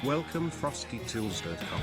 Welcome FrostyTools.com.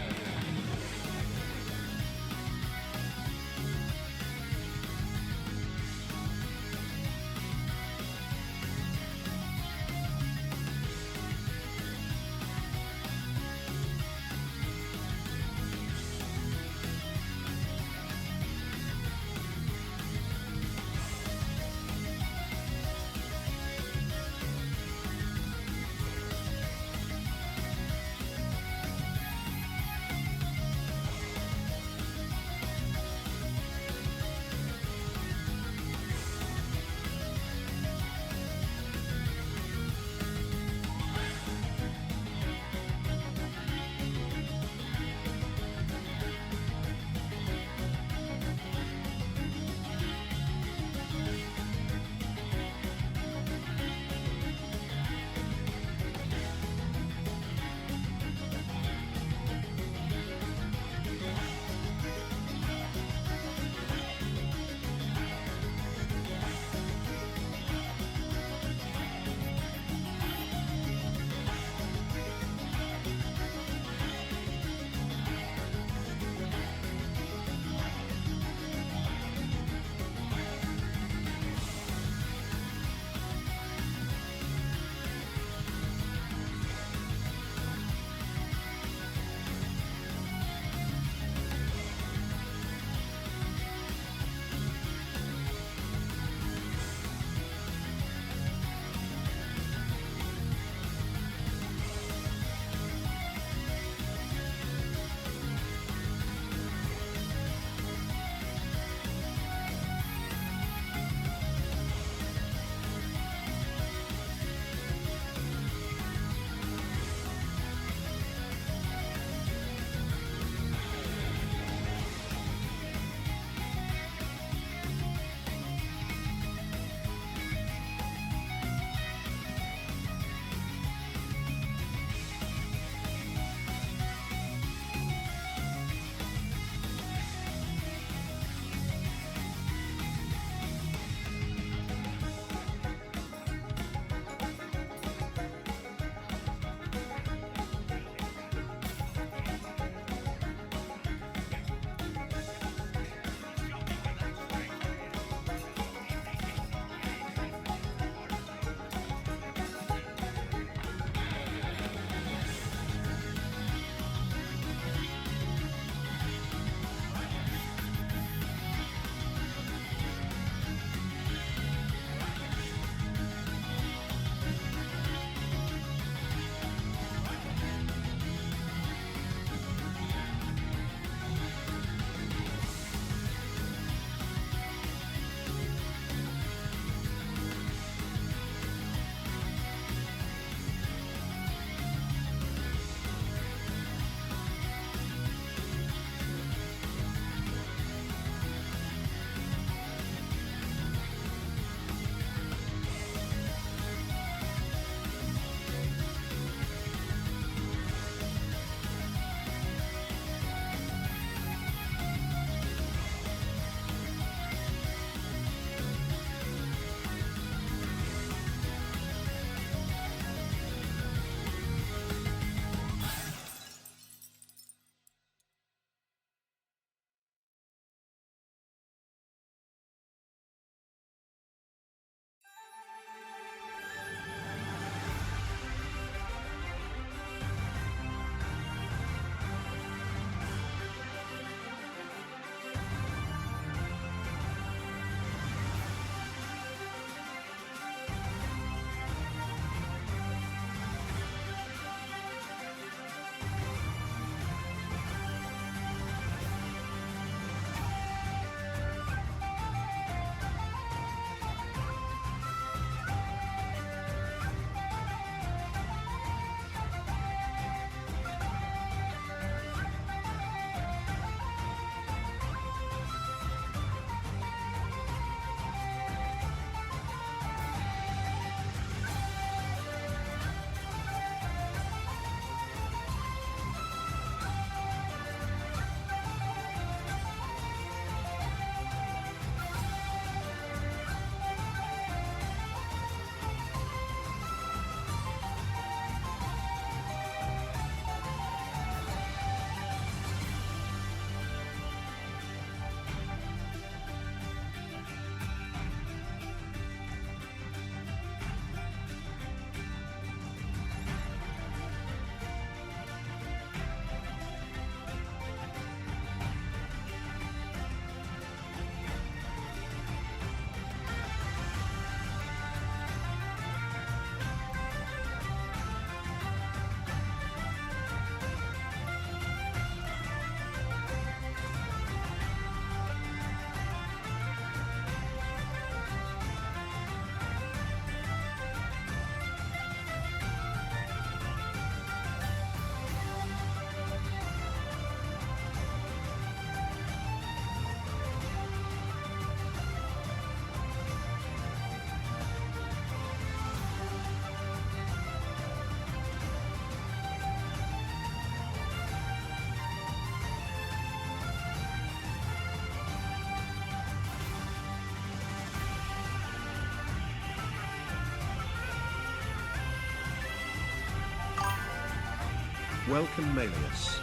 Welcome Malius.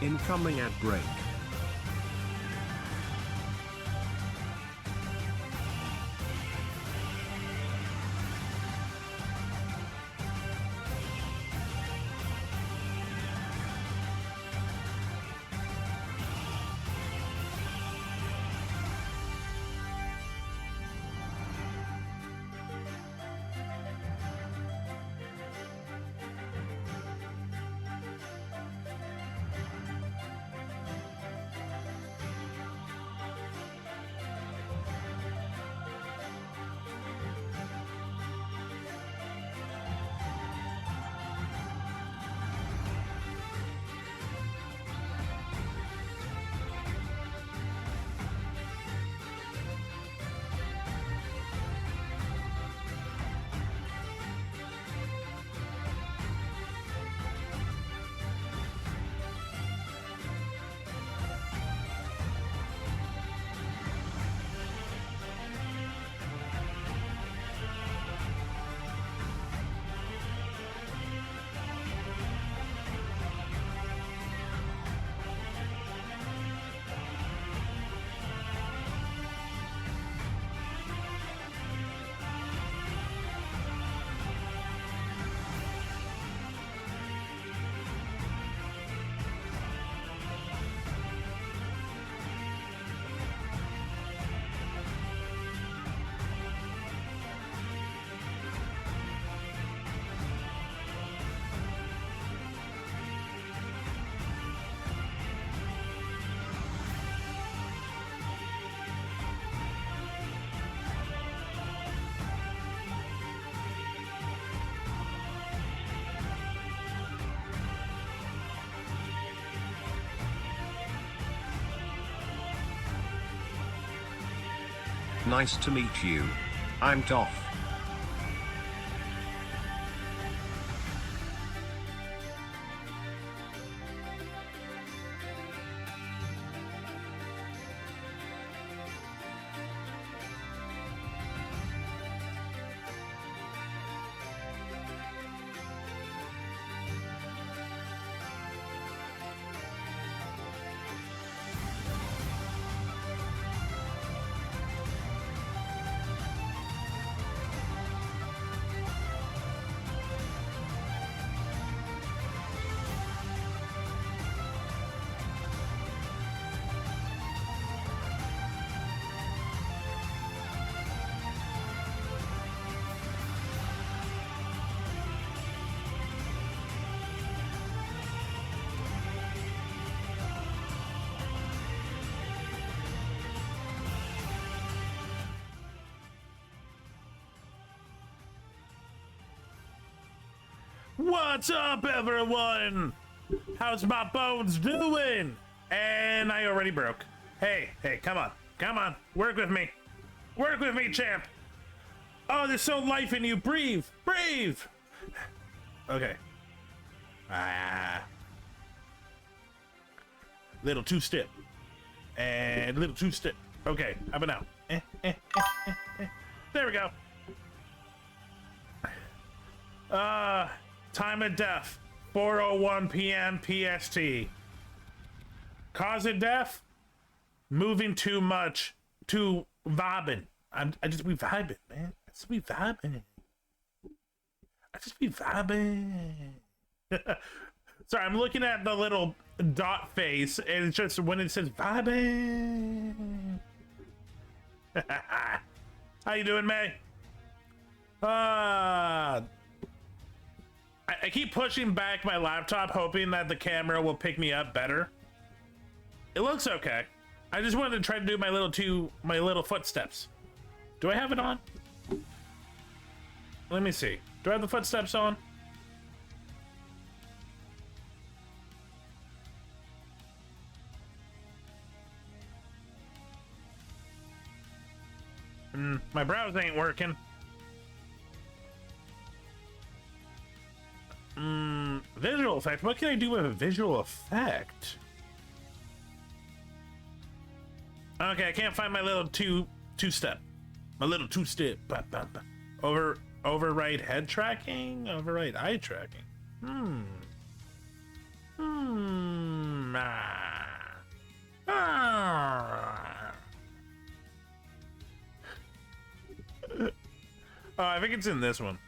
Incoming ad break. Nice to meet you. I'm Toff. What's up, everyone? How's my bones doing? And I already broke. Hey, come on, work with me, champ. Oh, there's so life in you. Breathe. Okay. Little two-step and little two-step. Okay, how about now? There we go. Time of death, 4:01 p.m. PST. Cause of death, moving too much, too vibing. I just be vibing, man. I just be vibing. Sorry, I'm looking at the little dot face, and it's just when it says vibing. How you doing, May? I keep pushing back my laptop, hoping that the camera will pick me up better. It looks okay. I just wanted to try to do my little footsteps. Do I have it on? Let me see. Do I have the footsteps on? My browser ain't working. visual effect. What can I do with a visual effect? Okay, I can't find my little two-step. My little two-step. Override head tracking? Override eye tracking. Oh, I think it's in this one.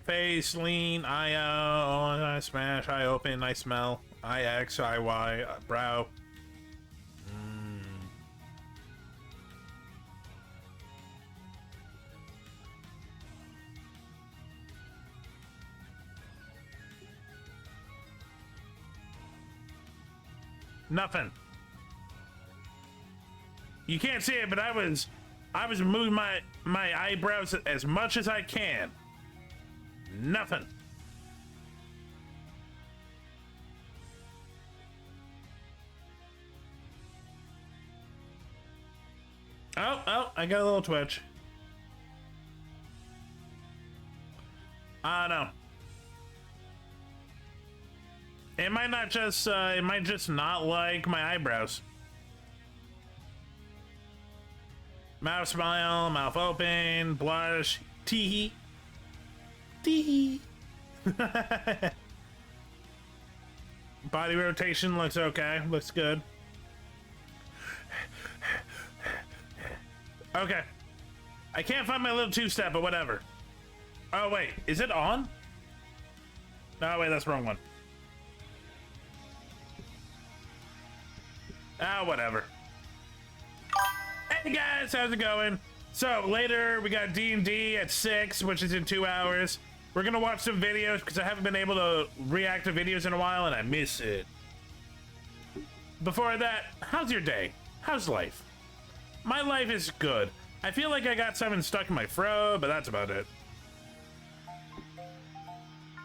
Face, lean, eye out, eye smash, eye open, eye smell, eye X, eye Y, brow. Nothing. You can't see it, but I was moving my eyebrows as much as I can. Nothing. Oh, I got a little twitch. I don't know. It might not just, it might just not like my eyebrows. Mouth smile, mouth open, blush, tee-hee. Tee-hee. Body rotation looks okay, looks good. Okay. I can't find my little two-step, but whatever. Oh, wait, is it on? No, wait, that's the wrong one. Ah, whatever. Hey guys, how's it going? So later we got D&D at 6, which is in 2 hours. We're gonna watch some videos because I haven't been able to react to videos in a while and I miss it. Before that, how's your day? How's life? My life is good. I feel like I got something stuck in my throat, but that's about it.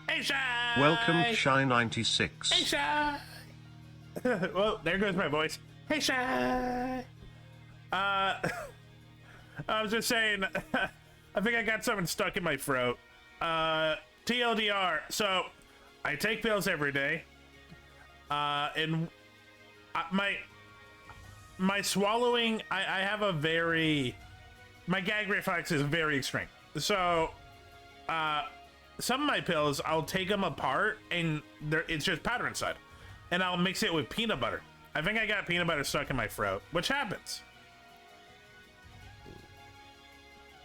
Hey Shy! Welcome Shy.18. Hey Shy! Well, there goes my voice. Hey Shy! I was just saying, I think I got something stuck in my throat. TLDR, so I take pills every day. And my swallowing, I have a very, my gag reflex is very extreme. So, some of my pills, I'll take them apart and it's just powder inside. And I'll mix it with peanut butter. I think I got peanut butter stuck in my throat, which happens.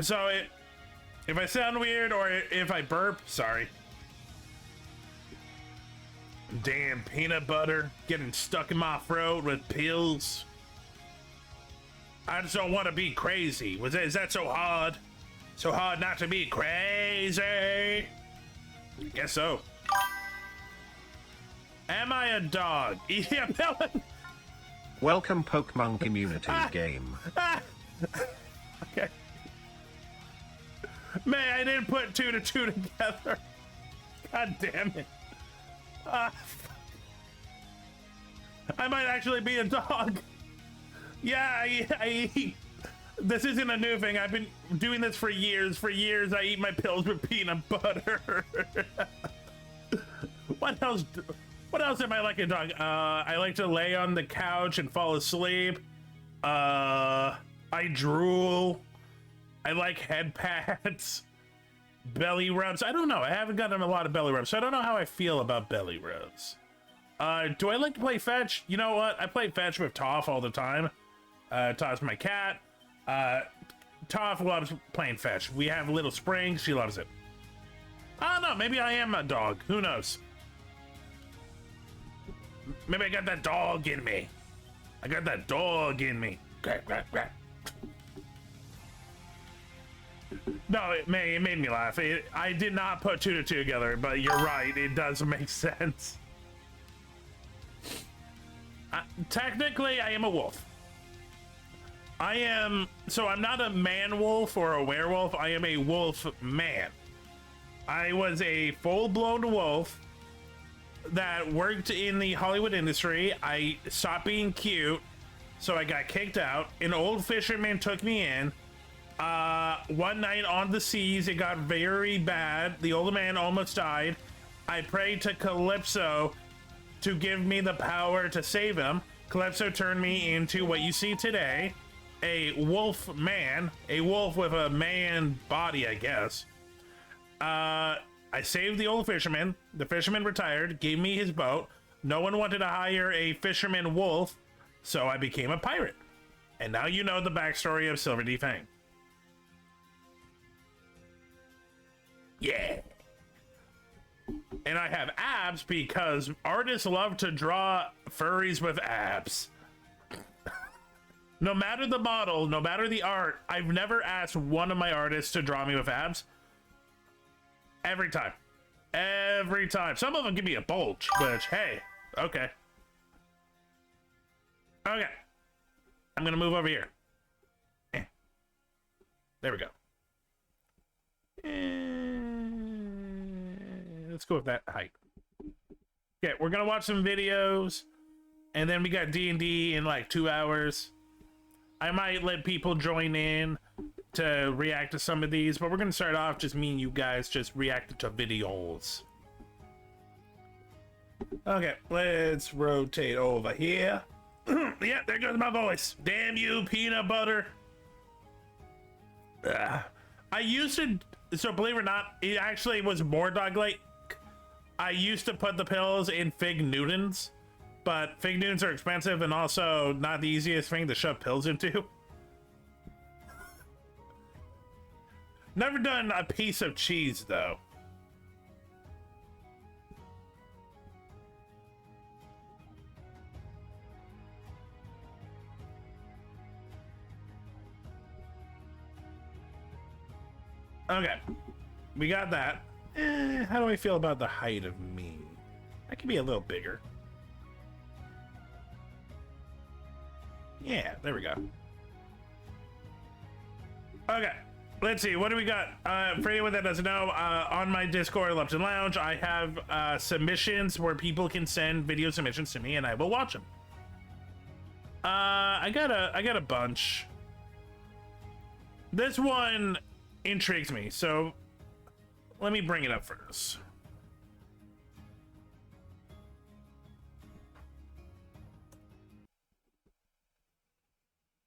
So if I sound weird or if I burp, sorry. Damn peanut butter getting stuck in my throat with pills. I just don't want to be crazy. Is that so hard? So hard not to be crazy? Guess so. Am I a dog? Yeah, Welcome Pokemon Community game. Okay. Man, I didn't put 2 to 2 together. God damn it. I might actually be a dog. Yeah, I eat. This isn't a new thing. I've been doing this for years. For years, I eat my pills with peanut butter. What else? What else am I like a dog? I like to lay on the couch and fall asleep. I drool. I like head pats. Belly rubs. I don't know. I haven't gotten a lot of belly rubs, so I don't know how I feel about belly rubs. Do I like to play fetch? You know what? I play fetch with Toph all the time. Toph's my cat. Toph loves playing fetch. We have little springs. She loves it. I don't know. Maybe I am a dog. Who knows? Maybe I got that dog in me. I got that dog in me. No, it made me laugh. I did not put 2 to 2 together, but you're right. It does make sense. Technically, I am a wolf. So I'm not a man wolf or a werewolf. I am a wolf man. I was a full-blown wolf that worked in the Hollywood industry. I stopped being cute, so I got kicked out. An old fisherman took me in. one night on the seas, it got very bad. The old man almost died. I prayed to Calypso to give me the power to save him. Calypso turned me into what you see today, a wolf man, a wolf with a man body, I guess. I saved the old fisherman. The fisherman retired, gave me his boat. No one wanted to hire a fisherman wolf, so I became a pirate. And now you know the backstory of SilverDFanng. Yeah. And I have abs because artists love to draw furries with abs. No matter the model, no matter the art, I've never asked one of my artists to draw me with abs. Every time. Every time. Some of them give me a bulge, which, hey, okay. Okay. I'm gonna move over here. There we go. Let's go with that height. Okay, we're gonna watch some videos, and then we got D&D in like 2 hours. I might let people join in to react to some of these, but we're gonna start off just me and you guys just reacting to videos. Okay, let's rotate over here. Yeah, there goes my voice. Damn you, peanut butter. I used to, so believe it or not, it actually was more dog-like. I used to put the pills in Fig Newtons, but Fig Newtons are expensive and also not the easiest thing to shove pills into. Never done a piece of cheese, though. Okay, we got that. How do I feel about the height of me? I could be a little bigger. Yeah, there we go. Okay, let's see. What do we got? For anyone that doesn't know, on my Discord, Lupton Lounge, I have submissions where people can send video submissions to me, and I will watch them. I got a bunch. This one intrigues me, so let me bring it up first.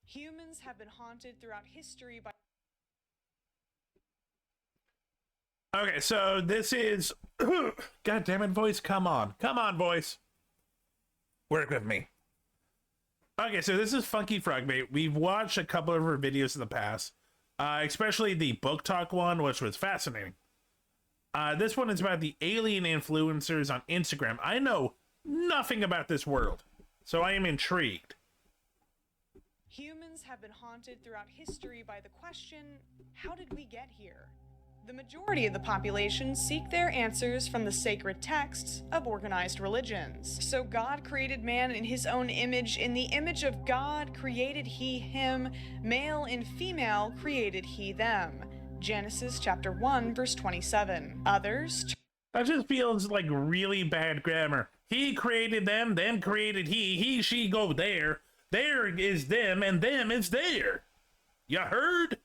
Humans have been haunted throughout history by... Okay, so this is... God damn it, voice, come on. Come on, voice. Work with me. Okay, so this is Funky Frogmate. We've watched a couple of her videos in the past. Especially the book talk one, which was fascinating. This one is about the alien influencers on Instagram. I know nothing about this world, so I am intrigued. Humans have been haunted throughout history by the question, how did we get here? The majority of the population seek their answers from the sacred texts of organized religions. So God created man in his own image. In the image of God created he him. Male and female created he them. Genesis chapter 1, verse 27. Others... That just feels like really bad grammar. He created them, then created he, she, go there. There is them, and them is there. You heard?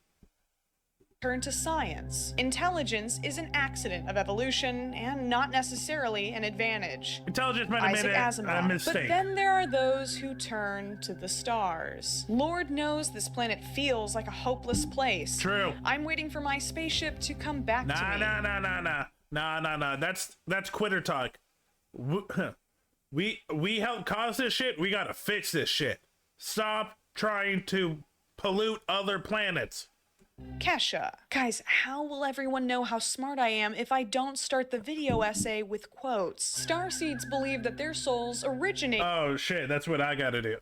Turn to science. Intelligence is an accident of evolution and not necessarily an advantage. Intelligence might have been a mistake. But then there are those who turn to the stars. Lord knows this planet feels like a hopeless place. True. I'm waiting for my spaceship to come back to me. Nah. That's quitter talk. We helped cause this shit. We gotta fix this shit. Stop trying to pollute other planets. Kesha. Guys, how will everyone know how smart I am if I don't start the video essay with quotes? Starseeds believe that their souls originate... Oh shit, that's what I gotta do.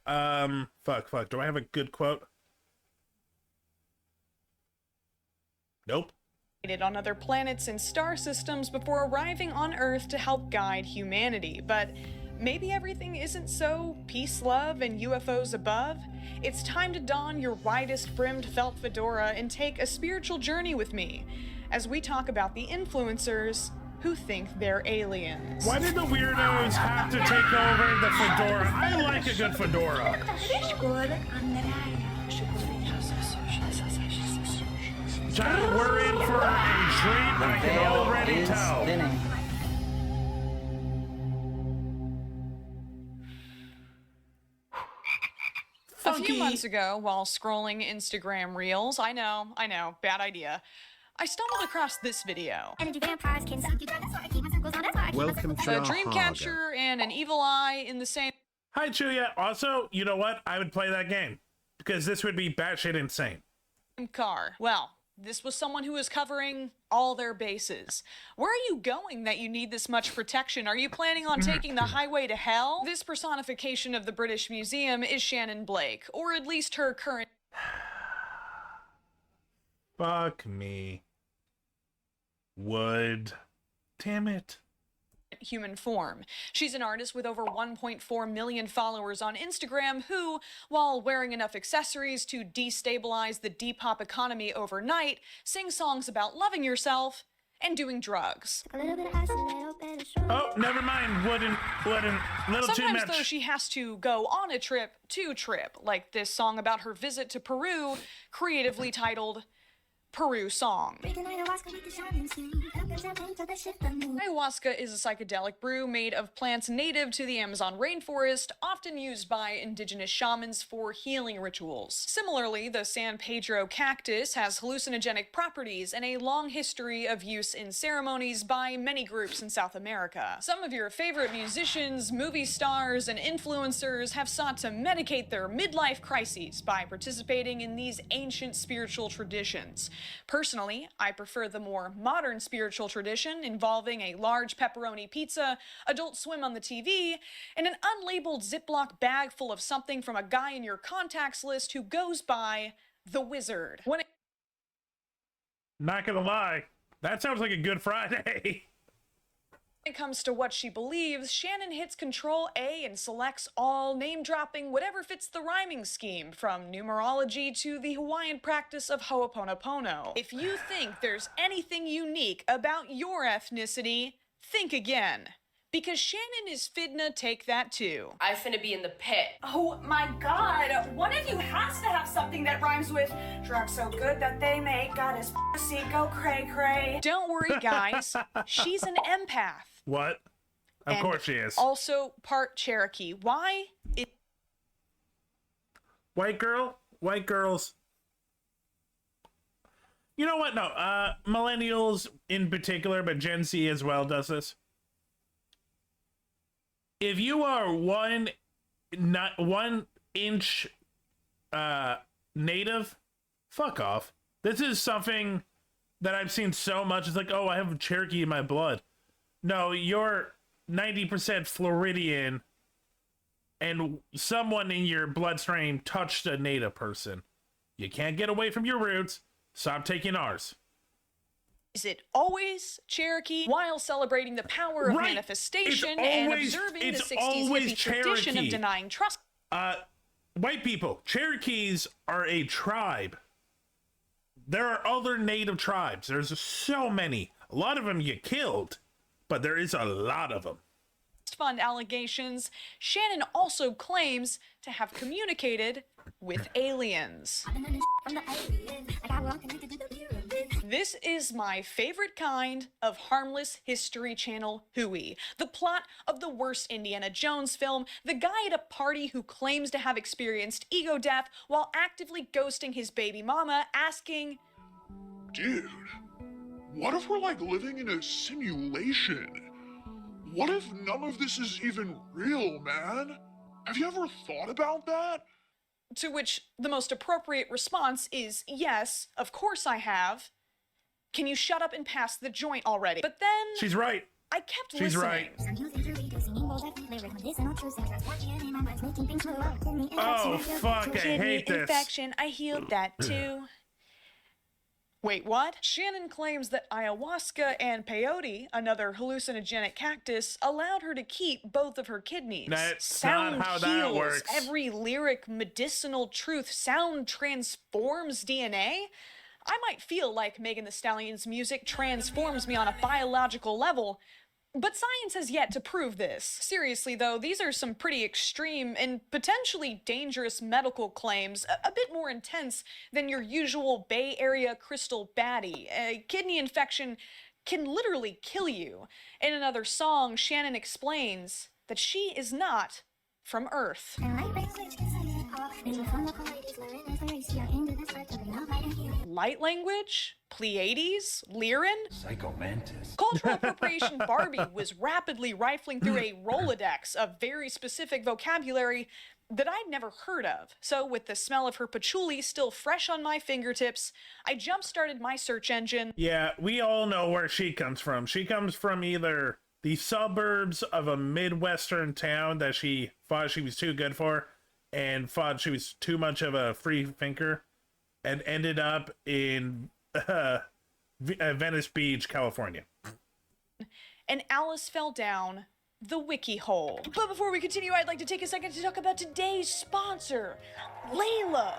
Fuck. Do I have a good quote? Nope. ...on other planets and star systems before arriving on Earth to help guide humanity, but... maybe everything isn't so peace, love, and UFOs above. It's time to don your widest brimmed felt fedora and take a spiritual journey with me as we talk about the influencers who think they're aliens. Why did the weirdos have to take over the fedora? I like a good fedora. Child, we're in for a treat. I can already tell. Spinning. A few months ago, while scrolling Instagram Reels, I know, bad idea, I stumbled across this video. Welcome to A our dream Haga. catcher and an evil eye in the same Hi, Chuya. Also, you know what? I would play that game because this would be batshit insane. car. Well, this was someone who was covering all their bases. Where are you going that you need this much protection? Are you planning on taking the highway to hell? This personification of the British Museum is Shannon Blake, or at least her current Fuck me. Would. Damn it. human form. She's an artist with over 1.4 million followers on Instagram who, while wearing enough accessories to destabilize the Depop economy overnight, sings songs about loving yourself and doing drugs. Oh, never mind. Wouldn't. Little too Sometimes, much. though, she has to go on a trip to trip, like this song about her visit to Peru, creatively titled Peru Song. Ayahuasca is a psychedelic brew made of plants native to the Amazon rainforest, often used by indigenous shamans for healing rituals. Similarly, the San Pedro cactus has hallucinogenic properties and a long history of use in ceremonies by many groups in South America. Some of your favorite musicians, movie stars, and influencers have sought to medicate their midlife crises by participating in these ancient spiritual traditions. Personally, I prefer the more modern spiritual tradition involving a large pepperoni pizza, Adult Swim on the TV, and an unlabeled Ziploc bag full of something from a guy in your contacts list who goes by The Wizard. When Not gonna lie. That sounds like a good Friday. it comes to what she believes, Shannon hits Control A and selects all, name-dropping whatever fits the rhyming scheme, from numerology to the Hawaiian practice of Ho'oponopono. If you think there's anything unique about your ethnicity, think again. Because Shannon is fidna take that too. I finna be in the pit. Oh my god, one of you has to have something that rhymes with drugs so good that they make goddess pussy go cray cray. Don't worry, guys. She's an empath. What? Of And course she is. Also part Cherokee. Why? White girls. You know what? No, millennials in particular, but Gen Z as well does this. If you are 1 inch native, fuck off. This is something that I've seen so much. It's like, oh, I have Cherokee in my blood. No, you're 90% Floridian, and someone in your bloodstream touched a native person. You can't get away from your roots. Stop taking ours. Is it always Cherokee? While celebrating the power of Right. manifestation It's and always- observing the it's 60s always hippie tradition of Cherokee. denying trust. White people, Cherokees are a tribe. There are other native tribes. There's so many. A lot of them get killed, but there is a lot of them. Fund allegations, Shannon also claims to have communicated with aliens. This is my favorite kind of harmless History Channel hooey. The plot of the worst Indiana Jones film, the guy at a party who claims to have experienced ego death while actively ghosting his baby mama, asking, Dude, what if we're like living in a simulation? What if none of this is even real, man? Have you ever thought about that? to which the most appropriate response is, yes, of course I have. Can you shut up and pass the joint already? But then She's right. I kept She's listening. right. Oh, fuck, I hate this. Infection, I healed that too. Wait, what? Shannon claims that ayahuasca and peyote, another hallucinogenic cactus, allowed her to keep both of her kidneys. That's Sound not how that heals. works. Every lyric medicinal truth. Sound transforms DNA. I might feel like Megan Thee Stallion's music transforms me on a biological level, But science has yet to prove this. Seriously, though, these are some pretty extreme and potentially dangerous medical claims, a bit more intense than your usual Bay Area crystal baddie. A kidney infection can literally kill you. In another song, Shannon explains that she is not from Earth. Light language? Pleiades? Lyran? Psychomantis. Cultural appropriation Barbie was rapidly rifling through a Rolodex of very specific vocabulary that I'd never heard of. So with the smell of her patchouli still fresh on my fingertips, I jump-started my search engine. Yeah, we all know where she comes from. She comes from either the suburbs of a Midwestern town that she thought she was too good for and thought she was too much of a free thinker and ended up in Venice Beach, California. And Alice fell down the wiki hole. But before we continue, I'd like to take a second to talk about today's sponsor, Lalo.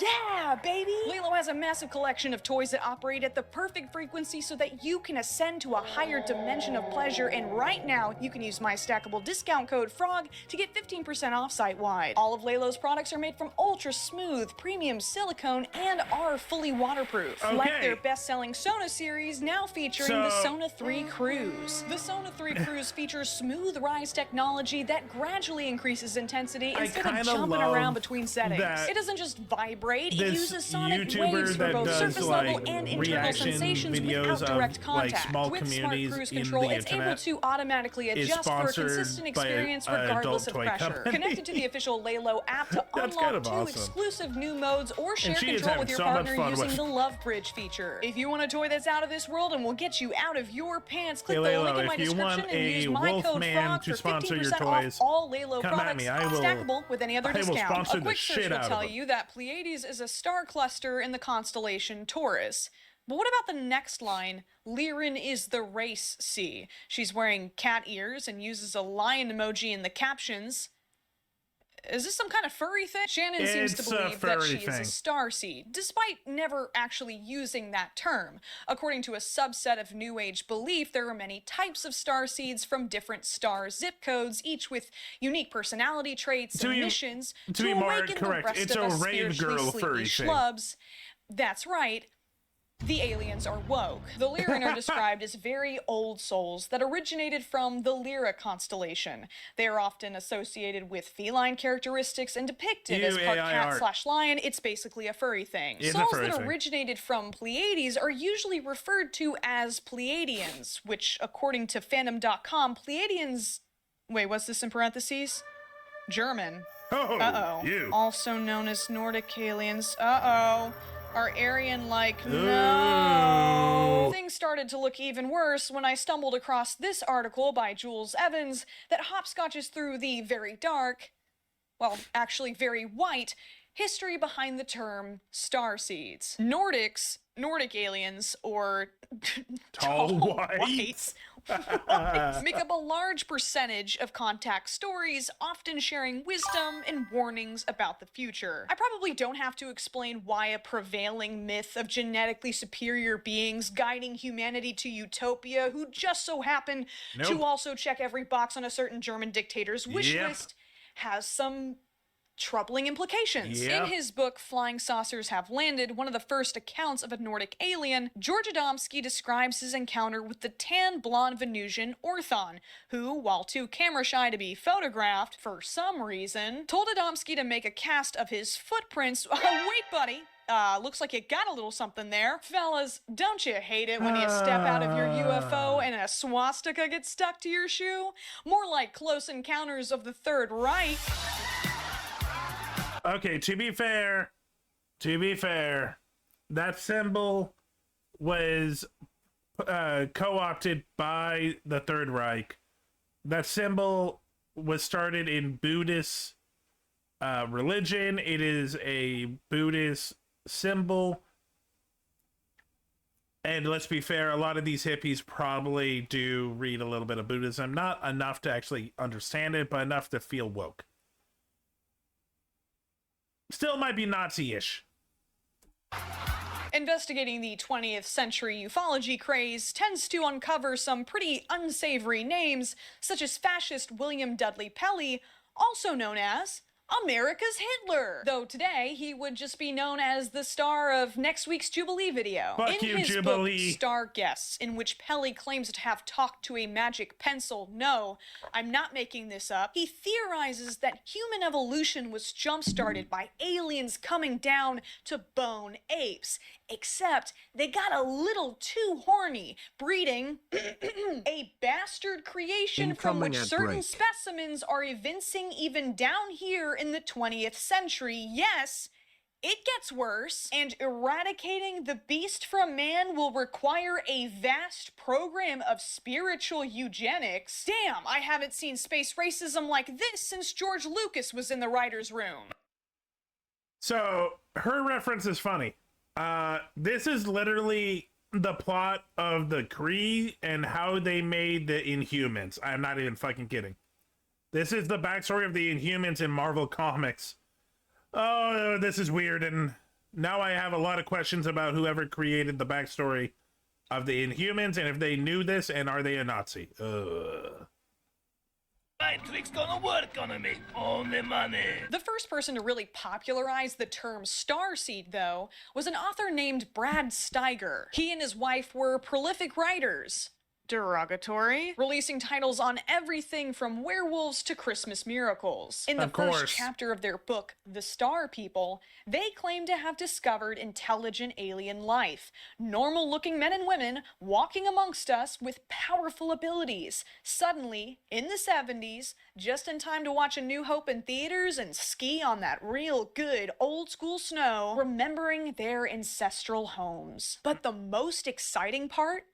Yeah, baby! Lalo has a massive collection of toys that operate at the perfect frequency so that you can ascend to a higher dimension of pleasure, and right now, you can use my stackable discount code FROG to get 15% off site-wide. All of Lalo's products are made from ultra-smooth, premium silicone, and are fully waterproof. Okay. Like their best-selling Sona series, now featuring the Sona 3 Cruise. The Sona 3 Cruise features smooth rise technology that gradually increases intensity instead of jumping around between settings. It doesn't just vibrate. It uses sonic YouTuber waves for that both does, surface like, level and internal reaction sensations videos without direct of, contact. like, small With Smart communities Cruise in Control, the it's able internet to automatically is adjust for a sponsored consistent by experience an regardless of adult toy pressure. company. Connected to the official Lalo app to That's unlock kind of 2 awesome. exclusive new modes or share she is control with having your so much partner fun using with the Love Bridge feature. If you want a toy that's out of this world and will get you out of your pants, click Hey, the Lalo, link in my if you description want and a use my code Wolfman FROG to for sponsor your 15% off toys, all Lalo come at products, me. I will- stackable with any other I will discount. sponsor A the quick search shit will out of tell them. you that Pleiades is a star cluster in the constellation Taurus. But what about the next line? Lyran is the race C. She's wearing cat ears and uses a lion emoji in the captions. Is this some kind of furry thing? Shannon seems to It's a believe that furry she is a thing. starseed, despite never actually using that term. According to a subset of New Age belief, there are many types of starseeds from different star zip codes, each with unique personality traits and missions to be more awaken correct, the rest it's of a us rave spiritually girl sleepy furry thing. schlubs. That's right. The aliens are woke. The Lyran are described as very old souls that originated from the Lyra constellation. They are often associated with feline characteristics and depicted as part AI cat art. slash lion. It's basically a furry thing. It's a Souls furry that thing. originated from Pleiades are usually referred to as Pleiadians, which, according to fandom.com, Pleiadians... Wait, what's this in parentheses? German. Oh, Uh-oh. you. Also known as Nordic aliens. Uh-oh. Are Aryan-like? No. Things started to look even worse when I stumbled across this article by Jules Evans that hopscotches through the very dark, well, actually very white, history behind the term starseeds. Nordic aliens, or Tall whites, make up a large percentage of contact stories, often sharing wisdom and warnings about the future. I probably don't have to explain why a prevailing myth of genetically superior beings guiding humanity to utopia who just so happen to also check every box on a certain German dictator's wish list has some troubling implications. Yep. In his book, Flying Saucers Have Landed, one of the first accounts of a Nordic alien, George Adamski describes his encounter with the tan blonde Venusian Orthon, who, while too camera shy to be photographed, for some reason, told Adamski to make a cast of his footprints. Oh, wait, buddy. Looks like you got a little something there. Fellas, don't you hate it when you step out of your UFO and a swastika gets stuck to your shoe? More like Close Encounters of the Third Reich. Okay, to be fair, that symbol was co-opted by the Third Reich. That symbol was started in Buddhist religion. It is a Buddhist symbol. And let's be fair, a lot of these hippies probably do read a little bit of Buddhism. Not enough to actually understand it, but enough to feel woke. Still might be Nazi-ish. Investigating the 20th century ufology craze tends to uncover some pretty unsavory names, such as fascist William Dudley Pelley, also known as America's Hitler. Though today, he would just be known as the star of next week's Jubilee video. Fuck in you, his Jubilee. book, Star Guests, in which Pelley claims to have talked to a magic pencil, no, I'm not making this up, he theorizes that human evolution was jump-started by aliens coming down to bone apes. Except they got a little too horny, breeding a bastard creation from Incoming which ad certain break. specimens are evincing even down here in the 20th century. Yes, it gets worse, and eradicating the beast from man will require a vast program of spiritual eugenics. Damn, I haven't seen space racism like this since George Lucas was in the writer's room. So her reference is funny. This is literally the plot of the Kree and how they made the Inhumans. I'm not even fucking kidding. This is the backstory of the Inhumans in Marvel Comics. Oh, this is weird, and now I have a lot of questions about whoever created the backstory of the Inhumans and if they knew this and are they a Nazi. My trick's gonna work on me. Only money. The first person to really popularize the term starseed, though, was an author named Brad Steiger. He and his wife were prolific writers. Derogatory. Releasing titles on everything from werewolves to Christmas miracles. In the Of course. first chapter of their book, The Star People, they claim to have discovered intelligent alien life. Normal-looking men and women walking amongst us with powerful abilities. Suddenly, in the 70s, just in time to watch A New Hope in theaters and ski on that real good old-school snow, remembering their ancestral homes. But the most exciting part?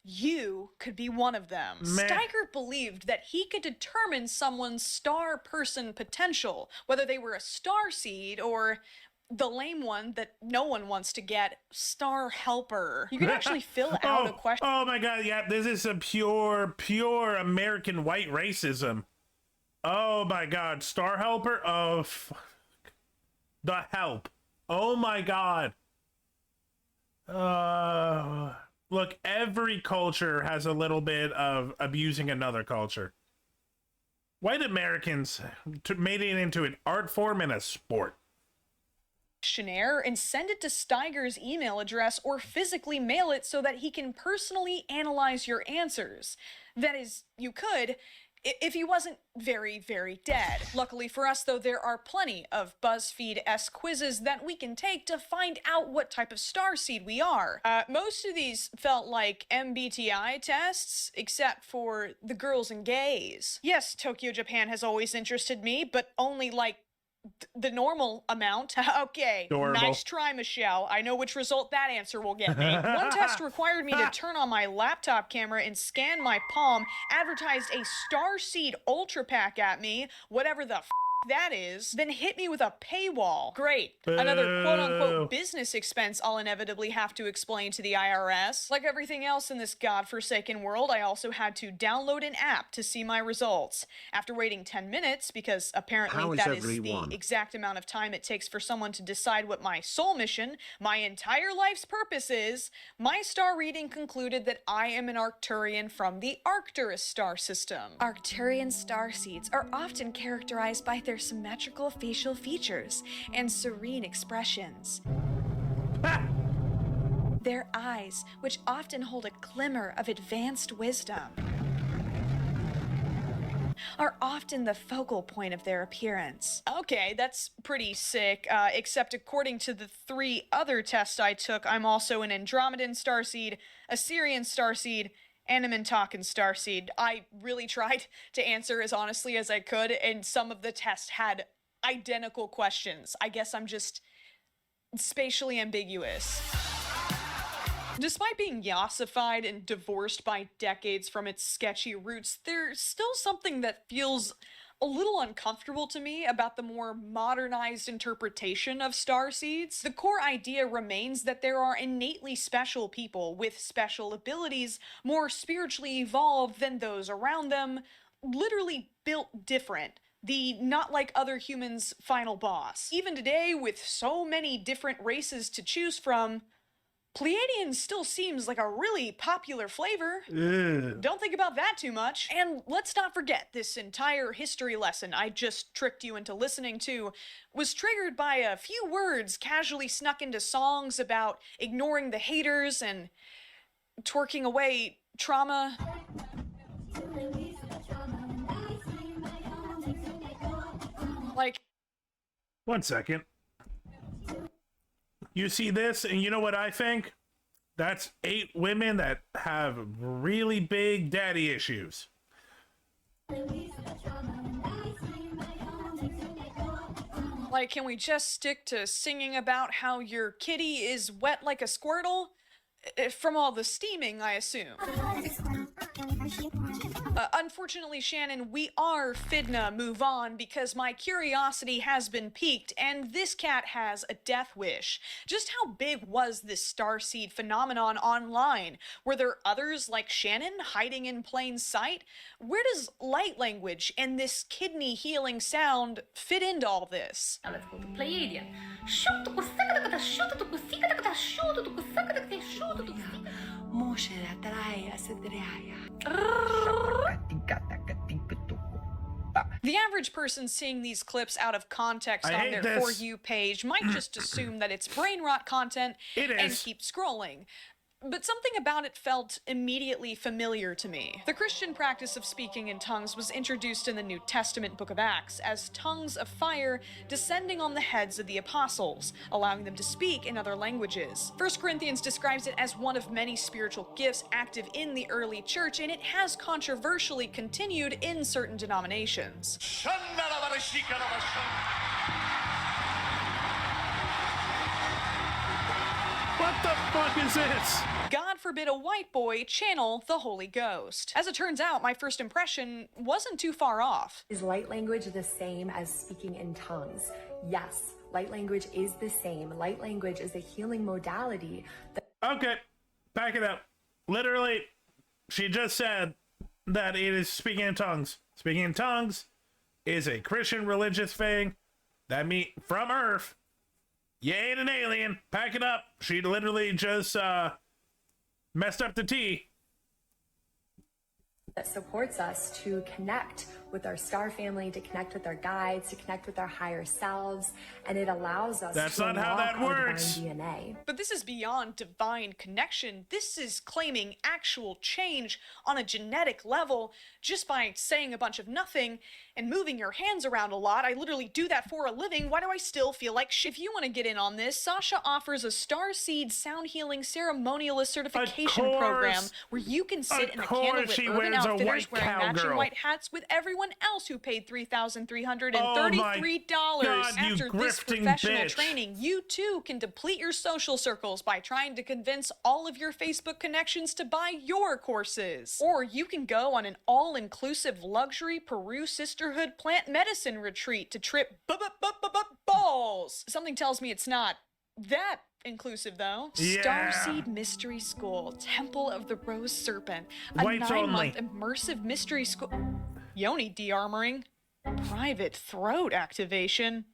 You could be one of them. Meh. Steiger believed that he could determine someone's star person potential, whether they were a star seed or the lame one that no one wants to get, star helper. You could actually fill out a question. Oh my god, yeah, this is some pure American white racism. Oh my god, Star Helper? Oh, fuck. The Help. Oh my god. Look, every culture has a little bit of abusing another culture. White Americans made it into an art form and a sport. Questionnaire and send it to Steiger's email address or physically mail it so that he can personally analyze your answers. That is, you could, if he wasn't very, very dead. Luckily for us, though, there are plenty of BuzzFeed-esque quizzes that we can take to find out what type of starseed we are. Most of these felt like MBTI tests, except for the girls and gays. Yes, Tokyo, Japan has always interested me, but only like the normal amount. Okay, Adorable. Nice try, Michelle. I know which result that answer will get me. One test required me to turn on my laptop camera and scan my palm, advertised a Starseed Ultra Pack at me, whatever the that is, then hit me with a paywall. Great. Another quote-unquote business expense I'll inevitably have to explain to the IRS. Like everything else in this godforsaken world, I also had to download an app to see my results. After waiting 10 minutes, because apparently How is that is everyone? the exact amount of time it takes for someone to decide what my soul mission, my entire life's purpose is, my star reading concluded that I am an Arcturian from the Arcturus star system. Arcturian starseeds are often characterized by their symmetrical facial features and serene expressions. Their eyes, which often hold a glimmer of advanced wisdom, are often the focal point of their appearance. Okay, that's pretty sick, except according to the 3 other tests I took, I'm also an Andromedan starseed, a Syrian starseed, and a Mintakan starseed. I really tried to answer as honestly as I could, and some of the tests had identical questions. I guess I'm just spatially ambiguous. Despite being yassified and divorced by decades from its sketchy roots, there's still something that feels a little uncomfortable to me about the more modernized interpretation of starseeds. The core idea remains that there are innately special people with special abilities, more spiritually evolved than those around them, literally built different. The not like other humans final boss. Even today, with so many different races to choose from, Pleiadian still seems like a really popular flavor. Ugh. Don't think about that too much. And let's not forget, this entire history lesson I just tricked you into listening to was triggered by a few words casually snuck into songs about ignoring the haters and twerking away trauma. Like, 1 second. You see this, and you know what I think? That's 8 women that have really big daddy issues. Like, can we just stick to singing about how your kitty is wet like a squirtle? From all the steaming, I assume. Unfortunately, Shannon, we are fidna move on because my curiosity has been piqued and this cat has a death wish. Just how big was this starseed phenomenon online? Were there others like Shannon hiding in plain sight? Where does light language and this kidney healing sound fit into all this? Now let's go to Pleiadian. The average person seeing these clips out of context I on hate their this. For You page might just assume that it's brain rot content It and is. keep scrolling. But something about it felt immediately familiar to me. The Christian practice of speaking in tongues was introduced in the New Testament book of Acts as tongues of fire descending on the heads of the apostles, allowing them to speak in other languages. 1 Corinthians describes it as one of many spiritual gifts active in the early church, and it has controversially continued in certain denominations. What the fuck is this? God forbid a white boy channel the Holy Ghost. As it turns out, my first impression wasn't too far off. Is light language the same as speaking in tongues? Yes, light language is the same. Light language is a healing modality that Okay, back it up. Literally, she just said that it is speaking in tongues. Speaking in tongues is a Christian religious thing that from Earth. You ain't an alien. Pack it up. She literally just messed up the tea. that supports us to connect with our star family, to connect with our guides, to connect with our higher selves, and it allows us That's to not how unlock that our works. divine DNA. But this is beyond divine connection. This is claiming actual change on a genetic level just by saying a bunch of nothing and moving your hands around a lot. I literally do that for a living. Why do I still feel like shit? If you want to get in on this, Sasha offers a Starseed Sound Healing Ceremonialist Certification Of course. program where you can sit Of in a course candlelit she urban wears a outfitters white wearing matching cowgirl. white hats with everyone else who paid $3,333 Oh my God, you after this grifting professional bitch. training. You too can deplete your social circles by trying to convince all of your Facebook connections to buy your courses. Or you can go on an all-inclusive luxury Peru sisterhood plant medicine retreat to trip balls. Something tells me it's not that inclusive though. Yeah. Starseed Mystery School, Temple of the Rose Serpent, a Whites 9-month immersive mystery school. Yoni de-armoring, private throat activation.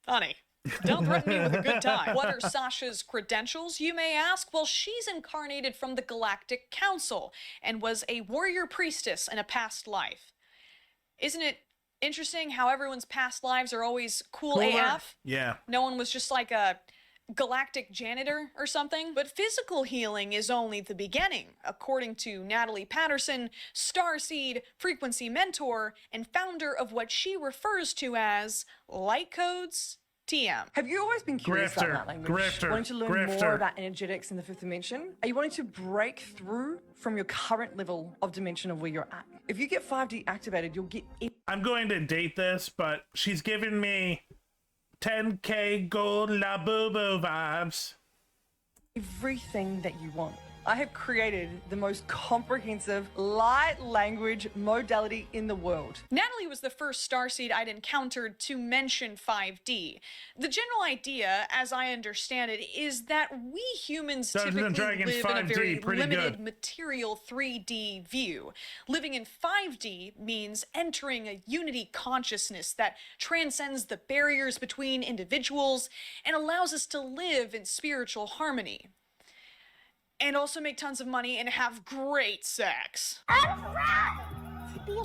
Honey, don't threaten me with a good time. What are Sasha's credentials, you may ask? Well, she's incarnated from the Galactic Council and was a warrior priestess in a past life. Isn't it interesting how everyone's past lives are always cool Cooler? AF? Yeah. No one was just like a galactic janitor or something. But physical healing is only the beginning, according to Natalie Patterson, Starseed frequency mentor and founder of what she refers to as Light Codes TM. Have you always been curious Grifter, about that language? grifter, Wanting to learn grifter. more about energetics in the fifth dimension? Are you wanting to break through from your current level of dimension of where you're at? If you get 5D activated, you'll get I'm going to date this, but she's giving me 10K gold la boo boo vibes. everything that you want. I have created the most comprehensive light language modality in the world. Natalie was the first starseed I'd encountered to mention 5D. The general idea, as I understand it, is that we humans Dungeons and typically Dragons live in a 5D, very pretty limited good. material 3D view. Living in 5D means entering a unity consciousness that transcends the barriers between individuals and allows us to live in spiritual harmony. and also make tons of money and have great sex. I'm proud to be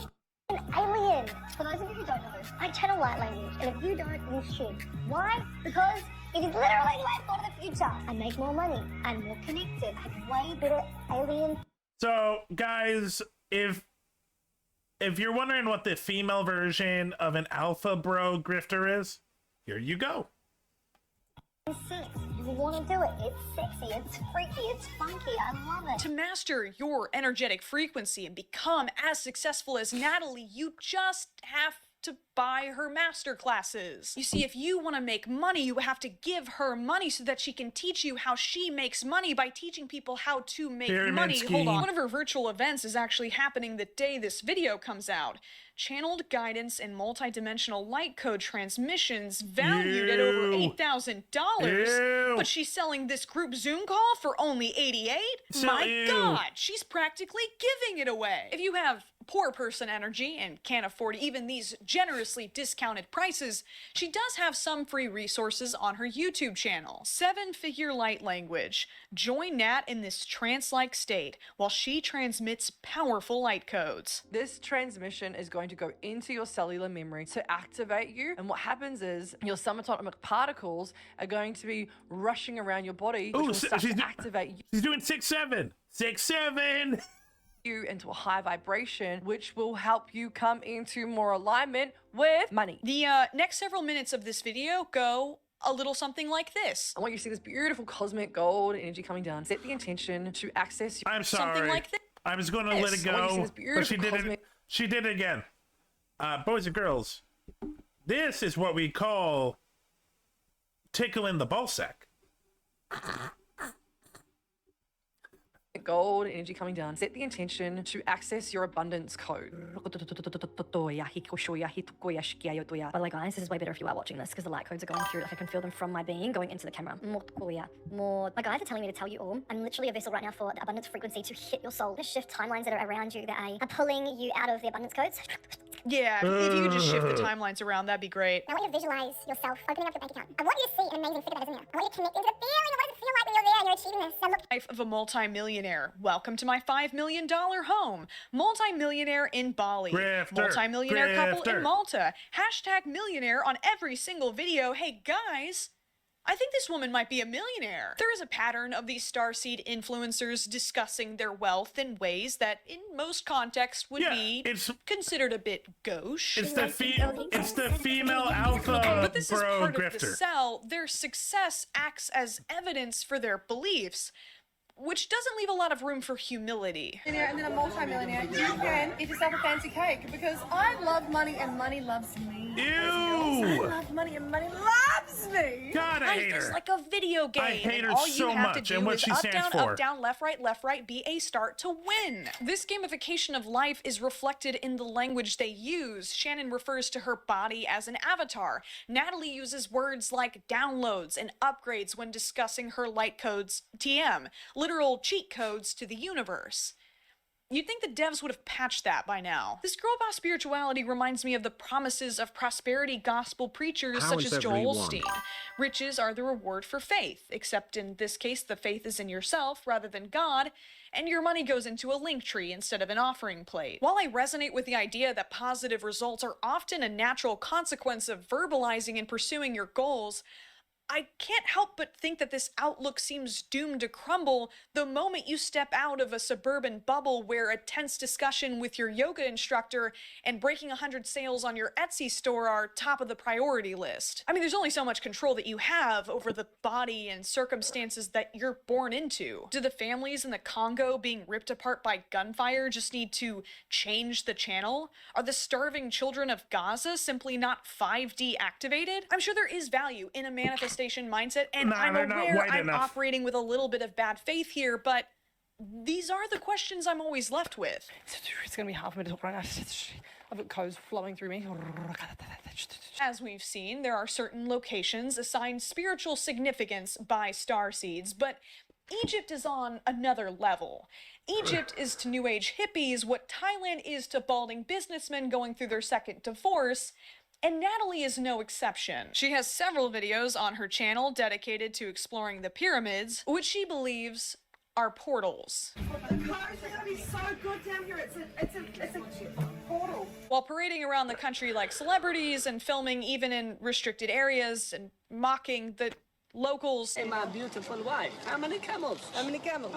an alien. For those of you who don't know, I channel light language, and if you don't, you should. Why? Because it is literally the way I thought of the future. I make more money. I'm more connected. I'm way better alien. So, guys, if you're wondering what the female version of an alpha bro grifter is, here you go. Sex. You want to do it. It's sexy. It's freaky. It's funky. I love it. To master your energetic frequency and become as successful as Natalie, you just have to buy her master classes. You see, if you want to make money, you have to give her money so that she can teach you how she makes money by teaching people how to make money. Hold on. One of her virtual events is actually happening the day this video comes out. Channeled guidance and multi-dimensional light code transmissions valued at over $8,000. But she's selling this group Zoom call for only $88? My God, she's practically giving it away. If you have poor person energy and can't afford even these generously discounted prices, she does have some free resources on her YouTube channel. 7-figure light language. Join Nat in this trance-like state while she transmits powerful light codes. This transmission is going to go into your cellular memory to activate you, and what happens is your subatomic particles are going to be rushing around your body, which will start to activate you. She's doing 6-7. 6-7. You into a high vibration, which will help you come into more alignment with money. The next several minutes of this video go a little something like this. I want you to see this beautiful cosmic gold energy coming down. Set the intention to access. I'm sorry. Something like this. I was going to let it go, but she did it. She did it again. Boys and girls, this is what we call tickling the ballsack. Gold energy coming down. Set the intention to access your abundance code. By the way, guys, this is way better if you are watching this because the light codes are going through. Like I can feel them from my being going into the camera. My guides are telling me to tell you all. I'm literally a vessel right now for the abundance frequency to hit your soul. To shift timelines that are around you that are pulling you out of the abundance codes. Yeah, if you could just shift the timelines around, that'd be great. I want you to visualize yourself opening up your bank account. I want you to see an amazing figure that is in there. I want you to connect into the feeling of what does it feel like when you're there and you're achieving this. Now look. Life of a multi-millionaire. Welcome to my $5 million home. Multi-millionaire in Bali. Multi-millionaire couple in Malta. Hashtag millionaire on every single video. Hey guys, I think this woman might be a millionaire. There is a pattern of these starseed influencers discussing their wealth in ways that in most contexts would be considered a bit gauche. It's the female alpha but this bro is part grifter. of the sell. Their success acts as evidence for their beliefs, which doesn't leave a lot of room for humility. And then a multi-millionaire, you can eat yourself a fancy cake because I love money and money loves me. Ew! I love money and money loves me. God, I hate her. It's like a video game. I hate her all you so have much, to do and what is she up, stands down, for. up, down, left, right, be a start to win. This gamification of life is reflected in the language they use. Shannon refers to her body as an avatar. Natalie uses words like downloads and upgrades when discussing her light codes, TM, literal cheat codes to the universe. You'd think the devs would have patched that by now. This girl boss spirituality reminds me of the promises of prosperity gospel preachers such as Joel Osteen. Riches are the reward for faith, except in this case the faith is in yourself rather than God, and your money goes into a link tree instead of an offering plate. While I resonate with the idea that positive results are often a natural consequence of verbalizing and pursuing your goals, I can't help but think that this outlook seems doomed to crumble the moment you step out of a suburban bubble where a tense discussion with your yoga instructor and breaking 100 sales on your Etsy store are top of the priority list. I mean, there's only so much control that you have over the body and circumstances that you're born into. Do the families in the Congo being ripped apart by gunfire just need to change the channel? Are the starving children of Gaza simply not 5D activated? I'm sure there is value in a manifestation mindset, and I'm aware I'm operating with a little bit of bad faith here, but these are the questions I'm always left with. It's gonna be half a minute right now. I've got codes flowing through me. As we've seen, there are certain locations assigned spiritual significance by starseeds, but Egypt is on another level. Egypt is to New Age hippies what Thailand is to balding businessmen going through their second divorce, and Natalie is no exception. She has several videos on her channel dedicated to exploring the pyramids, which she believes are portals. The car is gonna be so good down here. It's a portal. While parading around the country like celebrities and filming even in restricted areas and mocking the locals. Hey, my beautiful wife. How many camels? How many camels?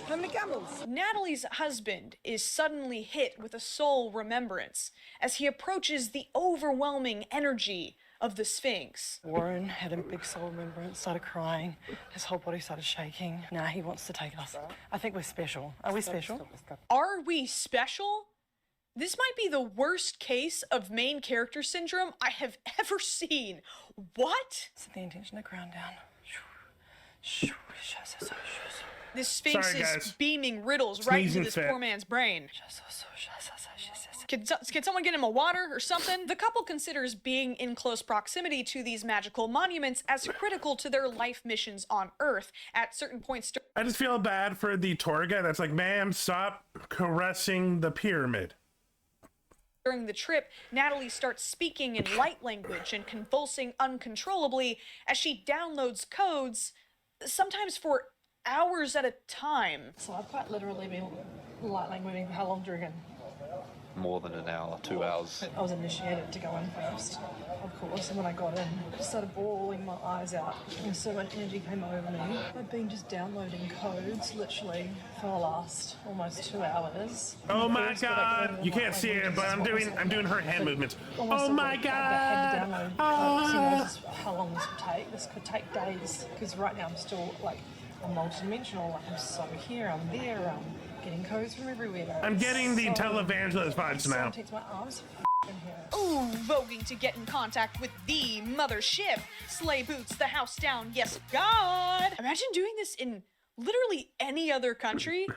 How many camels? Natalie's husband is suddenly hit with a soul remembrance as he approaches the overwhelming energy of the Sphinx. Warren had a big soul remembrance, started crying, his whole body started shaking. Now he wants to take us. I think we're special. Are we special? Are we special? This might be the worst case of main character syndrome I have ever seen. What? Set the intention to ground down. This Sphinx Sorry, is guys. beaming riddles right into Sneezing this fit. poor man's brain. Can someone get him a water or something? The couple considers being in close proximity to these magical monuments as critical to their life missions on Earth. At certain points I just feel bad for the tour guide that's like, ma'am, stop caressing the pyramid. during the trip, Natalie starts speaking in light language and convulsing uncontrollably as she downloads codes, sometimes for hours at a time. So I've quite literally been light languaging for how long do you reckon? More than an hour, 2 hours. I was initiated to go in first, of course, and when I got in, I started bawling my eyes out, and so much energy came over me. I've been just downloading codes, literally, for the last almost 2 hours. Oh my god! You can't see it, but I'm doing her hand movements. Oh my god! How long this would take? This could take days, because right now I'm still, like, I'm multidimensional, like I'm so here, I'm there, I'm getting codes from everywhere. I'm getting the televangelist vibes now. Takes my arms Ooh, voguing to get in contact with the mothership. Slay boots the house down, yes God! Imagine doing this in literally any other country,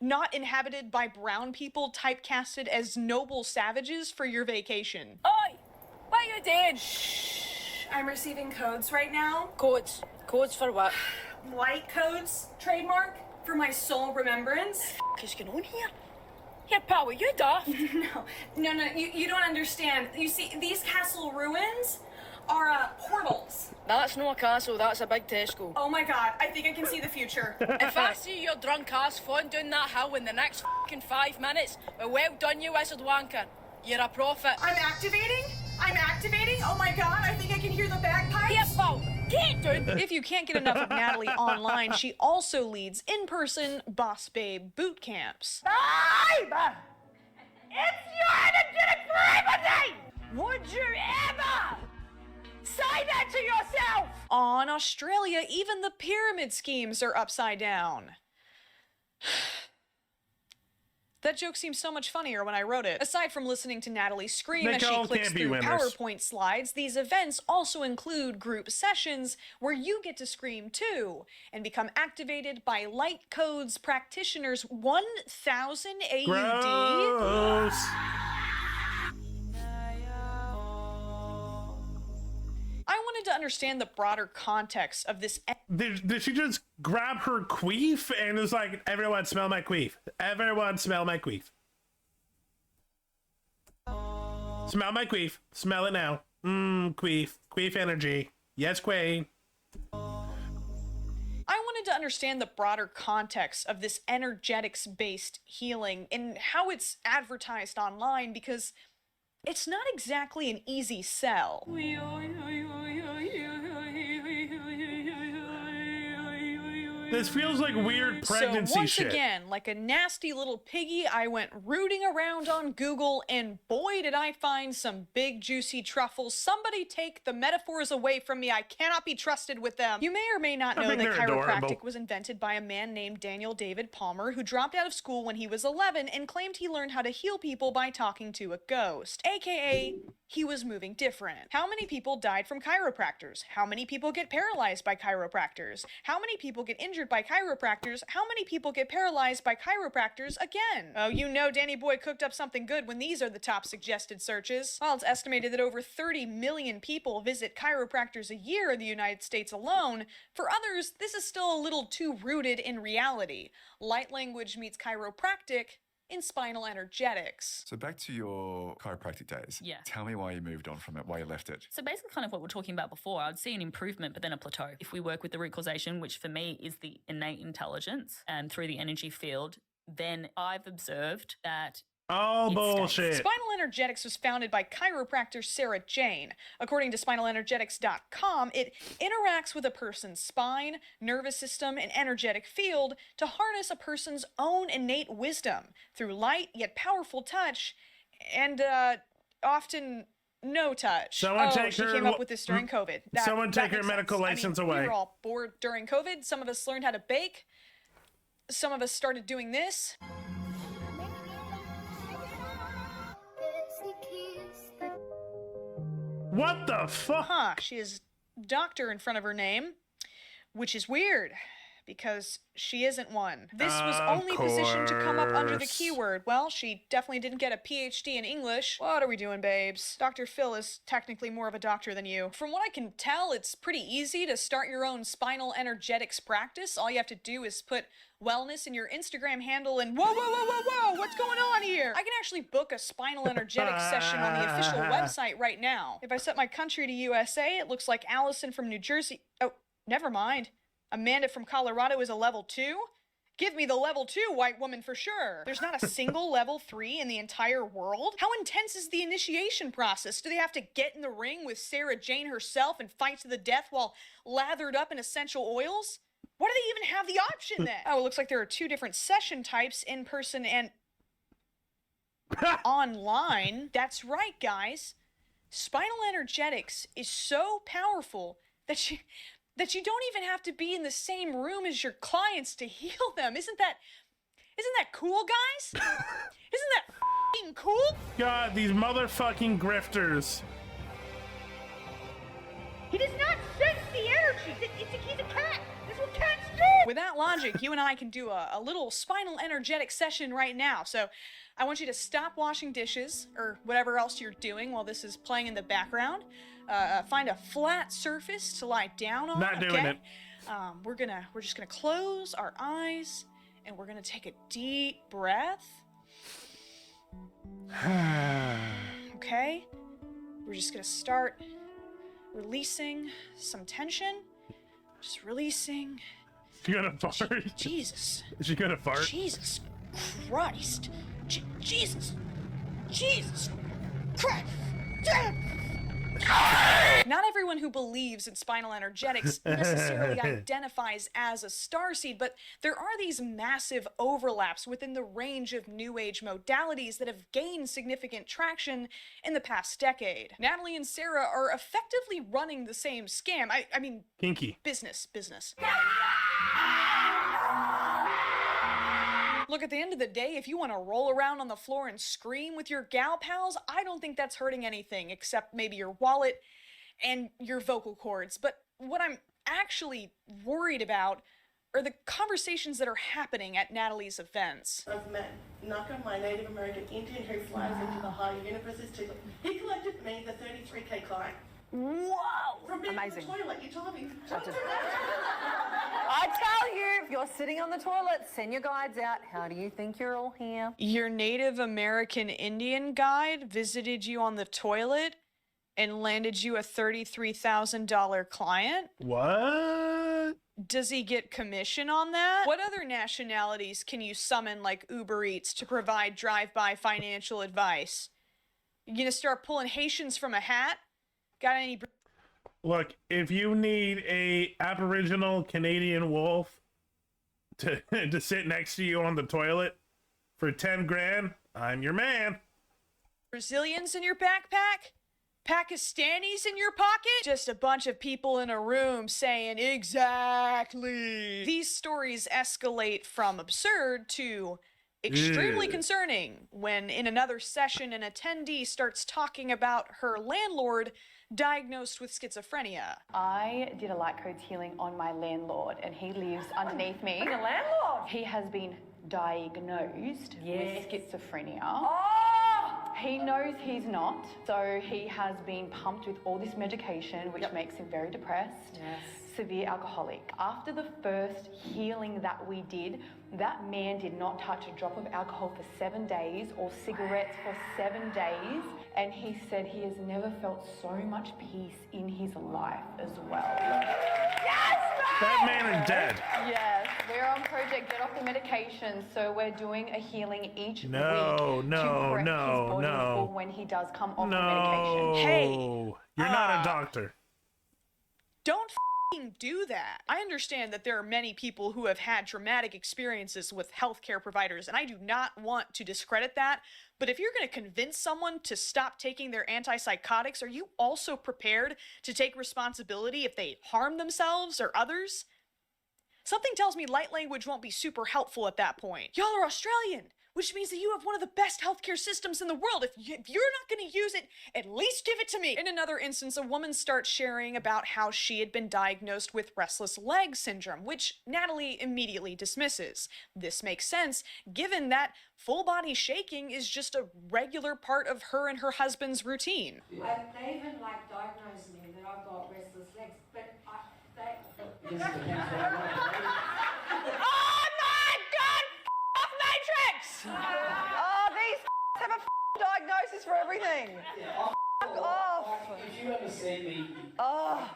not inhabited by brown people typecasted as noble savages for your vacation. Oi! What are you doing? Shh. I'm receiving codes right now. Codes? Codes for what? Light codes, trademark, for my soul remembrance. What is going on here? Here, pal, are you daft? No, you don't understand. You see, these castle ruins are portals. That's not a castle, that's a big Tesco. Oh my god, I think I can see the future. If I see your drunk ass falling down that hill in the next fucking 5 minutes, well done you wizard wanker. You're a prophet. I'm activating? Oh my god, I think I can hear the bagpipes. Here, pal, get down. If you can't get enough of Natalie online, she also leads in-person boss babe boot camps. Babe! It's your energetic remedy! Would you ever say that to yourself? On Australia, even the pyramid schemes are upside down. That joke seems so much funnier when I wrote it. Aside from listening to Natalie scream as she clicks through PowerPoint slides, these events also include group sessions where you get to scream too and become activated by light codes practitioners 1000 AUD. Gross. I wanted to understand the broader context of this. Did she just grab her queef and is like, everyone smell my queef. Everyone smell my queef. Smell my queef. Smell it now. Queef. Queef energy. Yes, queen. I wanted to understand the broader context of this energetics-based healing and how it's advertised online because it's not exactly an easy sell. This feels like weird pregnancy so once shit. again, like a nasty little piggy, I went rooting around on Google, and boy did I find some big juicy truffles. Somebody take the metaphors away from me. I cannot be trusted with them. You may or may not know that chiropractic was invented by a man named Daniel David Palmer, who dropped out of school when he was 11 and claimed he learned how to heal people by talking to a ghost, aka he was moving different. How many people died from chiropractors? How many people get paralyzed by chiropractors? How many people get injured by chiropractors? How many people get paralyzed by chiropractors again? Oh, you know Danny Boy cooked up something good when these are the top suggested searches. While it's estimated that over 30 million people visit chiropractors a year in the United States alone, for others, this is still a little too rooted in reality. Light language meets chiropractic in spinal energetics. So back to your chiropractic days. Yeah. Tell me why you moved on from it, why you left it. So basically kind of what we're talking about before, I'd see an improvement, but then a plateau. If we work with the root causation, which for me is the innate intelligence and through the energy field, then I've observed that Oh, bullshit. Spinal Energetics was founded by chiropractor Sarah Jane. According to SpinalEnergetics.com, it interacts with a person's spine, nervous system, and energetic field to harness a person's own innate wisdom through light yet powerful touch and often no touch. Someone take she her came up with this during COVID. Someone take her makes medical sense. license We away. were all bored during COVID. Some of us learned how to bake. Some of us started doing this. What the fuck? Huh, she has doctor in front of her name, which is weird, because she isn't one. This was only positioned to come up under the keyword. Well, she definitely didn't get a PhD in English. What are we doing, babes? Dr. Phil is technically more of a doctor than you. From what I can tell, it's pretty easy to start your own spinal energetics practice. All you have to do is put wellness in your Instagram handle and whoa, what's going on here? I can actually book a spinal energetics session on the official website right now. If I set my country to USA, it looks like Allison from New Jersey. Oh, never mind. Amanda from Colorado is a level 2? Give me the level 2 white woman for sure. There's not a single level 3 in the entire world? How intense is the initiation process? Do they have to get in the ring with Sarah Jane herself and fight to the death while lathered up in essential oils? Why do they even have the option then? Oh, it looks like there are 2 different session types, in person and online. That's right, guys. Spinal energetics is so powerful that you don't even have to be in the same room as your clients to heal them. Isn't that cool, guys? Isn't that f***ing cool? God, these motherfucking grifters. He does not sense the energy. He's a cat. That's what cats do. With that logic, you and I can do a little spinal energetic session right now. So I want you to stop washing dishes or whatever else you're doing while this is playing in the background. Find a flat surface to lie down on. Not doing it. We're just gonna close our eyes and we're gonna take a deep breath. Okay? We're just gonna start releasing some tension. Just releasing. She gonna fart? Jesus. Is she gonna fart? Jesus Christ. Jesus Christ. Not everyone who believes in spinal energetics necessarily identifies as a starseed, but there are these massive overlaps within the range of New Age modalities that have gained significant traction in the past decade. Natalie and Sarah are effectively running the same scam. I mean, kinky. Business. Look, at the end of the day, if you want to roll around on the floor and scream with your gal pals, I don't think that's hurting anything, except maybe your wallet and your vocal cords. But what I'm actually worried about are the conversations that are happening at Natalie's events. I've met Naka, my Native American Indian who flies into the higher universes too. He collected me the 33K client. Whoa! From being Amazing. on the toilet, you told me. I tell you, if you're sitting on the toilet, send your guides out. How do you think you're all here? Your Native American Indian guide visited you on the toilet and landed you a $33,000 client? What? Does he get commission on that? What other nationalities can you summon like Uber Eats to provide drive-by financial advice? You gonna start pulling Haitians from a hat? Got any... Look, if you need a Aboriginal Canadian wolf to sit next to you on the toilet for 10 grand, I'm your man. Brazilians in your backpack? Pakistanis in your pocket? Just a bunch of people in a room saying exactly. These stories escalate from absurd to extremely concerning when in another session an attendee starts talking about her landlord diagnosed with schizophrenia. I did a light codes healing on my landlord and he lives underneath me. Your landlord? He has been diagnosed with schizophrenia. Oh! He knows he's not, so he has been pumped with all this medication which makes him very depressed. Yes. severe alcoholic. After the first healing that we did, that man did not touch a drop of alcohol for 7 days or cigarettes for 7 days. And he said he has never felt so much peace in his life as well. Yes, That man is dead. Yes, we're on Project Get Off the Medication, so we're doing a healing each week to No, prep his body no. for when he does come off the No. medication. Hey, You're not a doctor. Don't f***ing do that. I understand that there are many people who have had traumatic experiences with healthcare providers, and I do not want to discredit that. But if you're going to convince someone to stop taking their antipsychotics, are you also prepared to take responsibility if they harm themselves or others? Something tells me light language won't be super helpful at that point. Y'all are Australian, which means that you have one of the best healthcare systems in the world. If you're not going to use it, at least give it to me. In another instance, a woman starts sharing about how she had been diagnosed with restless leg syndrome, which Natalie immediately dismisses. This makes sense, given that full body shaking is just a regular part of her and her husband's routine. They even diagnosed me that I've got restless legs, but Oh my God! Off Matrix! Oh, these have a diagnosis for everything. Fuck off. If you ever see me, Oh.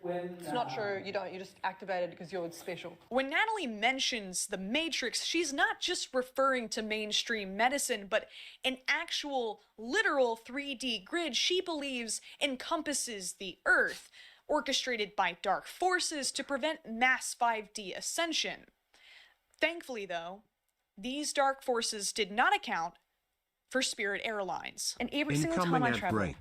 when It's not true. You don't. You're just activated because you're special. When Natalie mentions the Matrix, she's not just referring to mainstream medicine, but an actual, literal 3D grid she believes encompasses the Earth, orchestrated by dark forces to prevent mass 5D ascension. Thankfully, though, these dark forces did not account for Spirit Airlines. And every single time I travel,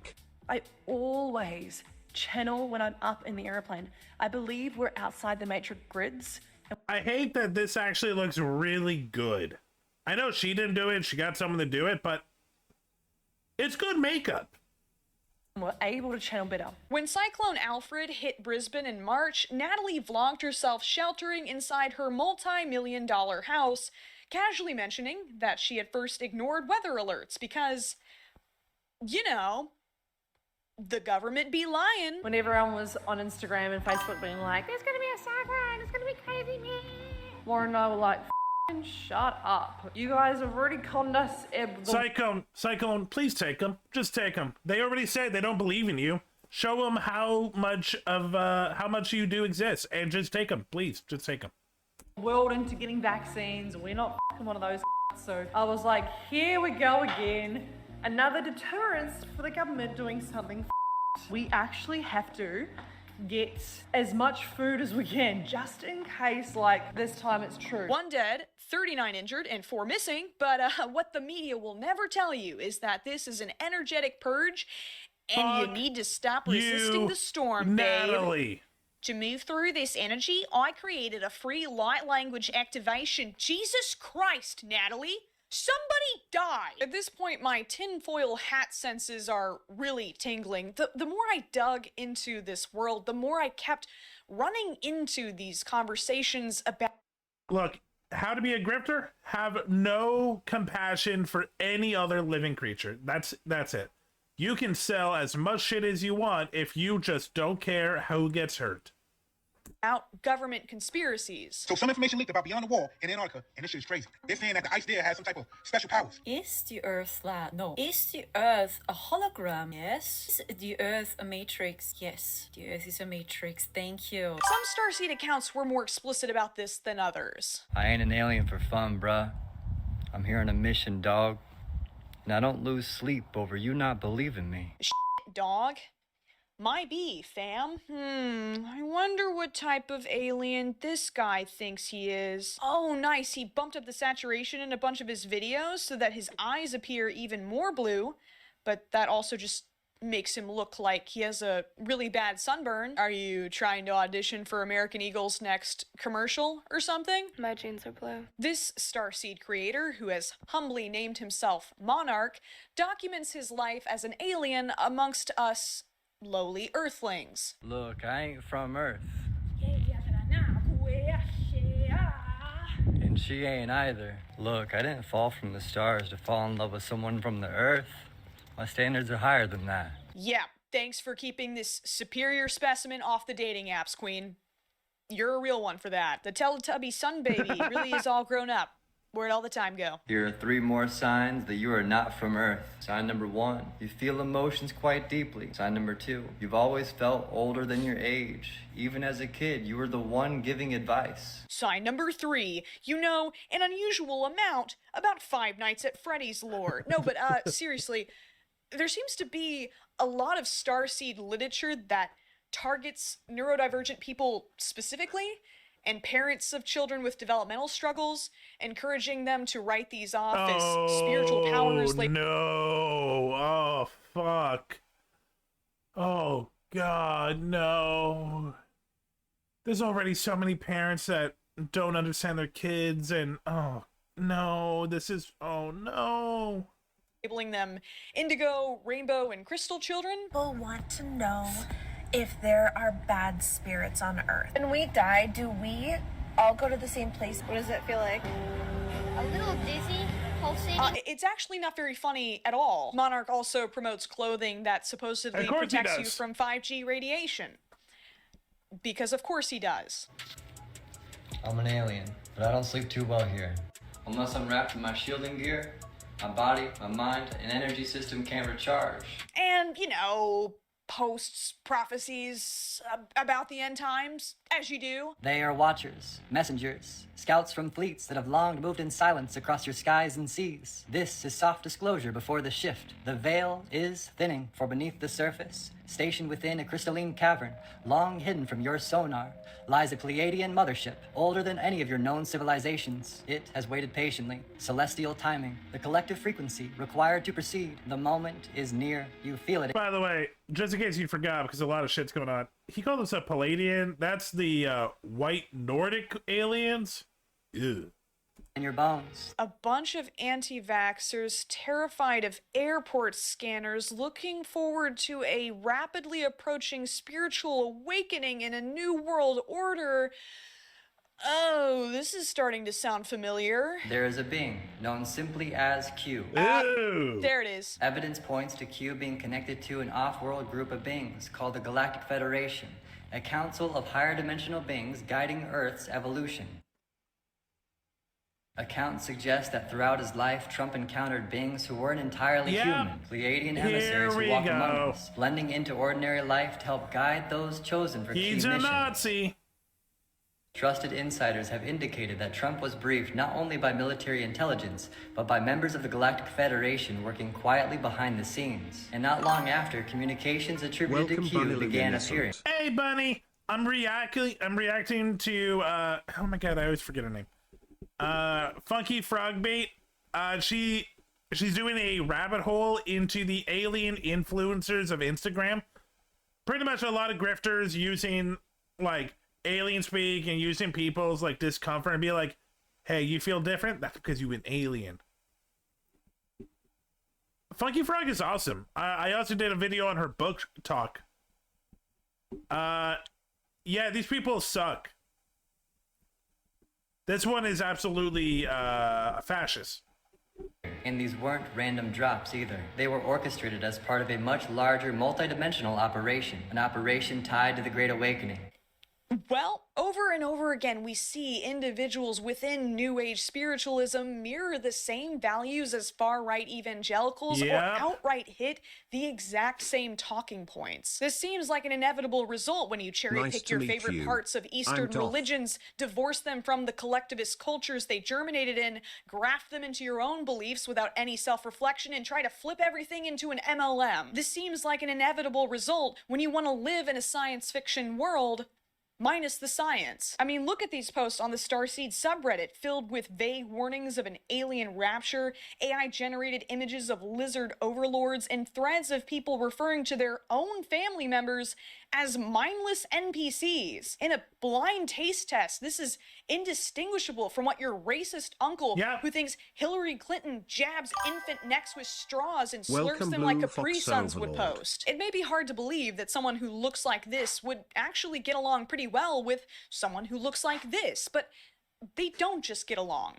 I always channel when I'm up in the airplane. I believe we're outside the matrix grids. I hate that this actually looks really good. I know she didn't do it, she got someone to do it, but it's good makeup. We're able to channel better. When Cyclone Alfred hit Brisbane in March, Natalie vlogged herself sheltering inside her multi-million-dollar house, casually mentioning that she had first ignored weather alerts because, you know, the government be lying. When everyone was on Instagram and Facebook being like, there's gonna be a cyclone, it's gonna be crazy, man. Warren and I were like, f***ing shut up. You guys have already conned us. Cyclone, please take them. Just take them. They already said they don't believe in you. Show them how much you do exist, and just take them. Please, just take them. World into getting vaccines. We're not f***ing one of those. So I was like, here we go again. Another deterrence for the government doing something. We actually have to get as much food as we can, just in case, like, this time it's true. 1 dead, 39 injured, and 4 missing, but what the media will never tell you is that this is an energetic purge, and you need to stop resisting the storm, Natalie. babe. To move through this energy, I created a free light language activation. Jesus Christ, Natalie! Somebody died! At this point, my tinfoil hat senses are really tingling. The more I dug into this world, the more I kept running into these conversations about... Look, how to be a grifter? Have no compassion for any other living creature. That's it. You can sell as much shit as you want if you just don't care who gets hurt. Out government conspiracies. So some information leaked about Beyond the Wall in Antarctica, and this shit is crazy. They're saying that the ice there has some type of special powers. Is the Earth flat? No. Is the Earth a hologram? Yes. Is the Earth a matrix? Yes. The Earth is a matrix. Thank you. Some Starseed accounts were more explicit about this than others. I ain't an alien for fun, bruh. I'm here on a mission, dog. And I don't lose sleep over you not believing me. Shit, dog. My be, fam. I wonder what type of alien this guy thinks he is. Oh, nice. He bumped up the saturation in a bunch of his videos so that his eyes appear even more blue, but that also just makes him look like he has a really bad sunburn. Are you trying to audition for American Eagle's next commercial or something? My jeans are blue. This Starseed creator, who has humbly named himself Monarch, documents his life as an alien amongst us lowly Earthlings. Look, I ain't from Earth. And she ain't either. Look, I didn't fall from the stars to fall in love with someone from the Earth. My standards are higher than that. Yeah, thanks for keeping this superior specimen off the dating apps, Queen. You're a real one for that. The Teletubby sun baby really is all grown up. Where'd all the time go? Here are 3 more signs that you are not from Earth. Sign number 1, you feel emotions quite deeply. Sign number 2, you've always felt older than your age. Even as a kid, you were the one giving advice. Sign number 3, you know an unusual amount about Five Nights at Freddy's lore. No, but seriously, there seems to be a lot of starseed literature that targets neurodivergent people specifically, and parents of children with developmental struggles, encouraging them to write these off as spiritual powers. No! Oh, fuck. Oh, God, no. There's already so many parents that don't understand their kids, and oh, no, this is, oh, no. Labeling them indigo, rainbow, and crystal children. People want to know if there are bad spirits on Earth. When we die, do we all go to the same place? What does it feel like? A little dizzy, pulsating. It's actually not very funny at all. Monarch also promotes clothing that supposedly protects you from 5G radiation. Because of course he does. I'm an alien, but I don't sleep too well here. Unless I'm wrapped in my shielding gear, my body, my mind, and energy system can't recharge. And, you know, posts prophecies about the end times, as you do. They are watchers, messengers, scouts from fleets that have long moved in silence across your skies and seas. This is soft disclosure before the shift. The veil is thinning, for beneath the surface, stationed within a crystalline cavern, long hidden from your sonar, lies a Pleiadian mothership, older than any of your known civilizations. It has waited patiently. Celestial timing, the collective frequency required to proceed. The moment is near. You feel it. By the way, just in case you forgot, because a lot of shit's going on, he called us a Palladian. That's the white Nordic aliens. Ew. In your bones. A bunch of anti-vaxxers terrified of airport scanners, looking forward to a rapidly approaching spiritual awakening in a new world order. Oh, this is starting to sound familiar. There is a being known simply as Q. There it is. Evidence points to Q being connected to an off-world group of beings called the Galactic Federation, a council of higher dimensional beings guiding Earth's evolution. Accounts suggest that throughout his life, Trump encountered beings who weren't entirely human, Pleiadian emissaries who walk among us, blending into ordinary life to help guide those chosen for key missions. He's a Nazi. Trusted insiders have indicated that Trump was briefed not only by military intelligence, but by members of the Galactic Federation working quietly behind the scenes. And not long after, communications attributed to Q began appearing. Hey, Bunny! I'm reacting to, oh my god, I always forget her name. Funky Frogbait. She's doing a rabbit hole into the alien influencers of Instagram. Pretty much a lot of grifters using like alien speak and using people's like discomfort and be like, hey, you feel different? That's because you're an alien. Funky Frog is awesome. I also did a video on her book talk. Yeah, these people suck. This one is absolutely fascist. And these weren't random drops either. They were orchestrated as part of a much larger multidimensional operation, an operation tied to the Great Awakening. Well, over and over again, we see individuals within New Age spiritualism mirror the same values as far-right evangelicals or outright hit the exact same talking points. This seems like an inevitable result when you cherry-pick your favorite parts of Eastern religions, divorce them from the collectivist cultures they germinated in, graft them into your own beliefs without any self-reflection, and try to flip everything into an MLM. This seems like an inevitable result when you want to live in a science fiction world minus the science. I mean, look at these posts on the Starseed subreddit filled with vague warnings of an alien rapture, AI-generated images of lizard overlords, and threads of people referring to their own family members as mindless NPCs. In a blind taste test, this is indistinguishable from what your racist uncle who thinks Hillary Clinton jabs infant necks with straws and slurps them like Capri Suns would post. It may be hard to believe that someone who looks like this would actually get along pretty well with someone who looks like this, but they don't just get along.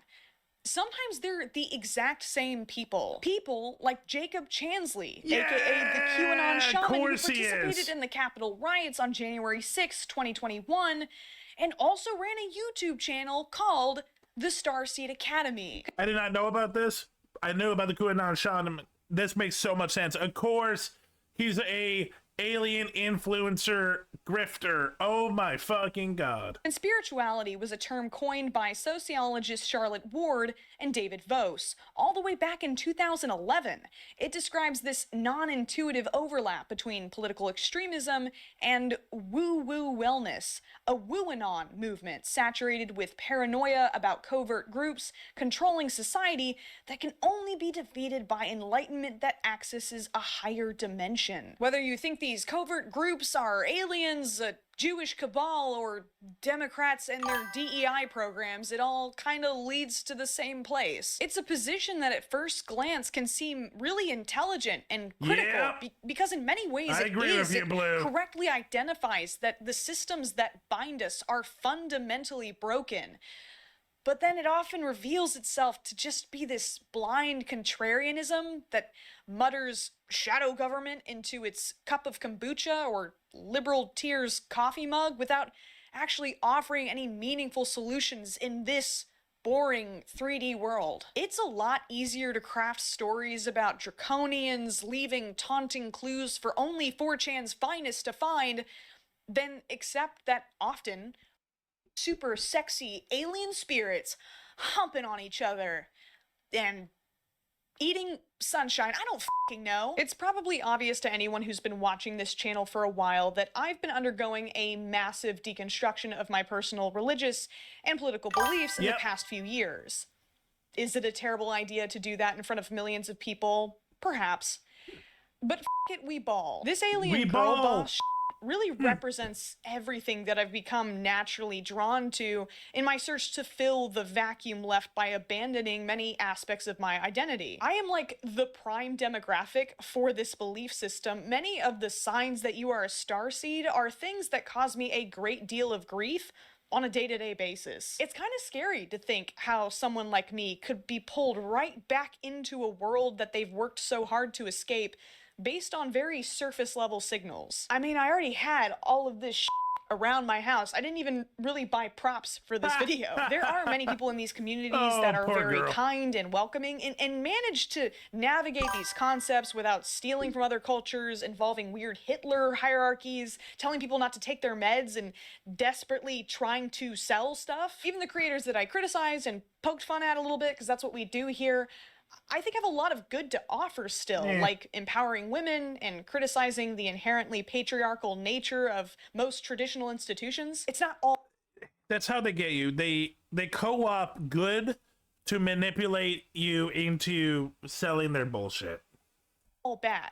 Sometimes they're the exact same people. People like Jacob Chansley, aka the QAnon shaman who participated in the Capitol riots on January 6, 2021, and also ran a YouTube channel called the Starseed Academy. I did not know about this. I knew about the QAnon shaman. This makes so much sense. Of course, he's a alien influencer grifter. Oh my fucking god. And spirituality was a term coined by sociologists Charlotte Ward and David Vos all the way back in 2011. It describes this non-intuitive overlap between political extremism and woo-woo wellness, a woo-anon movement saturated with paranoia about covert groups controlling society that can only be defeated by enlightenment that accesses a higher dimension. Whether you think these covert groups are aliens, a Jewish cabal, or Democrats and their DEI programs, it all kind of leads to the same place. It's a position that at first glance can seem really intelligent and critical because in many ways it correctly identifies that the systems that bind us are fundamentally broken. But then it often reveals itself to just be this blind contrarianism that mutters shadow government into its cup of kombucha or liberal tears coffee mug without actually offering any meaningful solutions in this boring 3D world. It's a lot easier to craft stories about draconians leaving taunting clues for only 4chan's finest to find than accept that often super sexy alien spirits humping on each other and eating sunshine. I don't fucking know. It's probably obvious to anyone who's been watching this channel for a while that I've been undergoing a massive deconstruction of my personal religious and political beliefs in the past few years. Is it a terrible idea to do that in front of millions of people? Perhaps. But it, we ball. This alien girl boss really represents everything that I've become naturally drawn to in my search to fill the vacuum left by abandoning many aspects of my identity. I am like the prime demographic for this belief system. Many of the signs that you are a starseed are things that cause me a great deal of grief on a day-to-day basis. It's kind of scary to think how someone like me could be pulled right back into a world that they've worked so hard to escape based on very surface level signals. I mean, I already had all of this around my house. I didn't even really buy props for this video. There are many people in these communities that are very kind and welcoming and manage to navigate these concepts without stealing from other cultures, involving weird Hitler hierarchies, telling people not to take their meds, and desperately trying to sell stuff. Even the creators that I criticized and poked fun at a little bit, because that's what we do here, I think have a lot of good to offer still, like empowering women and criticizing the inherently patriarchal nature of most traditional institutions. It's not all... That's how they get you. They co-op good to manipulate you into selling their bullshit. All bad.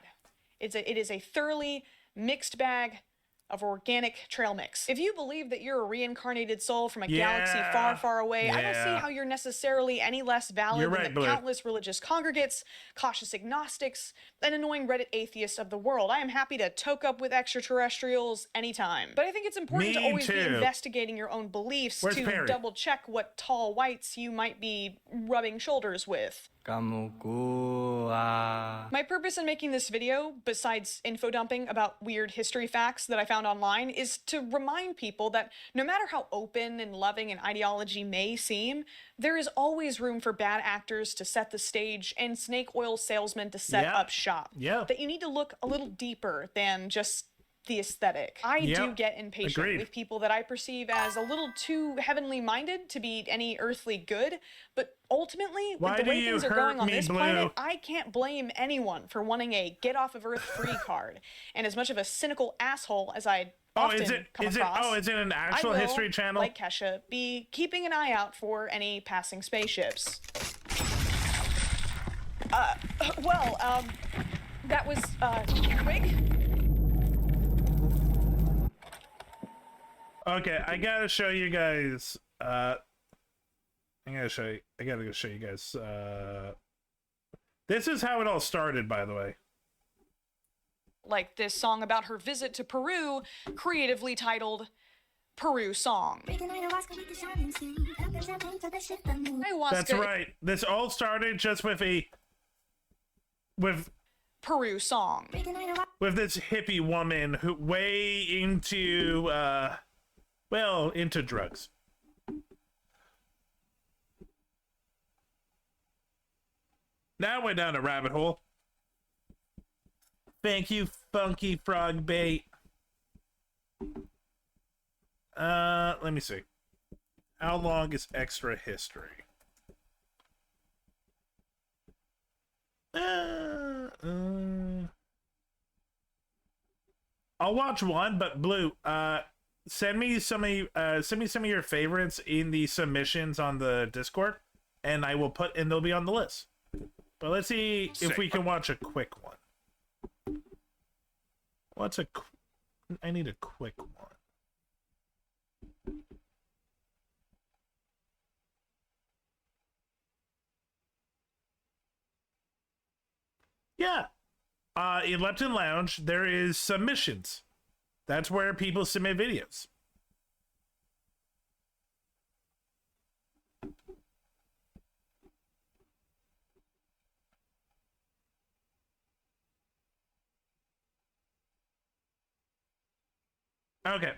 It is a thoroughly mixed bag of organic trail mix. If you believe that you're a reincarnated soul from a galaxy far, far away, I don't see how you're necessarily any less valid than the countless religious congregates, cautious agnostics, and annoying Reddit atheists of the world. I am happy to toke up with extraterrestrials anytime. But I think it's important to always be investigating your own beliefs to double check what tall whites you might be rubbing shoulders with. My purpose in making this video, besides info dumping about weird history facts that I found online, is to remind people that no matter how open and loving an ideology may seem, there is always room for bad actors to set the stage and snake oil salesmen to set up shop. That you need to look a little deeper than just the aesthetic. I do get impatient with people that I perceive as a little too heavenly minded to be any earthly good, but ultimately, with the way things are going on this planet, I can't blame anyone for wanting a get off of Earth free card. And as much of a cynical asshole as I often come across, is it an actual history channel? Like Kesha, be keeping an eye out for any passing spaceships. That was quick. Okay, I gotta show you guys. I gotta go show you guys. This is how it all started, by the way. Like this song about her visit to Peru, creatively titled Peru Song. That's right. This all started just with Peru Song. With this hippie woman who way into Well, into drugs. Now we're down a rabbit hole. Thank you, Funky Frog Bait. Let me see. How long is extra history? I'll watch one, but Blue, send me some of your favorites in the submissions on the Discord, and I will put, and they'll be on the list. But let's see if we can watch a quick one. I need a quick one. Yeah. In Lepton Lounge, there is submissions. That's where people submit videos. Okay.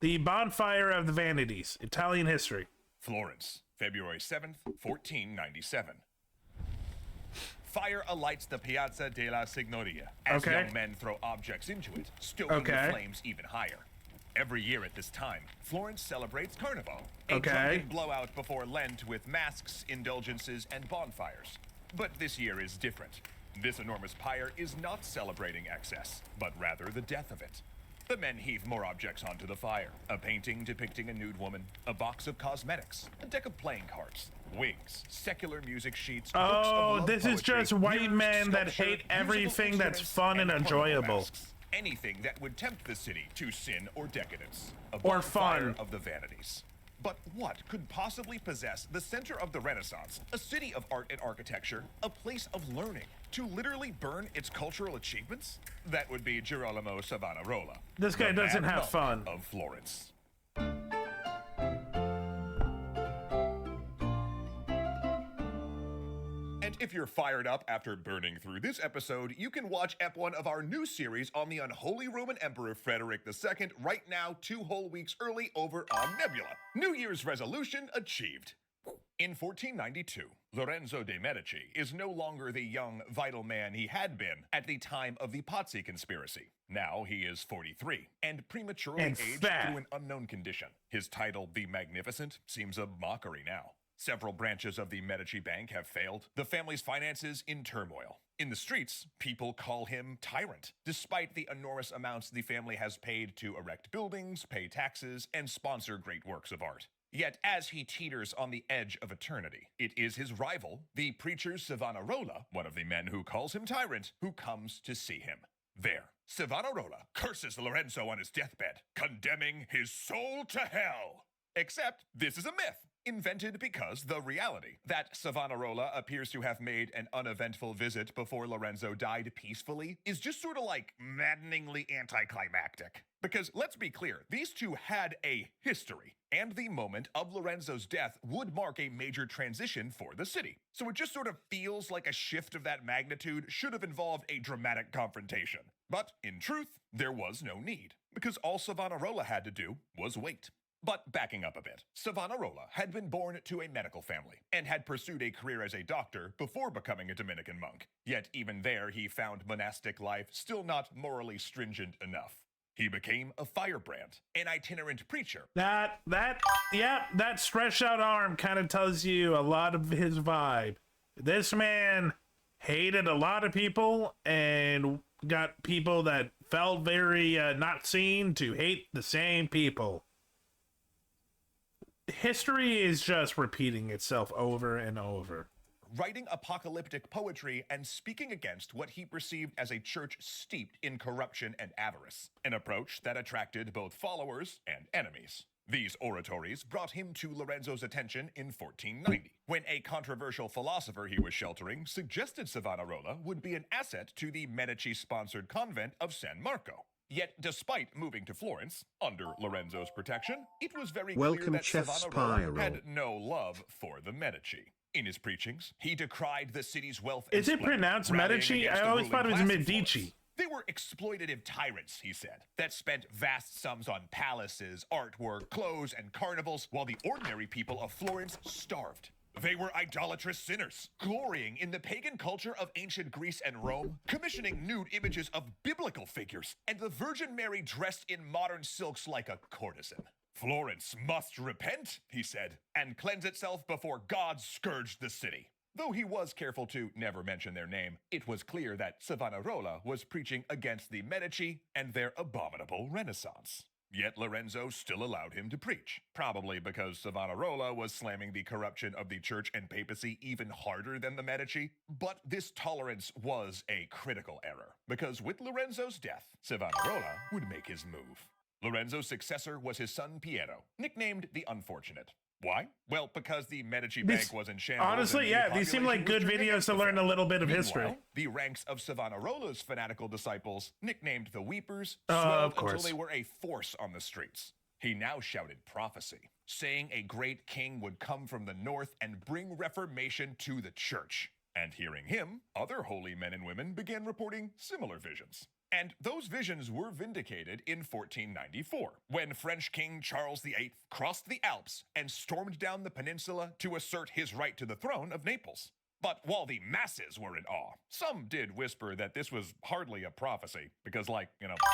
The Bonfire of the Vanities, Italian history. Florence, February 7th, 1497. Fire alights the Piazza della Signoria as young men throw objects into it, stoking the flames even higher. Every year at this time, Florence celebrates Carnival, a drunken blowout before Lent with masks, indulgences, and bonfires. But this year is different. This enormous pyre is not celebrating excess, but rather the death of it. The men heave more objects onto the fire. A painting depicting a nude woman, a box of cosmetics, a deck of playing cards, wigs, secular music sheets, books of love this is poetry, just white mirrors, men that sculpture, hate everything that's instruments, fun and enjoyable. masks. Anything that would tempt the city to sin or decadence. A Or fun. bonfire of the vanities. But what could possibly possess the center of the Renaissance, a city of art and architecture, a place of learning, to literally burn its cultural achievements? That would be Girolamo Savonarola. This guy the doesn't Mad have Monk fun. Of Florence. And if you're fired up after burning through this episode, you can watch Ep 1 of our new series on the unholy Roman Emperor Frederick II right now 2 whole weeks early over on Nebula. New Year's resolution achieved. In 1492, Lorenzo de' Medici is no longer the young, vital man he had been at the time of the Pazzi conspiracy. Now he is 43 and prematurely aged through an unknown condition. His title, the Magnificent, seems a mockery now. Several branches of the Medici Bank have failed, the family's finances in turmoil. In the streets, people call him tyrant, despite the enormous amounts the family has paid to erect buildings, pay taxes, and sponsor great works of art. Yet, as he teeters on the edge of eternity, it is his rival, the preacher Savonarola, one of the men who calls him tyrant, who comes to see him. There, Savonarola curses Lorenzo on his deathbed, condemning his soul to hell. Except this is a myth, invented because the reality that Savonarola appears to have made an uneventful visit before Lorenzo died peacefully is just sort of like maddeningly anticlimactic. Because let's be clear, these two had a history, and the moment of Lorenzo's death would mark a major transition for the city. So it just sort of feels like a shift of that magnitude should have involved a dramatic confrontation. But in truth, there was no need, because all Savonarola had to do was wait. But backing up a bit, Savonarola had been born to a medical family and had pursued a career as a doctor before becoming a Dominican monk. Yet even there, he found monastic life still not morally stringent enough. He became a firebrand, an itinerant preacher. That stretched out arm kind of tells you a lot of his vibe. This man hated a lot of people and got people that felt very not seen to hate the same people. History is just repeating itself over and over. Writing apocalyptic poetry and speaking against what he perceived as a church steeped in corruption and avarice, an approach that attracted both followers and enemies. These oratories brought him to Lorenzo's attention in 1490, when a controversial philosopher he was sheltering suggested Savonarola would be an asset to the Medici-sponsored convent of San Marco. Yet, despite moving to Florence, under Lorenzo's protection, it was very clear that Savonarola had no love for the Medici. In his preachings, he decried the city's wealth and Is it pronounced Medici? I always thought it was Medici. They were exploitative tyrants, he said, that spent vast sums on palaces, artwork, clothes, and carnivals, while the ordinary people of Florence starved. They were idolatrous sinners, glorying in the pagan culture of ancient Greece and Rome, commissioning nude images of biblical figures, and the Virgin Mary dressed in modern silks like a courtesan. Florence must repent, he said, and cleanse itself before God scourged the city. Though he was careful to never mention their name, it was clear that Savonarola was preaching against the Medici and their abominable Renaissance. Yet Lorenzo still allowed him to preach, probably because Savonarola was slamming the corruption of the church and papacy even harder than the Medici. But this tolerance was a critical error, because with Lorenzo's death, Savonarola would make his move. Lorenzo's successor was his son Piero, nicknamed the Unfortunate. Why? Well, because the Medici Bank was in shambles. Honestly, yeah, these seem like good videos to learn a little bit of history. The ranks of Savonarola's fanatical disciples, nicknamed the Weepers, swelled until they were a force on the streets. He now shouted prophecy, saying a great king would come from the north and bring reformation to the church. And hearing him, other holy men and women began reporting similar visions. And those visions were vindicated in 1494, when French King Charles VIII crossed the Alps and stormed down the peninsula to assert his right to the throne of Naples. But while the masses were in awe, some did whisper that this was hardly a prophecy, because,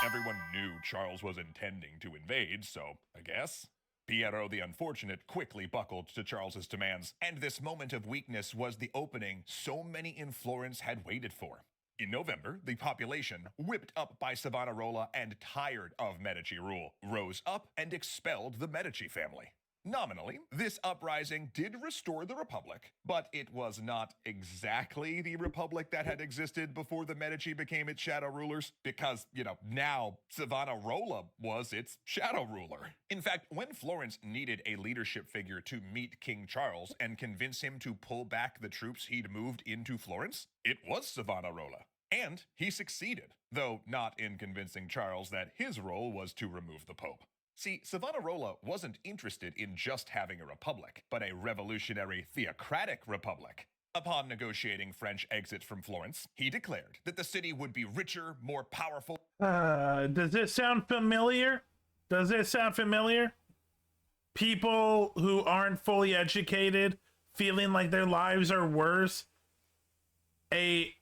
everyone knew Charles was intending to invade, so I guess. Piero the Unfortunate quickly buckled to Charles's demands, and this moment of weakness was the opening so many in Florence had waited for. In November, the population, whipped up by Savonarola and tired of Medici rule, rose up and expelled the Medici family. Nominally, this uprising did restore the Republic, but it was not exactly the Republic that had existed before the Medici became its shadow rulers, because, now Savonarola was its shadow ruler. In fact, when Florence needed a leadership figure to meet King Charles and convince him to pull back the troops he'd moved into Florence, it was Savonarola. And he succeeded, though not in convincing Charles that his role was to remove the Pope. See, Savonarola wasn't interested in just having a republic, but a revolutionary theocratic republic. Upon negotiating French exit from Florence, he declared that the city would be richer, more powerful. Does this sound familiar? Does this sound familiar? People who aren't fully educated, feeling like their lives are worse. A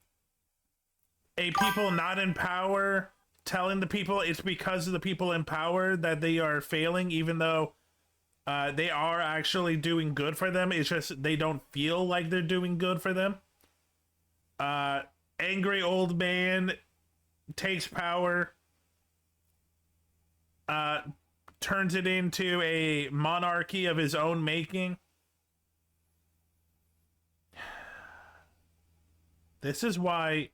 people not in power telling the people it's because of the people in power that they are failing, even though they are actually doing good for them. It's just they don't feel like they're doing good for them. Angry old man takes power, turns it into a monarchy of his own making. This is why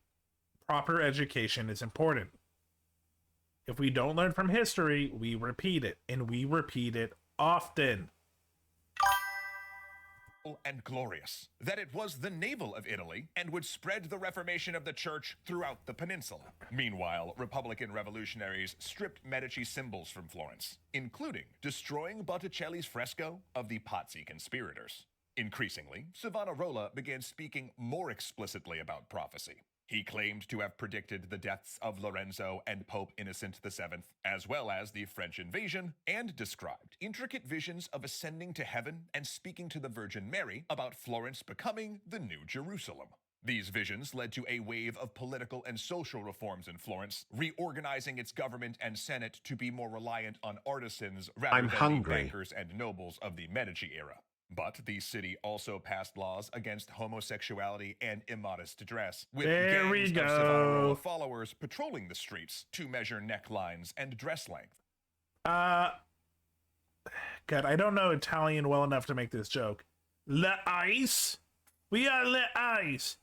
proper education is important. If we don't learn from history, we repeat it, and we repeat it often. And glorious, that it was the navel of Italy and would spread the reformation of the church throughout the peninsula. Meanwhile, Republican revolutionaries stripped Medici symbols from Florence, including destroying Botticelli's fresco of the Pazzi conspirators. Increasingly, Savonarola began speaking more explicitly about prophecy. He claimed to have predicted the deaths of Lorenzo and Pope Innocent VII, as well as the French invasion, and described intricate visions of ascending to heaven and speaking to the Virgin Mary about Florence becoming the New Jerusalem. These visions led to a wave of political and social reforms in Florence, reorganizing its government and senate to be more reliant on artisans rather than the bankers and nobles of the Medici era. But the city also passed laws against homosexuality and immodest dress, with gangs of Savonarola followers patrolling the streets to measure necklines and dress length. God, I don't know Italian well enough to make this joke. Le ice? We are le ice.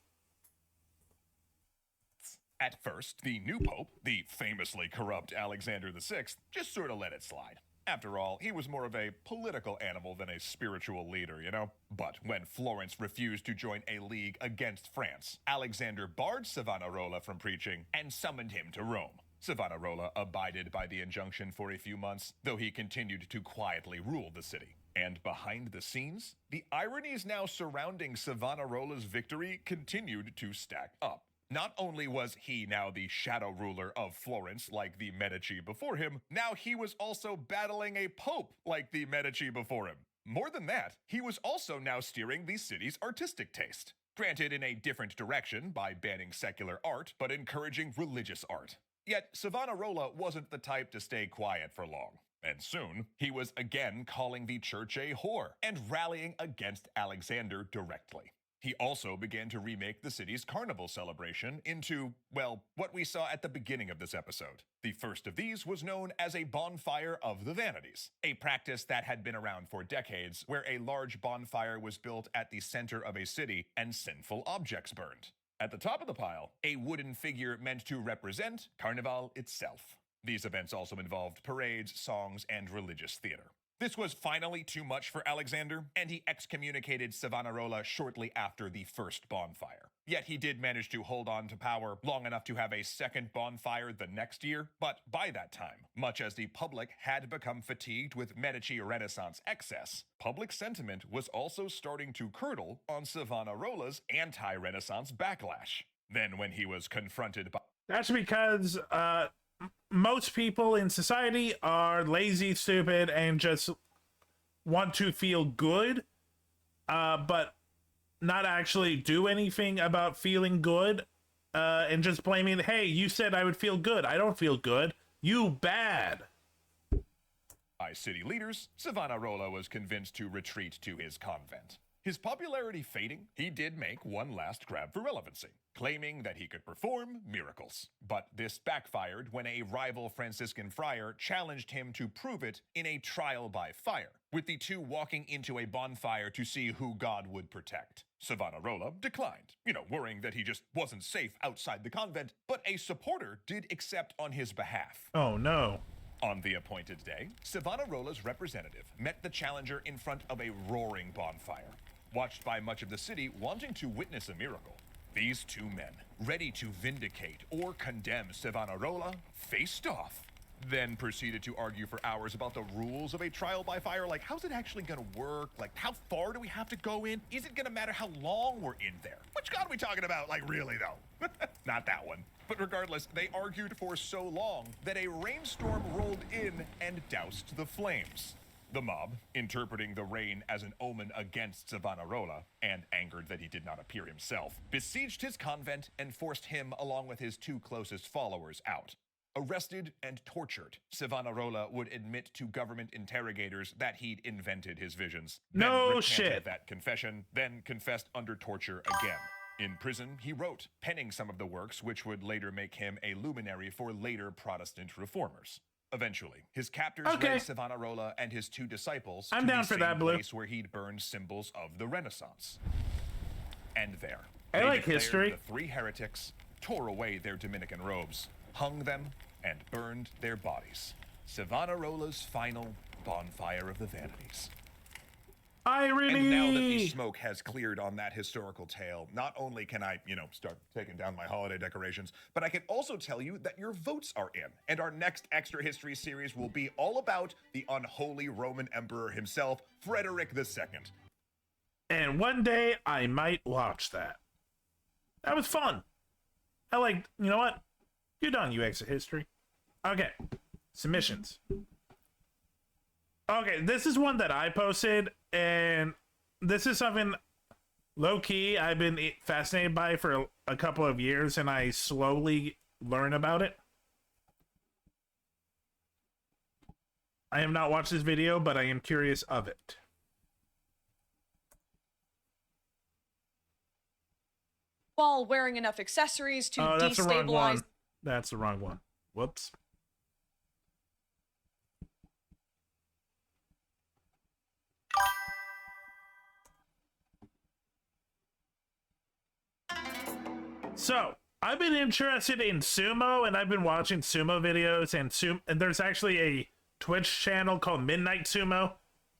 At first, the new pope, the famously corrupt Alexander VI, just sort of let it slide. After all, he was more of a political animal than a spiritual leader, you know? But when Florence refused to join a league against France, Alexander barred Savonarola from preaching and summoned him to Rome. Savonarola abided by the injunction for a few months, though he continued to quietly rule the city. And behind the scenes, the ironies now surrounding Savonarola's victory continued to stack up. Not only was he now the shadow ruler of Florence like the Medici before him, now he was also battling a pope like the Medici before him. More than that, he was also now steering the city's artistic taste. Granted, in a different direction by banning secular art, but encouraging religious art. Yet, Savonarola wasn't the type to stay quiet for long. And soon, he was again calling the church a whore and rallying against Alexander directly. He also began to remake the city's carnival celebration into, well, what we saw at the beginning of this episode. The first of these was known as a bonfire of the vanities, a practice that had been around for decades, where a large bonfire was built at the center of a city and sinful objects burned. At the top of the pile, a wooden figure meant to represent Carnival itself. These events also involved parades, songs, and religious theater. This was finally too much for Alexander, and he excommunicated Savonarola shortly after the first bonfire. Yet he did manage to hold on to power long enough to have a second bonfire the next year, but by that time, much as the public had become fatigued with Medici Renaissance excess, public sentiment was also starting to curdle on Savonarola's anti-Renaissance backlash. Then when he was confronted by... That's because, most people in society are lazy, stupid, and just want to feel good, but not actually do anything about feeling good, and just blaming, hey, you said I would feel good. I don't feel good. You bad. By city leaders, Savonarola was convinced to retreat to his convent. His popularity fading, he did make one last grab for relevancy, claiming that he could perform miracles. But this backfired when a rival Franciscan friar challenged him to prove it in a trial by fire, with the two walking into a bonfire to see who God would protect. Savonarola declined, worrying that he just wasn't safe outside the convent, but a supporter did accept on his behalf. Oh no. On the appointed day, Savonarola's representative met the challenger in front of a roaring bonfire, watched by much of the city wanting to witness a miracle. These two men, ready to vindicate or condemn Savonarola, faced off, then proceeded to argue for hours about the rules of a trial by fire, like how's it actually gonna work, like how far do we have to go in, is it gonna matter how long we're in there? Which God are we talking about, like really though? Not that one. But regardless, they argued for so long that a rainstorm rolled in and doused the flames. The mob, interpreting the rain as an omen against Savonarola, and angered that he did not appear himself, besieged his convent and forced him along with his two closest followers out. Arrested and tortured, Savonarola would admit to government interrogators that he'd invented his visions. No shit. That confession, then confessed under torture again. In prison, he wrote, penning some of the works which would later make him a luminary for later Protestant reformers. Eventually, his captors led Savonarola and his two disciples to the same place where he'd burned symbols of the Renaissance. And there, I they like declared history. The three heretics, tore away their Dominican robes, hung them, and burned their bodies. Savonarola's final bonfire of the vanities. Irony! And now that the smoke has cleared on that historical tale, not only can I, start taking down my holiday decorations, but I can also tell you that your votes are in. And our next Extra History series will be all about the unholy Roman emperor himself, Frederick II. And one day, I might watch that. That was fun. I liked, you know what? Good on you, Extra History. Okay, submissions. Okay, this is one that I posted, and this is something low-key I've been fascinated by for a couple of years, and I slowly learn about it. I have not watched this video, but I am curious of it. While wearing enough accessories to that's the wrong one. destabilize. That's the wrong one. Whoops. So, I've been interested in sumo, and I've been watching sumo videos, and there's actually a Twitch channel called Midnight Sumo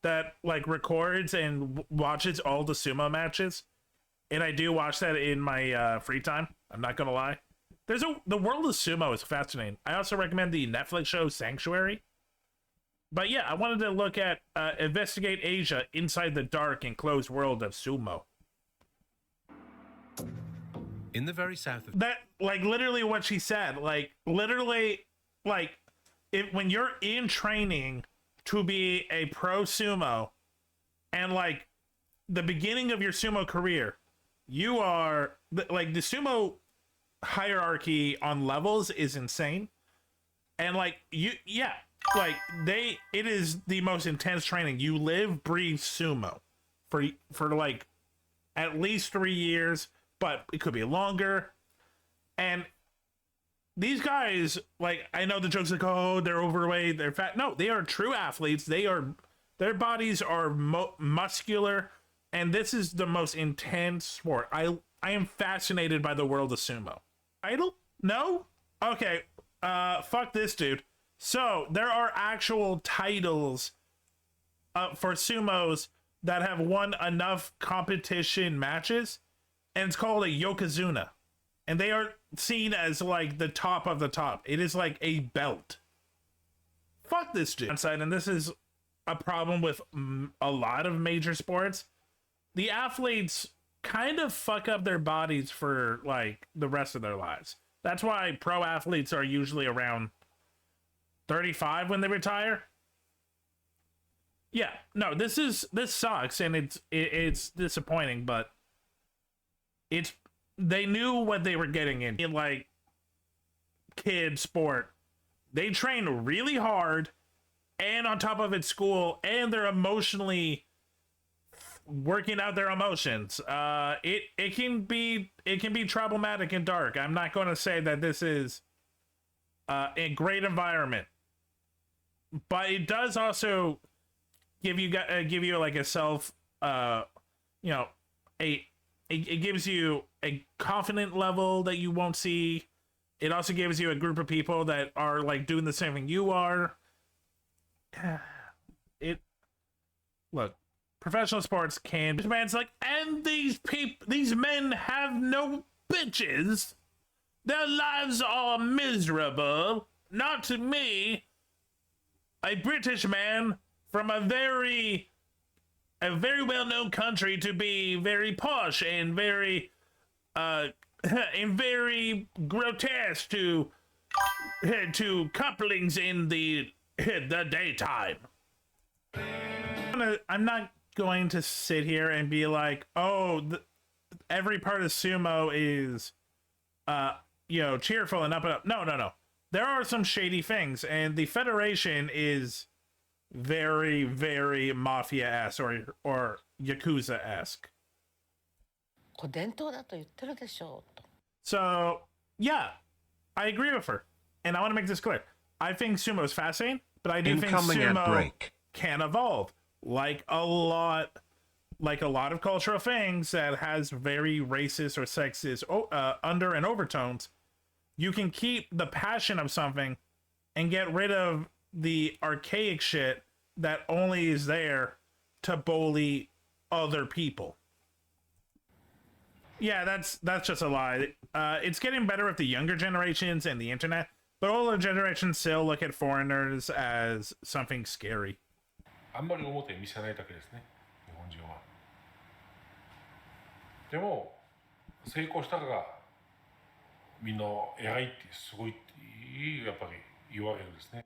that records and watches all the sumo matches. And I do watch that in my free time. I'm not gonna lie. The world of sumo is fascinating. I also recommend the Netflix show Sanctuary. But yeah, I wanted to look at investigate Asia inside the dark and closed world of sumo. In the very south of that, like, literally what she said, like, literally, like, when you're in training to be a pro sumo, and like the beginning of your sumo career, you are like, the sumo hierarchy on levels is insane, and like like it is the most intense training. You live, breathe sumo for like at least 3 years, but it could be longer. And these guys, like, I know the joke's like, oh, they're overweight, they're fat. No, they are true athletes. Their bodies are muscular, and this is the most intense sport. I am fascinated by the world of sumo. Idol? No? Okay, fuck this, dude. So, there are actual titles for sumos that have won enough competition matches, and it's called a yokozuna. And they are seen as like the top of the top. It is like a belt. Fuck this dude. And this is a problem with a lot of major sports. The athletes kind of fuck up their bodies for like the rest of their lives. That's why pro athletes are usually around 35 when they retire. Yeah, no, this sucks, and it's disappointing, but they knew what they were getting in like kid sport. They train really hard, and on top of it, school, and they're emotionally working out their emotions. It can be problematic and dark. I'm not going to say that this is a great environment, but it does also give you like a self, it gives you a confident level that you won't see. It also gives you a group of people that are like doing the same thing you are. Look, professional sports can. This man's like, and these men have no bitches. Their lives are miserable. Not to me, a British man from a very well-known country, to be very posh and very and very grotesque to couplings in the daytime. I'm not going to sit here and be like, oh, every part of sumo is cheerful and up and up. No. There are some shady things, and the Federation is very, very mafia-esque or Yakuza-esque. So, yeah, I agree with her. And I want to make this clear. I think sumo is fascinating, but I do think sumo can evolve. Like a lot of cultural things that has very racist or sexist under and overtones, you can keep the passion of something and get rid of the archaic shit that only is there to bully other people. Yeah, that's just a lie. It's getting better with the younger generations and the internet, but older generations still look at foreigners as something scary. あんまり表に見せないだけですね、日本人は。でも成功したからみんな偉いってすごいってやっぱり言われるんですね。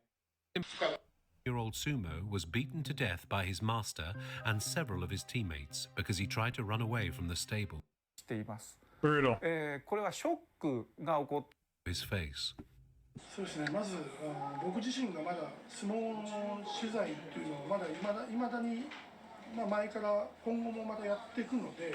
Year-old sumo was beaten to death by his master and several of his teammates because he tried to run away from the stable. しています。Brutal. これはショックが起こっ His face. そうですね。まず僕自身がまだ相撲の取材っていうのをまだ未だに前から今後もまだやっていくので、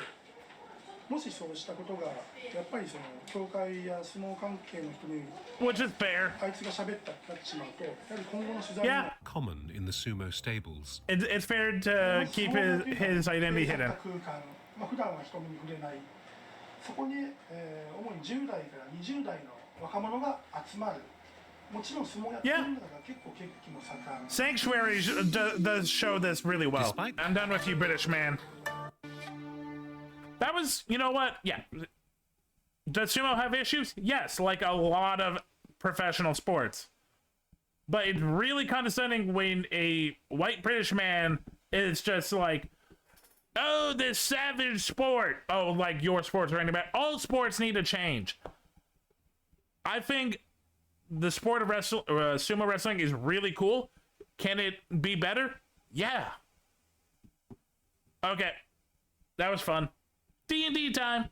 もしそうしたことがやっぱりその協会や相撲関係の人に Which is fair. あいつが喋ったってなってしまうと、やはり今後の取材に Yeah. Common in the sumo stables. It's fair to keep his identity hidden. 普段は人目に触れない。そこに、主に10代から20代の若者が集まる。もちろん相撲やってるんだから結構血気も盛ん。Sanctuary does show this really well. I'm done with you, British man. That was, you know what? Yeah. Does sumo have issues? Yes, like a lot of professional sports. But it's really condescending when a white British man is just like, Oh, this savage sport. Oh, like your sports or anybody. All sports need to change. I think the sport of sumo wrestling is really cool. Can it be better? Yeah. Okay. That was fun. D&D time.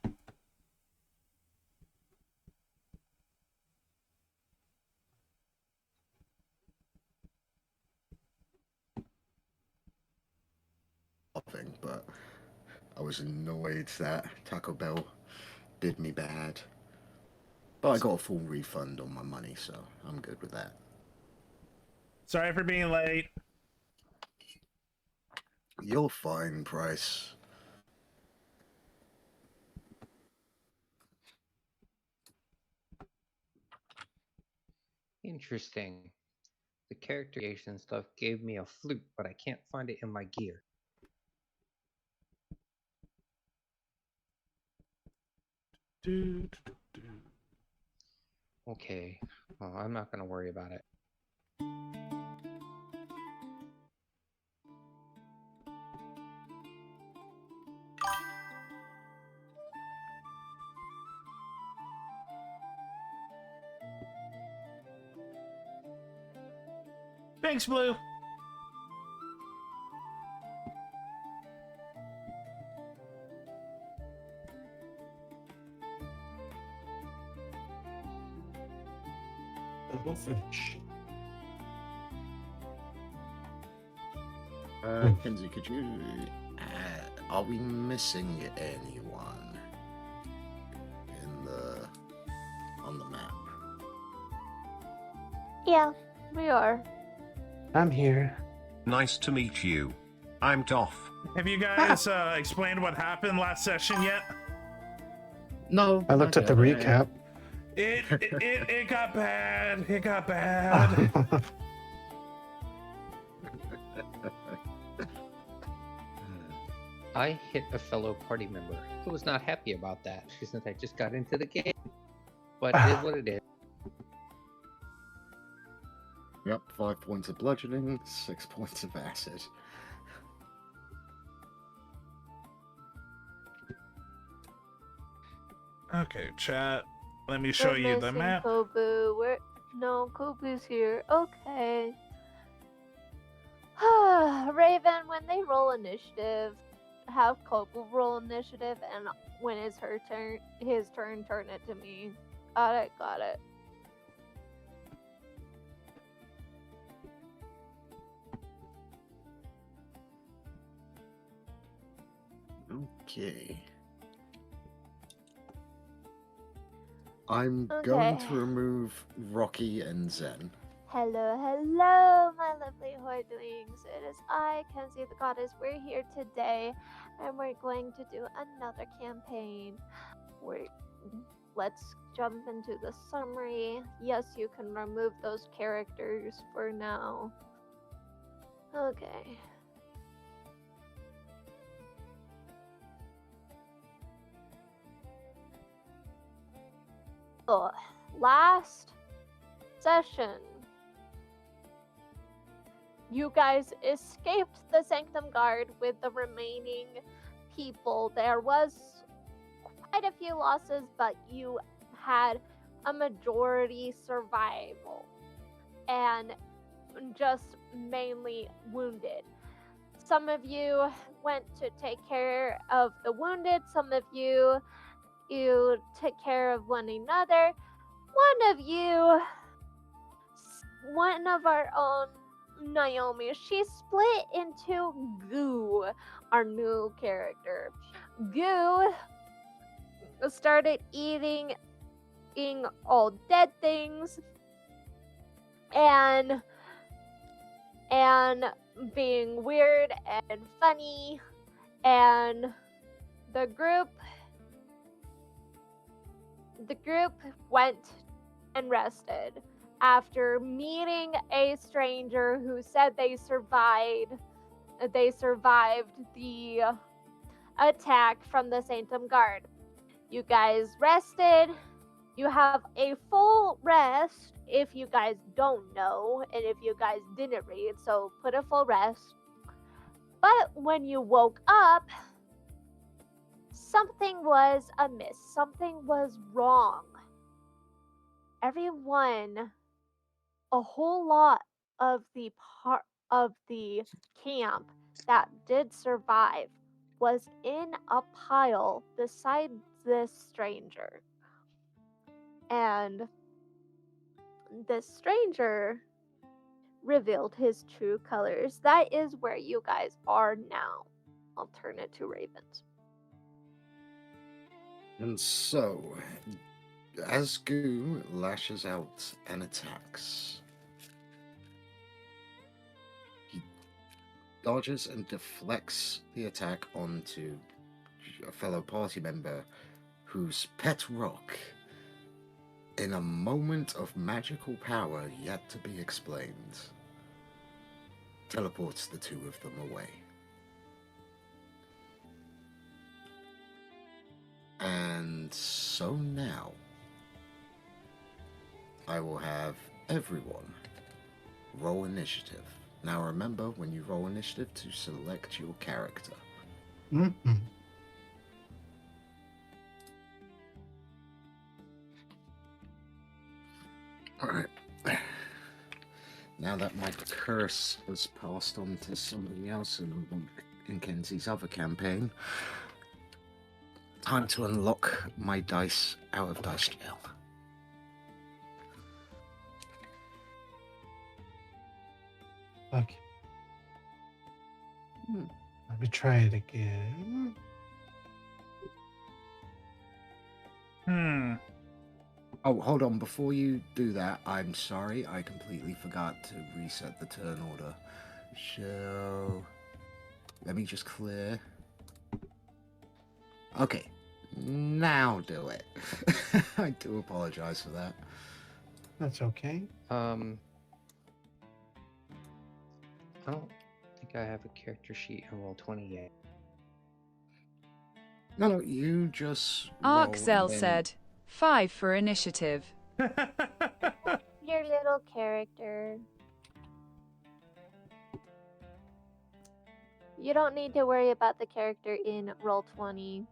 Thing, but I was annoyed that Taco Bell did me bad. But I got a full refund on my money, so I'm good with that. Sorry for being late. You're fine, Price. Interesting. The character creation stuff gave me a flute, but I can't find it in my gear. Okay, well, I'm not gonna worry about it. Thanks, Blue. Kenzie, could you... are we missing anyone on the map? Yeah, we are. I'm here. Nice to meet you. I'm Doff. Have you guys explained what happened last session yet? No. I looked at the recap. It got bad. It got bad. I hit a fellow party member who was not happy about that since I just got into the game. But it is what it is. Yep, 5 points of bludgeoning, 6 points of acid. Okay, chat. Let me show you the map. Kobu. No, Kobu's here. Okay. Raven, when they roll initiative, have Kobu roll initiative, and when it's his turn, turn it to me. Got it. Okay. I'm going to remove Rocky and Zen. Hello, my lovely Hordlings. It is I, Kenzie the Goddess. We're here today, and we're going to do another campaign. Let's jump into the summary. Yes, you can remove those characters for now. Okay. Last session, you guys escaped the Sanctum Guard with the remaining people. There was quite a few losses, but you had a majority survival and just mainly wounded. Some of you went to take care of the wounded, some of you took care of one another. One of our own, Naomi, she split into Goo, our new character. Goo started eating all dead things and being weird and funny, and the group went and rested after meeting a stranger who said they survived the attack from the Sanctum Guard. You guys rested. You have a full rest if you guys don't know, and if you guys didn't read, so put a full rest. But when you woke up, something was amiss. Something was wrong. Everyone, a whole lot of the camp that did survive was in a pile beside this stranger. And this stranger revealed his true colors. That is where you guys are now. I'll turn it to Ravens. And so, as Goo lashes out and attacks, he dodges and deflects the attack onto a fellow party member whose pet rock, in a moment of magical power yet to be explained, teleports the two of them away. And so now, I will have everyone roll initiative. Now remember, when you roll initiative, to select your character. Mm-hmm. Alright. Now that my curse has passed on to somebody else in Kenzie's other campaign, time to unlock my dice out of dice jail. Okay. Let me try it again. Oh, hold on. Before you do that, I'm sorry. I completely forgot to reset the turn order. So, let me just clear. Okay. Now do it. I do apologize for that. That's okay. I don't think I have a character sheet on Roll20 yet. No, you just. Arczel said, 5 for initiative. Your little character. You don't need to worry about the character in Roll20.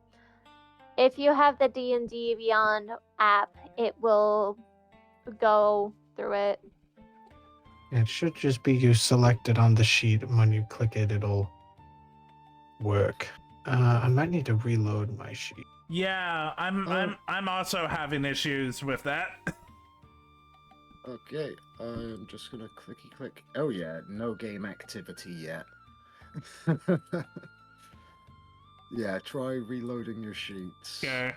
If you have the D&D Beyond app, it will go through it. It should just be you selected on the sheet, and when you click it, it'll work. I might need to reload my sheet. Yeah, I'm also having issues with that. Okay, I'm just gonna clicky click. Oh yeah, no game activity yet. Yeah, try reloading your sheets. Okay.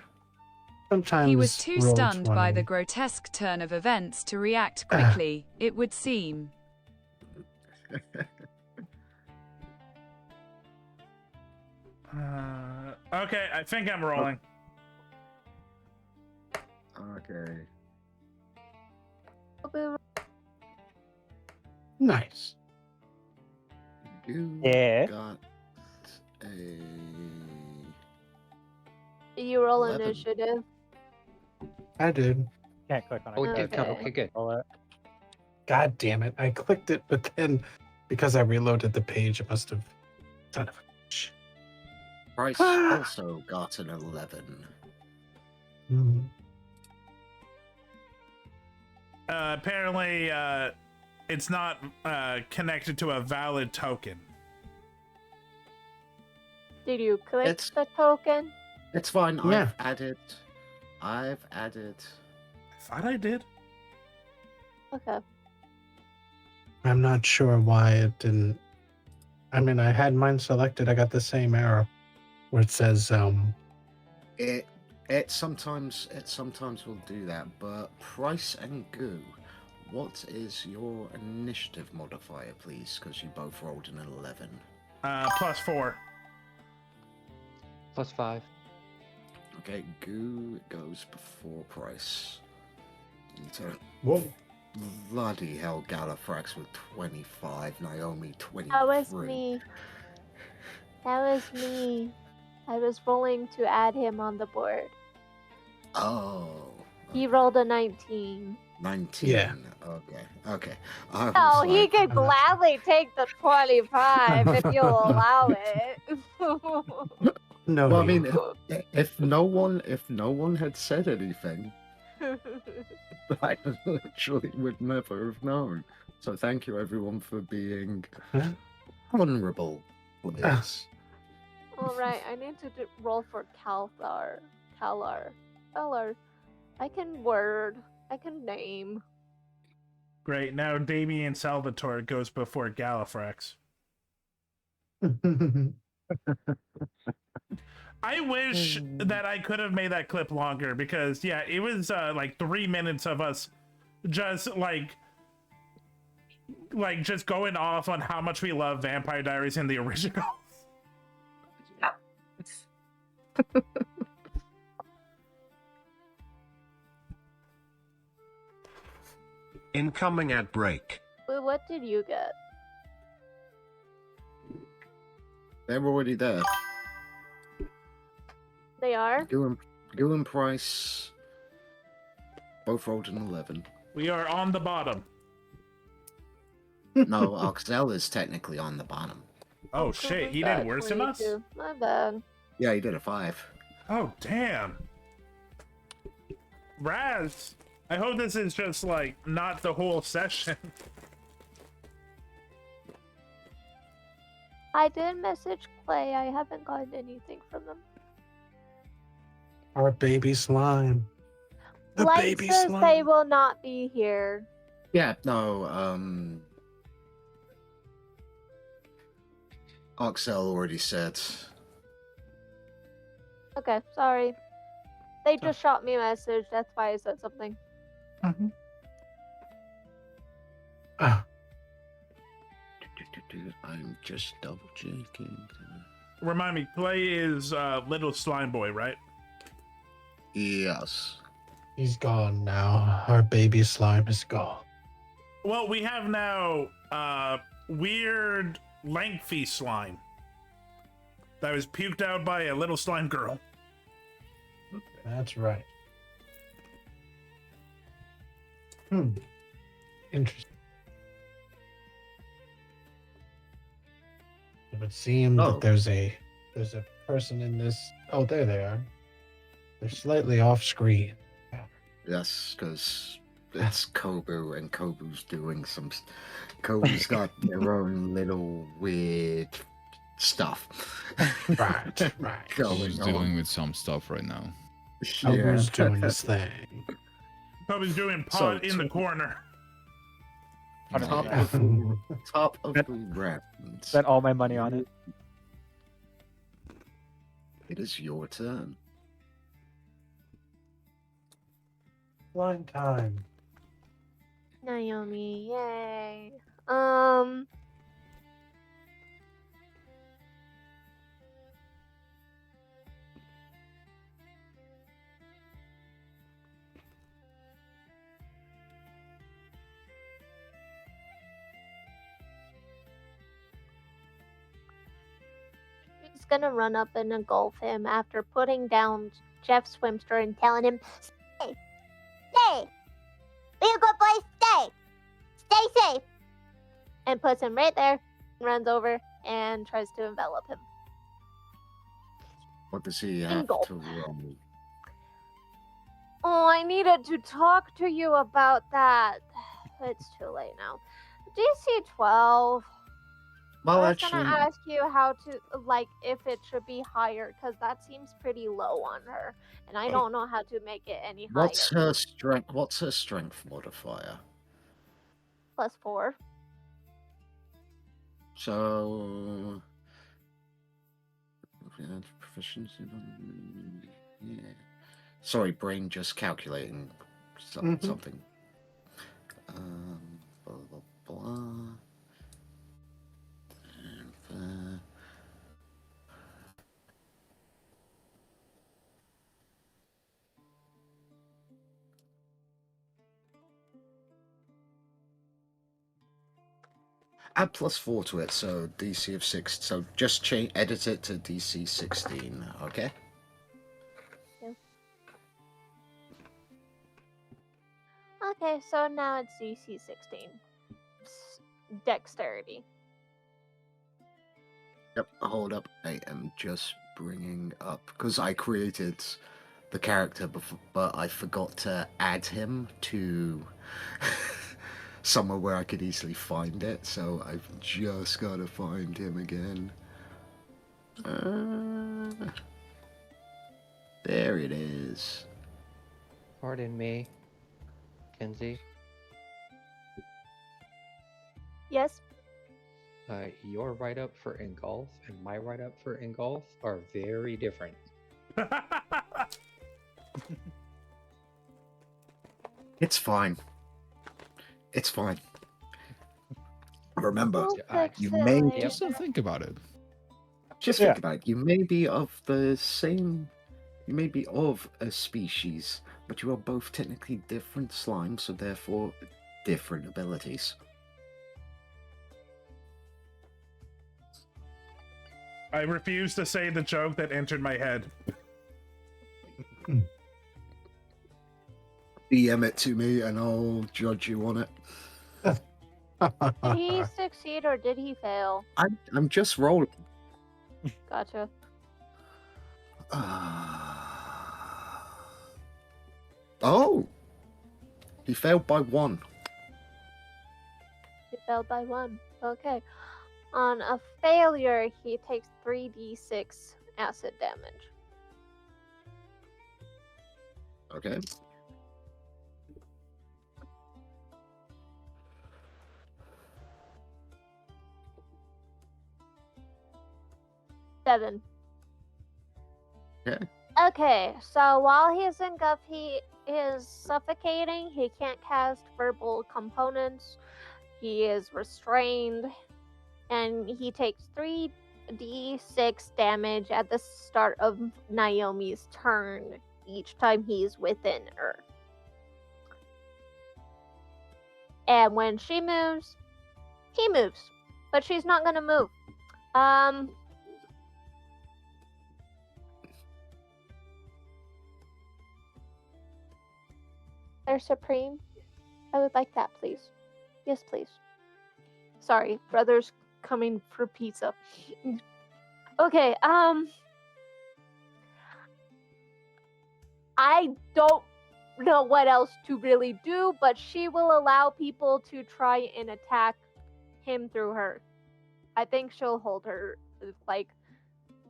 Sometimes He was too stunned by Roll20. the grotesque turn of events to react quickly, it would seem. Okay, I think I'm rolling. Okay. Nice. You Yeah. got a... You roll 11. initiative. I did. Can't click on it. Oh, it did Okay. come. Okay, good. God damn it. I clicked it, but then because I reloaded the page, it must have... Son of a bitch. Bryce also got an 11. Apparently, it's not connected to a valid token. Did you click It's- the token? It's fine. Yeah. I've added. I thought I did. Okay. I'm not sure why it didn't... I mean, I had mine selected. I got the same error where it says, It sometimes will do that, but Price and Goo, what is your initiative modifier, please? Because you both rolled an 11. +4. +5. Okay, Goo goes before Price. So, whoa. Bloody hell, Gallifrax with 25, Naomi 23. That was me. That was me. I was rolling to add him on the board. Oh. He rolled a 19. 19. Yeah. Okay. Oh, he could gladly take the 25 if you'll allow it. No, Well, I you mean, if no one had said anything, I literally would never have known. So thank you, everyone, for being honorable with this. Alright, I need to roll for Kalar. I can word. I can name. Great. Now Damien Salvatore goes before Gallifrex. I wish that I could have made that clip longer because, yeah, it was like 3 minutes of us just like just going off on how much we love Vampire Diaries in the original. Incoming ad break. Boo, what did you get? They're already there. They are? Gil and Price both rolled an 11. We are on the bottom. No, Oxel is technically on the bottom. Oh shit, he did worse than us? My bad. Yeah, he did a 5. Oh damn. Raz, I hope this is just like not the whole session. I did message Clay. I haven't gotten anything from them. Our baby slime. The Light baby says slime. they will not be here. Yeah, no, Oxel already said. Okay, sorry. They just shot me a message. That's why I said something. I'm just double checking. Remind me, Clay is little slime boy, right? Yes. He's gone now. Our baby slime is gone. Well, we have now weird lengthy slime that was puked out by a little slime girl. That's right. Interesting. It would seem that there's a person in this. Oh, there they are. They're slightly off screen. Yes, because it's Kobu, and Kobu's doing some. Kobu's got their own little weird stuff. Right. Kobu's dealing with some stuff right now. Kobu's doing his thing. Kobu's doing pot in the corner. Top of the round. Spent all my money on it. It is your turn. Slime time. Naomi, yay. He's gonna run up and engulf him after putting down Jeff Swimster and telling him, "Stay! Stay! Be a good boy, stay! Stay safe!" And puts him right there, runs over, and tries to envelop him. What does he have Engulf. to roll? Oh, I needed to talk to you about that. It's too late now. DC 12. Well, I was actually, gonna ask you how to, like, if it should be higher, because that seems pretty low on her, and I don't know how to make it any higher. what's her strength? What's her strength modifier? +4. So, proficiency. Yeah. Sorry, brain just calculating something. Blah blah blah. Add +4 to it, so DC of 6. So just edit it to DC 16, okay? Yeah. Okay, so now it's DC 16. Dexterity. Yep, hold up. I am just bringing up, because I created the character before, but I forgot to add him to somewhere where I could easily find it, so I've just got to find him again. There it is. Pardon me, Kenzie. Yes. Your write-up for Engulf and my write-up for Engulf are very different. It's fine. It's fine. Remember, you may Just don't think about it. just think about it. You may be of the same. You may be of a species, but you are both technically different slimes, so therefore different abilities. I refuse to say the joke that entered my head. DM it to me, and I'll judge you on it. Did he succeed or did he fail? I'm just rolling. Gotcha. Oh, he failed by 1. He failed by 1. Okay. On a failure, he takes 3d6 acid damage. Okay. Seven. Okay. Okay, so while he's engulfed, he is suffocating. He can't cast verbal components. He is restrained. And he takes 3d6 damage at the start of Naomi's turn each time he's within her. And when she moves, he moves. But she's not gonna move. They're Supreme. I would like that, please. Yes, please. Sorry, brother's coming for pizza. Okay, I don't know what else to really do, but she will allow people to try and attack him through her. I think she'll hold her, like,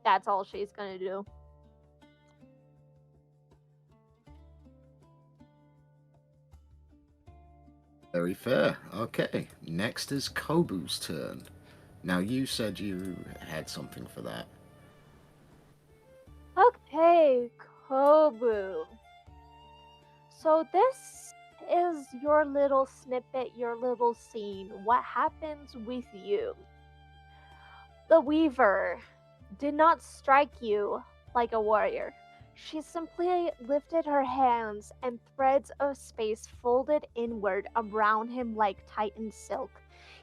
that's all she's gonna do. Very fair. Okay, next is Kobu's turn. Now, you said you had something for that. Okay, Kobu. So this is your little snippet, your little scene. What happens with you? The Weaver did not strike you like a warrior. She simply lifted her hands and threads of space folded inward around him like tightened silk.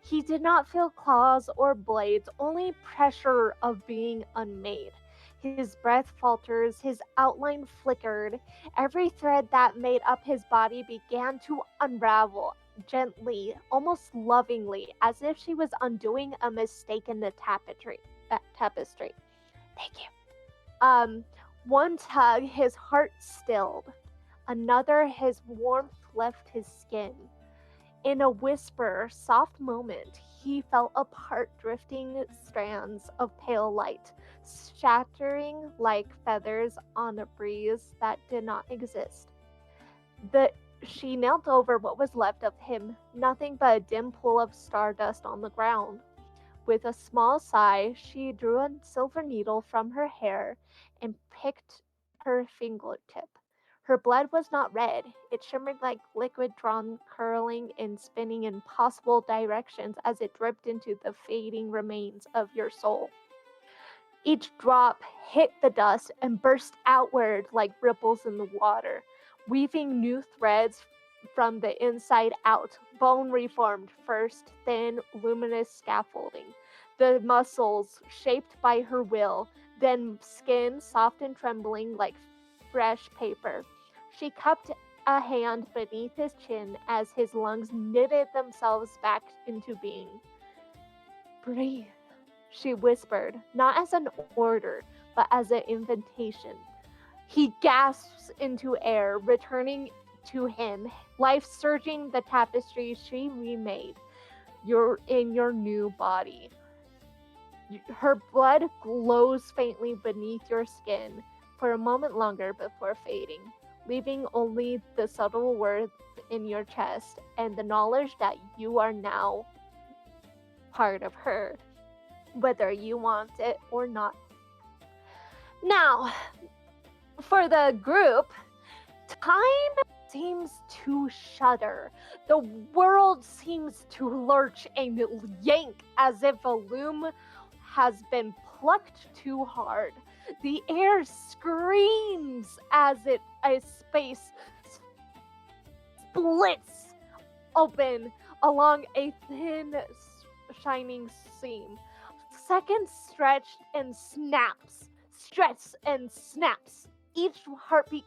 He did not feel claws or blades, only pressure of being unmade. His breath falters, his outline flickered. Every thread that made up his body began to unravel gently, almost lovingly, as if she was undoing a mistake in the tapestry. Thank you. One tug, his heart stilled. Another, his warmth left his skin. In a whisper, soft moment, he felt apart drifting strands of pale light, shattering like feathers on a breeze that did not exist. She knelt over what was left of him, nothing but a dim pool of stardust on the ground. With a small sigh, she drew a silver needle from her hair and picked her fingertip. Her blood was not red. It shimmered like liquid drawn, curling and spinning in possible directions as it dripped into the fading remains of your soul. Each drop hit the dust and burst outward like ripples in the water, weaving new threads from the inside out. Bone reformed first, thin, luminous scaffolding. The muscles shaped by her will, then skin soft and trembling like fresh paper. She cupped a hand beneath his chin as his lungs knitted themselves back into being. Breathe, she whispered, not as an order, but as an invitation. He gasps into air, returning to him, life surging the tapestry she remade. You're in your new body. Her blood glows faintly beneath your skin for a moment longer before fading, leaving only the subtle warmth in your chest and the knowledge that you are now part of her, whether you want it or not. Now, for the group, time seems to shudder. The world seems to lurch and yank as if a loom has been plucked too hard. The air screams as a space splits open along a thin, shining seam. Seconds stretch and snaps, each heartbeat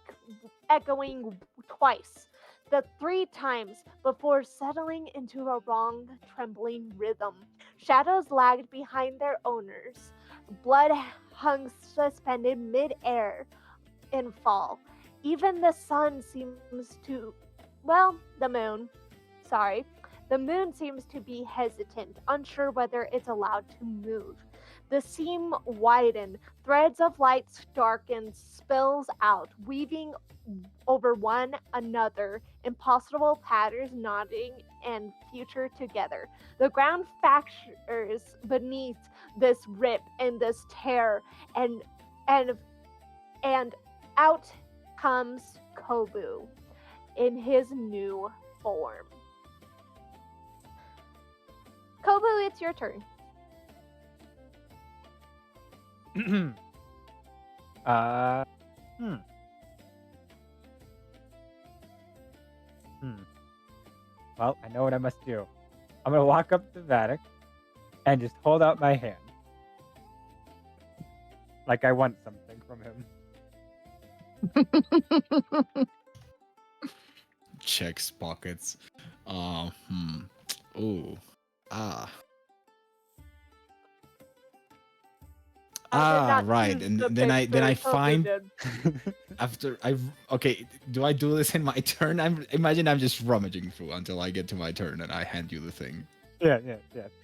echoing twice, the 3 times before settling into a wrong, trembling rhythm. Shadows lagged behind their owners. Blood hung suspended mid-air in fall. Even the sun seems to, the moon. The moon seems to be hesitant, unsure whether it's allowed to move. The seam widens, threads of light darken, spills out, weaving over one another, impossible patterns knotting and future together. The ground fractures beneath this rip and this tear, and out comes Kobu in his new form. Kobu, it's your turn. Well, I know what I must do. I'm gonna walk up to Vatic and just hold out my hand. Like I want something from him. Checks pockets. Ooh. Right. And then I find after okay, do I do this in my turn? Imagine I'm just rummaging through until I get to my turn and I hand you the thing. Yeah.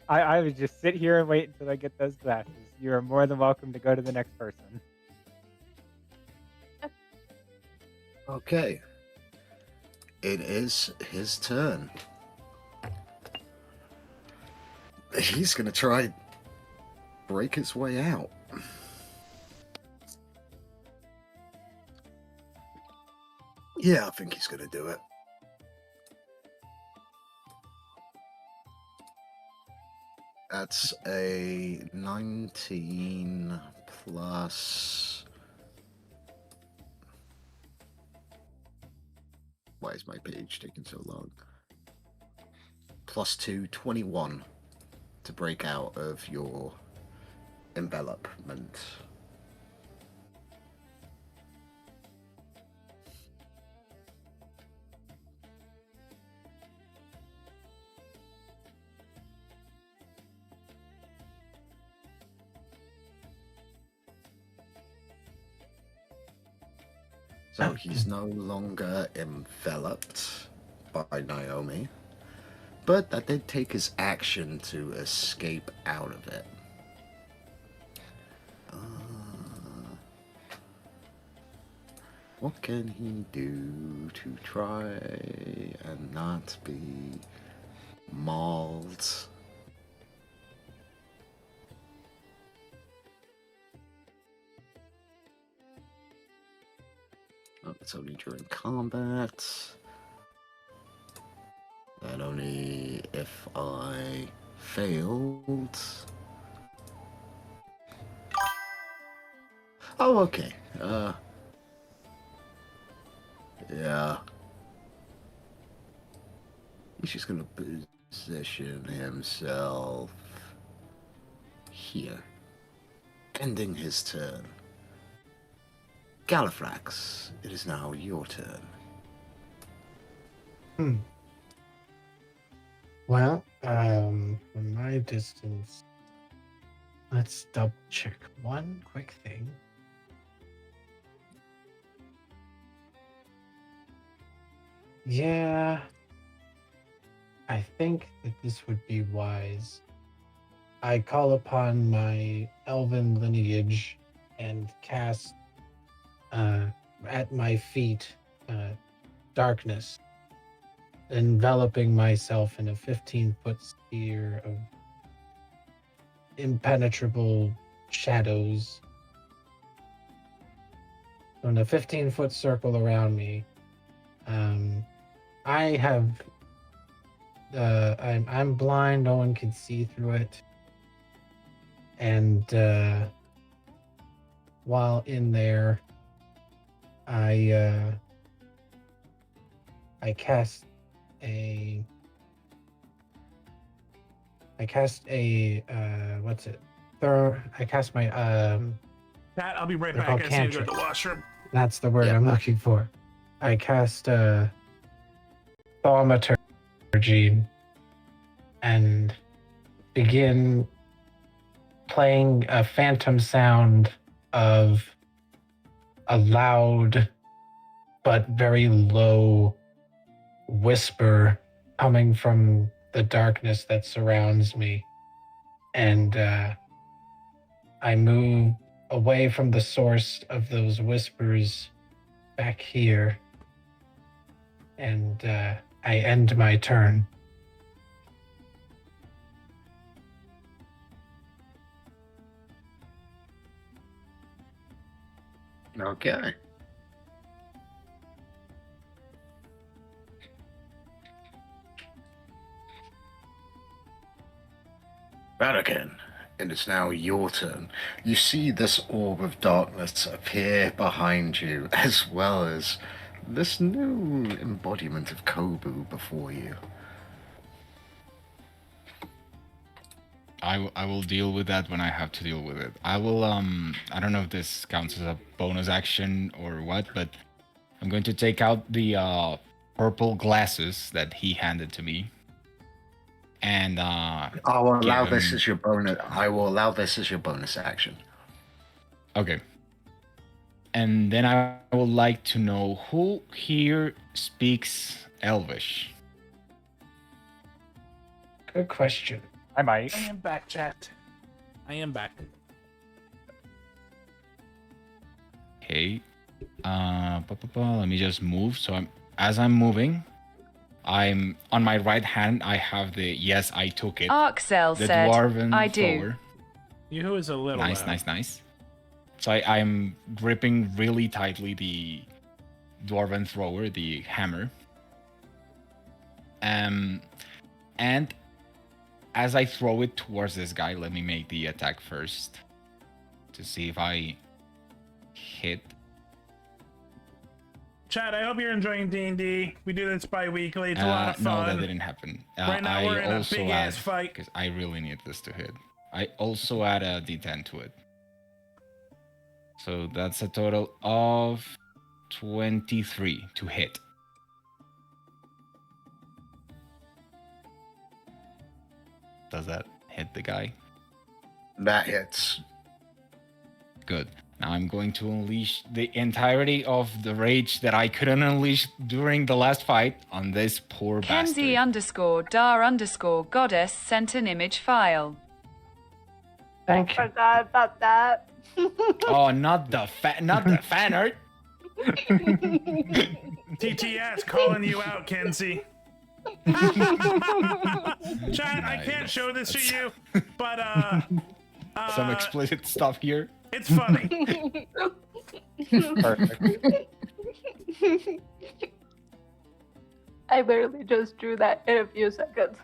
I would just sit here and wait until I get those glasses. You are more than welcome to go to the next person. Okay. It is his turn. He's gonna try break his way out. Yeah, I think he's gonna do it. That's a 19 plus... Why is my page taking so long? Plus 2, 21 to break out of your envelopment. So he's no longer enveloped by Naomi, but that did take his action to escape out of it. What can he do to try and not be mauled? Oh, it's only during combat. And only if I failed. Oh, okay. Yeah. He's just gonna position himself here, ending his turn. Gallifrax, it is now your turn. Well, from my distance, let's double check one quick thing. Yeah. I think that this would be wise. I call upon my elven lineage and cast at my feet darkness, enveloping myself in a 15-foot sphere of impenetrable shadows. In a 15-foot circle around me, I have. I'm blind. No one can see through it. And while in there, I cast a. What's it? I cast my Pat, I'll be right they're back. called I just need to go to the cantrips. washroom. That's the word I'm looking for. I cast thaumaturgy and begin playing a phantom sound of a loud but very low whisper coming from the darkness that surrounds me. And I move away from the source of those whispers back here. And I end my turn. Okay. Radakin, it is now your turn. You see this orb of darkness appear behind you, as well as this new embodiment of Kobu before you. I will deal with that when I have to deal with it. I will I don't know if this counts as a bonus action or what, but I'm going to take out the purple glasses that he handed to me. And I will allow this as your bonus. I will allow this as your bonus action. Okay. And then I would like to know who here speaks Elvish. Good question. I might. I am back, chat. I am back. Okay. Let me just move. So as I'm moving, I'm on my right hand. I have the yes, I took it. Arcel the said, dwarven I do. thrower. You is a little Nice, loud. nice. So I'm gripping really tightly the dwarven thrower, the hammer. And as I throw it towards this guy, let me make the attack first to see if I hit. Chat, I hope you're enjoying D&D. We do this bi-weekly. It's a lot of fun. No, that didn't happen. Right now we're in a big-ass fight. Because I really need this to hit. I also add a d10 to it. So that's a total of 23 to hit. Does that hit the guy? That hits. Good. Now I'm going to unleash the entirety of the rage that I couldn't unleash during the last fight on this poor bastard. Kenzie_dar_goddess sent an image file. Thank you. Forgot about that. Oh, not the fan art. TTS calling you out, Kenzie. Chat, I can't show this to you, but some explicit stuff here. It's funny. Perfect. I literally just drew that in a few seconds.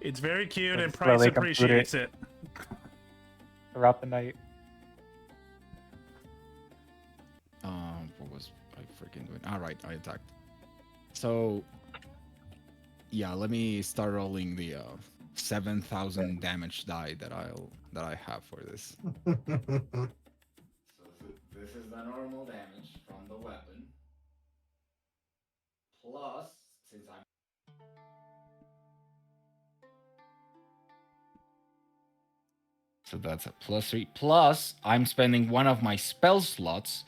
It's very cute, We'll and slowly Price compute appreciates it. Throughout the night. What was I freaking doing? All right, I attacked. So, yeah, let me start rolling the 7,000 damage die that I have for this. So this is the normal damage from the weapon. Plus, since I'm so that's a +3. Plus, I'm spending one of my spell slots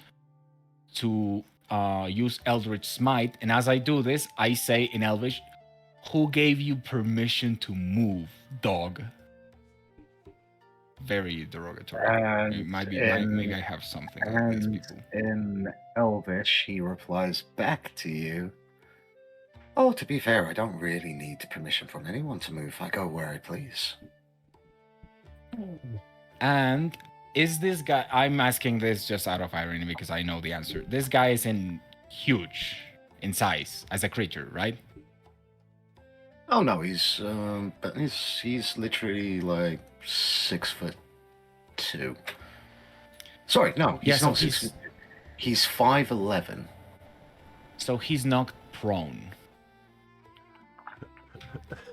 to use Eldritch Smite, and as I do this, I say in Elvish, "Who gave you permission to move, dog?" Very derogatory. It might be. Maybe I have something against people. In Elvish, he replies back to you, "Oh, to be fair, I don't really need permission from anyone to move. I go where I please." And is this guy? I'm asking this just out of irony because I know the answer. This guy is huge in size as a creature, right? Oh no, he's literally like 6'2". Sorry, no, he's not 6 foot. He's 5'11". So he's knocked prone.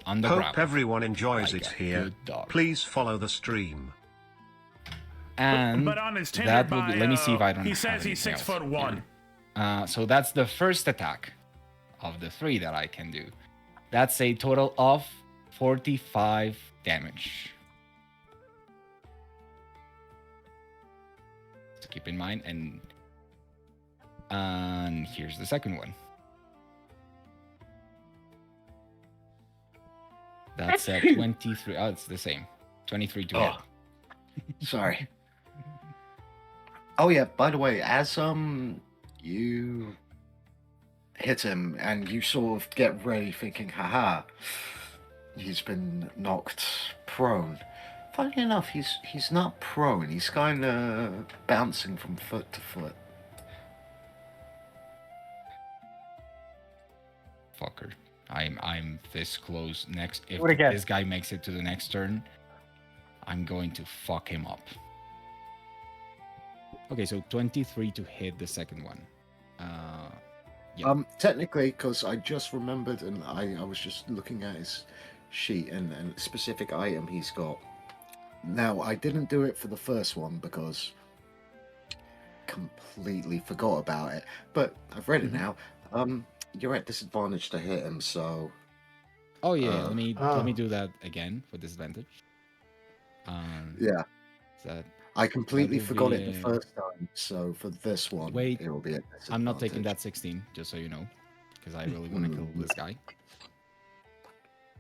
On the Hope ground. everyone enjoys Like it a here. good dog. Please follow the stream. And But on his Tinder that would be, let me see if I bio, don't. he have says he's anything 6'1". else. So that's the first attack of the 3 that I can do. That's a total of 45 damage. So keep in mind, and here's the second one. That's 23. Oh, it's the same. 23 to hit. Sorry. Oh yeah, by the way, as you hit him and you sort of get ready thinking, haha, he's been knocked prone. Funny enough, he's not prone, he's kinda bouncing from foot to foot. Fucker. I'm this close. Next, if Do it again. this guy makes it to the next turn, I'm going to fuck him up. Okay, so 23 to hit the second one. Yeah. Technically, because I just remembered, and I was just looking at his sheet and specific item he's got. Now, I didn't do it for the first one because completely forgot about it, but I've read it now. You're at disadvantage to hit him, so. Oh yeah, let me do that again for disadvantage. Yeah. That I completely that will forgot be, it the first time, so for this one, Wait, it will be at disadvantage. I'm not taking that 16, just so you know, because I really want to kill this guy.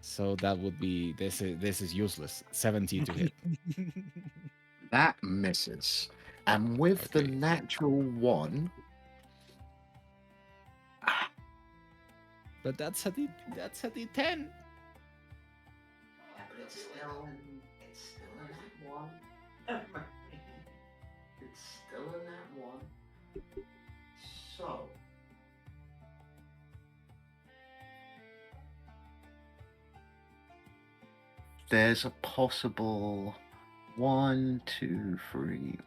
So that would be this is useless. 17 to hit. That misses, and with the natural 1. But that's a D10. But it's still in that 1. It's still in that 1. So. There's a possible 1, 2, 3,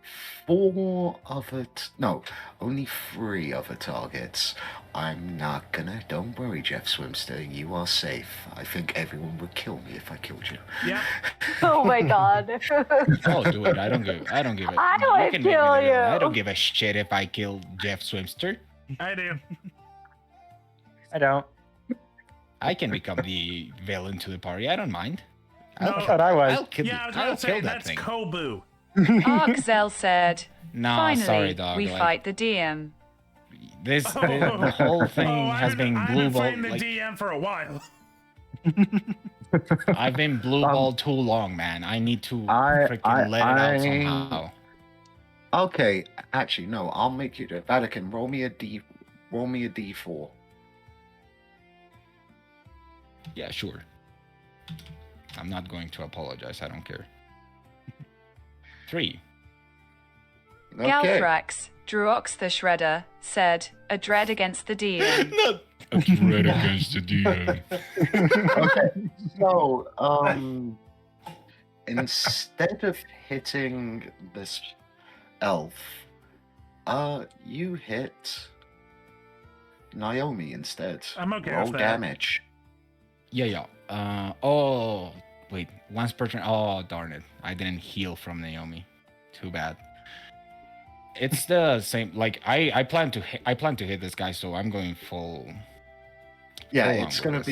4 other. No, only 3 other targets. I'm not gonna. Don't worry, Jeff Swimster. You are safe. I think everyone would kill me if I killed you. Yeah. Oh my god. Oh, do it. I don't give a. I You would can make me do kill that. you. I don't give a shit if I kill Jeff Swimster. I do. I don't. I can become the villain to the party. I don't mind. I thought I was. I'll kill, Yeah, I was I'll about to say, kill that that's thing. Kobu. Arxel said, No, finally, sorry, dog. we like, fight the DM. the whole thing has been I've blue been ball. fighting the Like, DM for a while. I've been blue ball too long, man. I need to freaking let it out somehow. Okay, actually, no. I'll make you. Vatican, roll me a D4. Yeah, sure. I'm not going to apologize. I don't care. 3. Okay. Galthrax, Druox the Shredder, said, a dread against the DM. A dread against the DM. Okay, so instead of hitting this elf, you hit Naomi instead. I'm okay Roll with that. damage. Yeah. Oh, wait. Once per turn. Oh, darn it. I didn't heal from Naomi. Too bad. It's the same. Like I plan to hit this guy, so I'm going full. Yeah, full on it's with gonna this.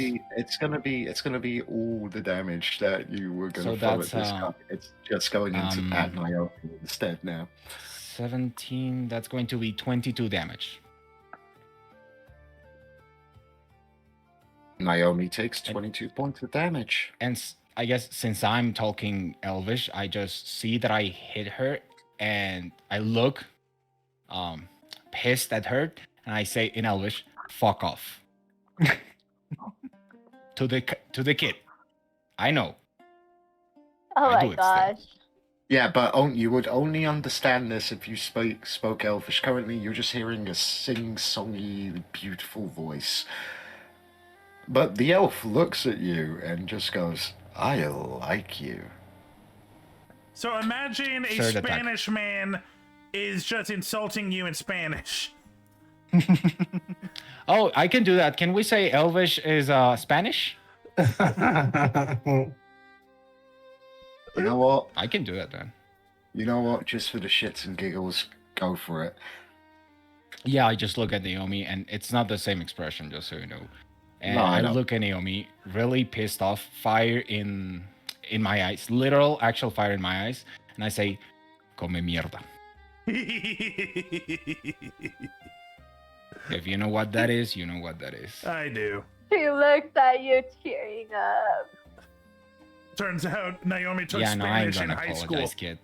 be all the damage that you were gonna So throw at that's, this guy. It's just going into at Naomi instead now. 17. That's going to be 22 damage. Naomi takes 22 points of damage. And I guess since I'm talking Elvish, I just see that I hit her, and I look, pissed at her, and I say in Elvish, "Fuck off." to the kid. I know. Oh I do my it still. gosh. Yeah, but you would only understand this if you spoke Elvish. Currently, you're just hearing a sing-songy, beautiful voice. But the elf looks at you and just goes, "I like you." So imagine a Third attack. Spanish man is just insulting you in Spanish. Oh, I can do that. Can we say Elvish is Spanish? You know what? I can do that then. You know what? Just for the shits and giggles, go for it. Yeah, I just look at Naomi, and it's not the same expression, just so you know. And No, I I know. look at Naomi, really pissed off, fire in my eyes, literal, actual fire in my eyes, and I say, "Come mierda." If you know what that is, you know what that is. I do. She looked at you tearing up. Turns out Naomi took Yeah, no, I ain't Spanish in gonna high school. apologize, kid.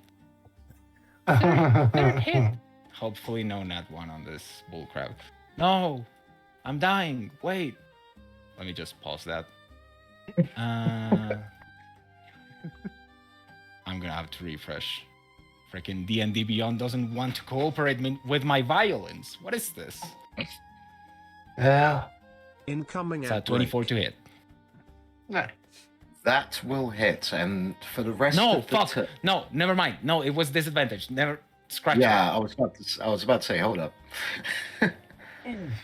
Third hit. Hopefully no nat one on this bullcrap. No, I'm dying. Wait. Let me just pause that. I'm gonna have to refresh. Freaking D&D Beyond doesn't want to cooperate with my violence. What is this? Yeah. Incoming It's 24 to hit. No. That will hit, and for the rest No, of the fuck. No, never mind. No, it was disadvantage. Never scratch Yeah, it. I was about to say, hold up.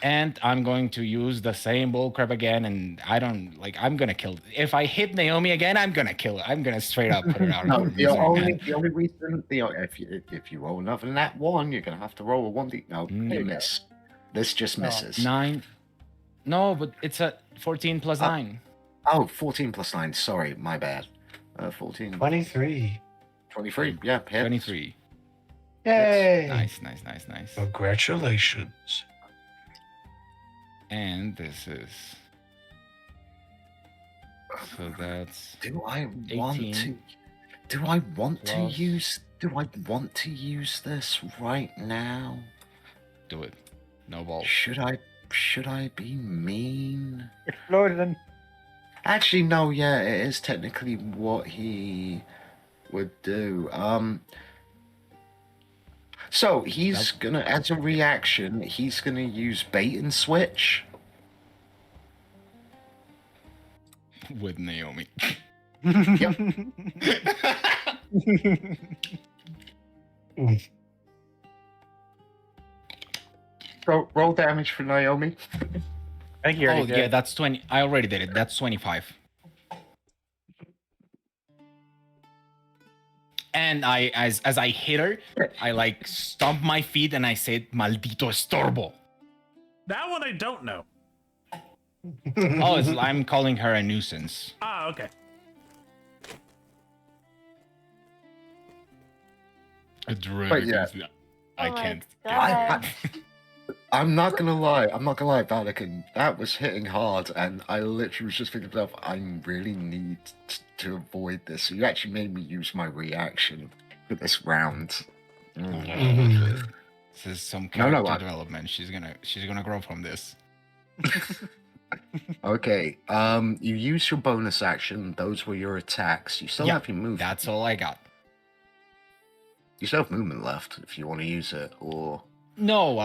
And I'm going to use the same bullcrap again, and I'm gonna kill. If I hit Naomi again, I'm gonna kill her. I'm gonna straight up put her out. No, of the misery, only man. reason if you roll another than that one, you're gonna have to roll a 1d. No, you miss. This just misses. 9. No, but it's a 14 plus 9. Oh, 14 plus 9. Sorry, my bad. 14. 23. 23. Yeah, hit. 23. Yay! Nice. Congratulations. And this is. So that's. Do I want 18 to? Do I want to plus- use? Do I want to use this right now? Do it. No balls. Should I be mean? Explosion. Actually, no. Yeah, it is technically what he would do. So he's gonna, as a reaction, he's gonna use bait and switch. With Naomi. Yep. Roll damage for Naomi. I think you already did. Yeah, that's 20. I already did it. That's 25. And as I hit her, I like stomp my feet and I said, "Maldito estorbo." That one I don't know. I'm calling her a nuisance. Ah, okay. A drug. But yeah. I can't. I'm not gonna lie, Vatican. That was hitting hard, and I literally was just thinking to myself, I really need to avoid this. So you actually made me use my reaction for this round. This is some No, character I- development. She's gonna grow from this. Okay, you use your bonus action. Those were your attacks. You still have your movement. That's all I got. You still have movement left if you want to use it, or No,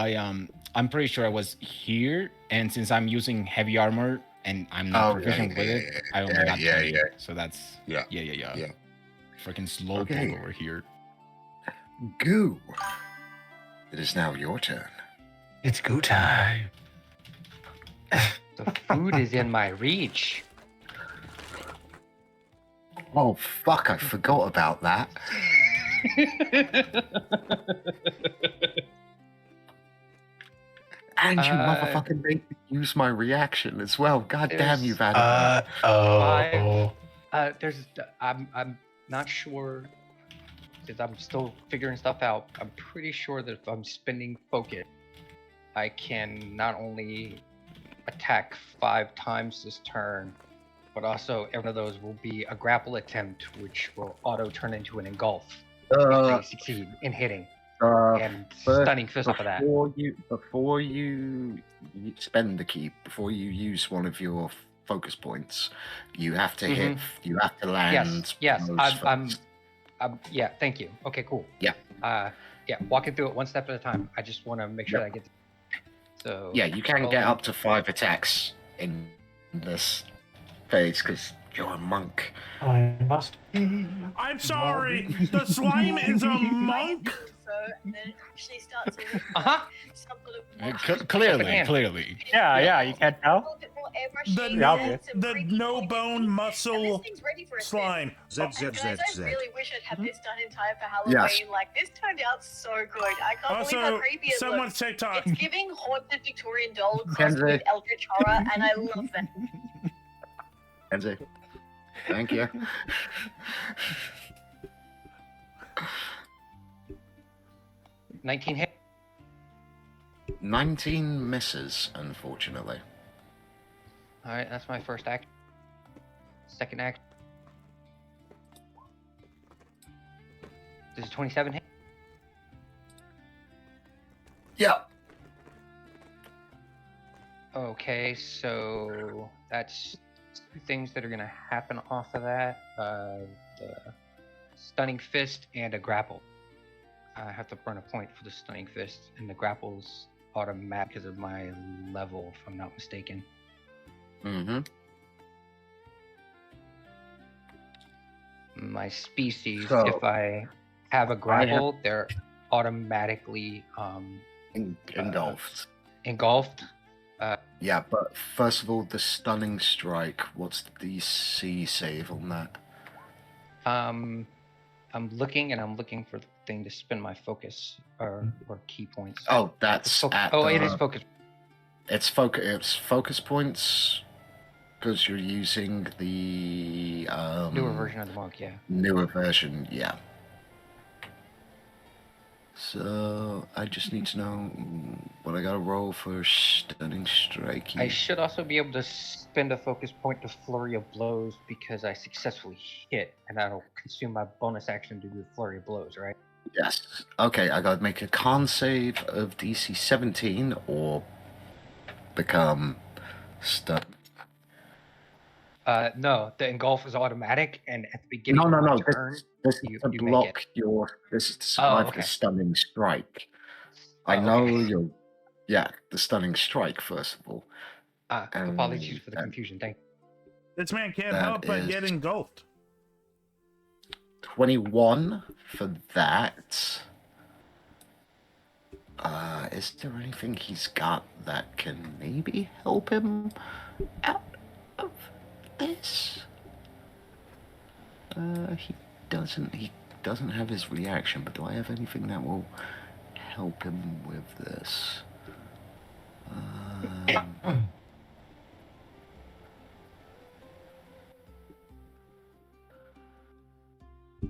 I'm pretty sure I was here, and since I'm using heavy armor and I'm not proficient with it, I only got 20. So that's yeah. Freaking slowpoke Okay. over here. Goo. It is now your turn. It's go time. The food is in my reach. Oh fuck! I forgot about that. And you motherfucking made me use my reaction as well. God damn you, Vatican. I'm not sure because I'm still figuring stuff out. I'm pretty sure that if I'm spending focus, I can not only attack 5 times this turn, but also every one of those will be a grapple attempt, which will auto turn into an engulf if they succeed in hitting. And stunning fist off of that. Before you spend the key, before you use one of your focus points, you have to hit. You have to land. Yes. Yeah. Thank you. Okay. Cool. Yeah. Yeah. Walking through it one step at a time. I just want to make sure that I get. So. Yeah, you can get up to 5 attacks in this phase because you're a monk. I must. I'm sorry. The slime is a monk. And then it actually starts to look Uh-huh. some sort of Clearly. Yeah, you can't tell. a little bit more airbrushing. The no bone muscle slime. Guys, I really wish I'd had this done in time for Halloween. Yes. Like, this turned out so good. I can't Also, believe how creepy it someone's looks. TikTok. It's giving haunted Victorian doll crossed Kenzie. with eldritch horror, and I love that. Kenzie, thank you. 19 hit. 19 misses, unfortunately. All right, that's my first act. Second act. Does a 27 hit? Yeah. Okay, so that's 2 things that are gonna happen off of that. The stunning fist and a grapple. I have to burn a point for the stunning fist, and the grapple's automatic because of my level, if I'm not mistaken. Mm-hmm. My species, So, if I have a grapple, they're automatically engulfed. Engulfed. Yeah, but first of all, the stunning strike. What's the DC save on that? I'm looking for the thing to spin my focus or key points. Oh, that's at it is focus. It's focus points because you're using the Newer version of the monk, yeah. Newer version, yeah. So I just need to know what I gotta roll for stunning strike. I should also be able to spend a focus point to flurry of blows because I successfully hit, and that'll consume my bonus action to do flurry of blows, right? Yes. Okay, I gotta make a con save of DC 17 or become stunned. No, the engulf is automatic, and at the beginning No. of the turn, This is to you block make it. This is to survive okay. the stunning strike. I know you're. Yeah, the stunning strike first of all. Apologies for the confusion. Thank you. This man can't That help but is- get engulfed. 21 for that. Is there anything he's got that can maybe help him out of this? He doesn't have his reaction, but do I have anything that will help him with this?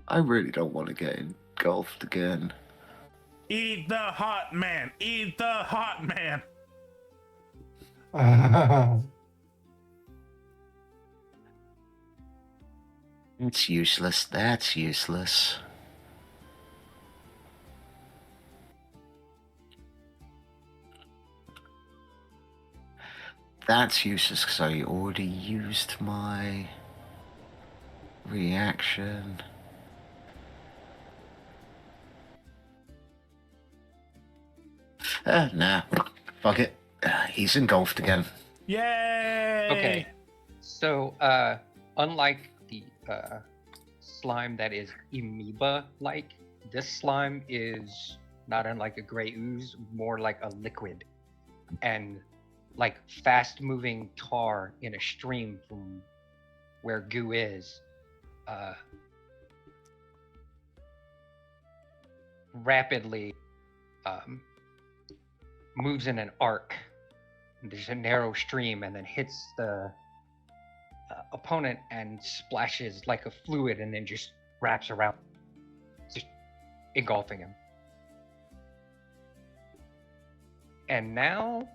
I really don't want to get engulfed again. Eat the hot man. Eat the hot man. It's useless. That's useless. That's useless because I already used my reaction. Nah. Fuck it. He's engulfed again. Yay! Okay. So, unlike the slime that is amoeba-like, this slime is not unlike a gray ooze, more like a liquid. And like fast-moving tar in a stream from where goo is. Rapidly moves in an arc. There's a narrow stream and then hits the opponent and splashes like a fluid and then just wraps around, just engulfing him. And now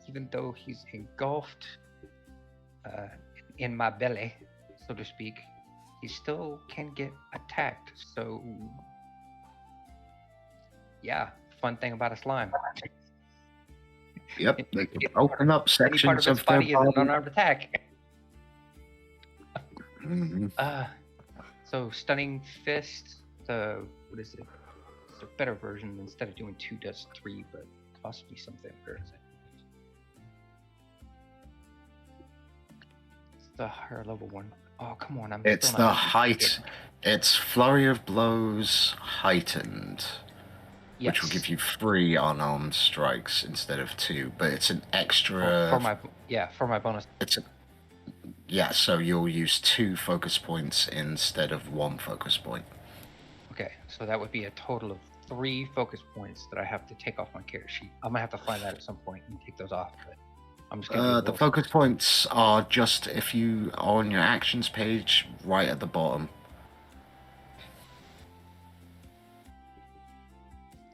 even though he's engulfed in my belly, so to speak, he still can get attacked. So, yeah, fun thing about a slime. Yep, they can open up Any part sections of its of their body is an body. unarmed attack. Mhm. So stunning fist. What is it? It's a better version. Instead of doing 2, does 3, but costs me something. Where is it? It's the higher level one. Oh, come on! It's still the not height. It's flurry of blows heightened, which will Yes. give you 3 unarmed strikes instead of 2. But it's an extra. for my bonus. It's a, yeah. So you'll use 2 focus points instead of 1 focus point. Okay, so that would be a total of 3 focus points that I have to take off my character sheet. I'm gonna have to find that at some point and take those off. But I'm just gonna. The focus points are just if you are on your actions page, right at the bottom.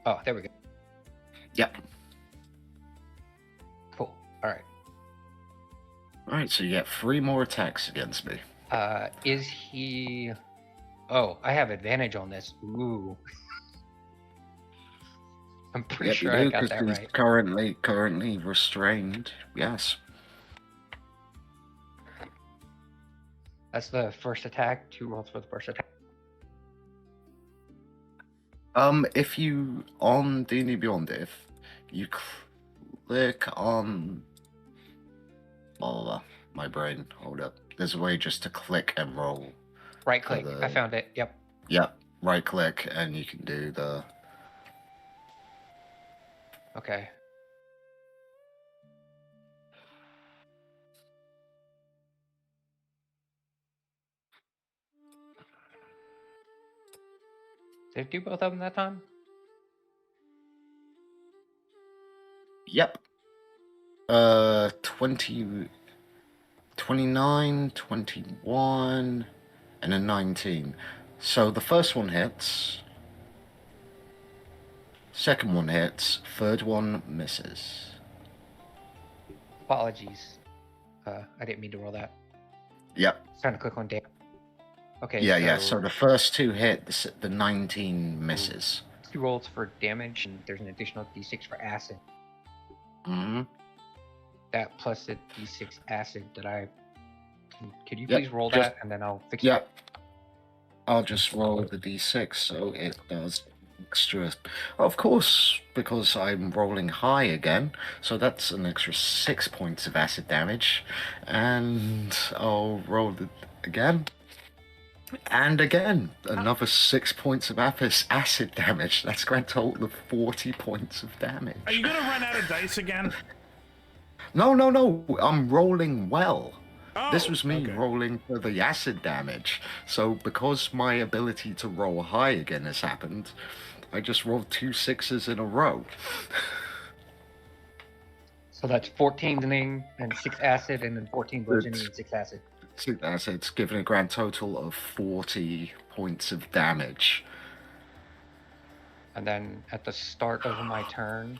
Oh, there we go. Yep. Cool. All right. Alright, so you get 3 more attacks against me. Is he? Oh, I have advantage on this. Ooh. I'm pretty Yep, sure you I do, got 'cause that he's right. currently restrained. Yes. That's the first attack. 2 rolls for the first attack. If you on D&D Beyond, if you click on my brain, hold up. There's a way just to click and roll. Right click. I found it. Yep. Yep. Right click and you can do the. Okay. Did it do both of them that time? Yep. 20, 29, 21, and a 19. So the first one hits. Second one hits. Third one misses. Apologies. I didn't mean to roll that. Yep. I was trying to click on damage. Okay. Yeah. So the first 2 hit. The 19 misses. 2 rolls for damage, and there's an additional d6 for acid. Mm-hmm. That plus the d6 acid that I. Could you Yep, please roll just- that, and then I'll fix it? Yep. I'll just roll the d6, so it does extra. Of course, because I'm rolling high again, so that's an extra 6 points of acid damage, and I'll roll it again. And again, another 6 points of acid damage. That's a grand total of 40 points of damage. Are you gonna run out of dice again? No. I'm rolling well. This Oh, was me okay. rolling for the acid damage. So because my ability to roll high again has happened, I just rolled 2 6s in a row. So that's 14 bludgeoning and 6 acid, and then 14 bludgeoning and 6 acid. 6 acids, giving a grand total of 40 points of damage. And then at the start of my turn,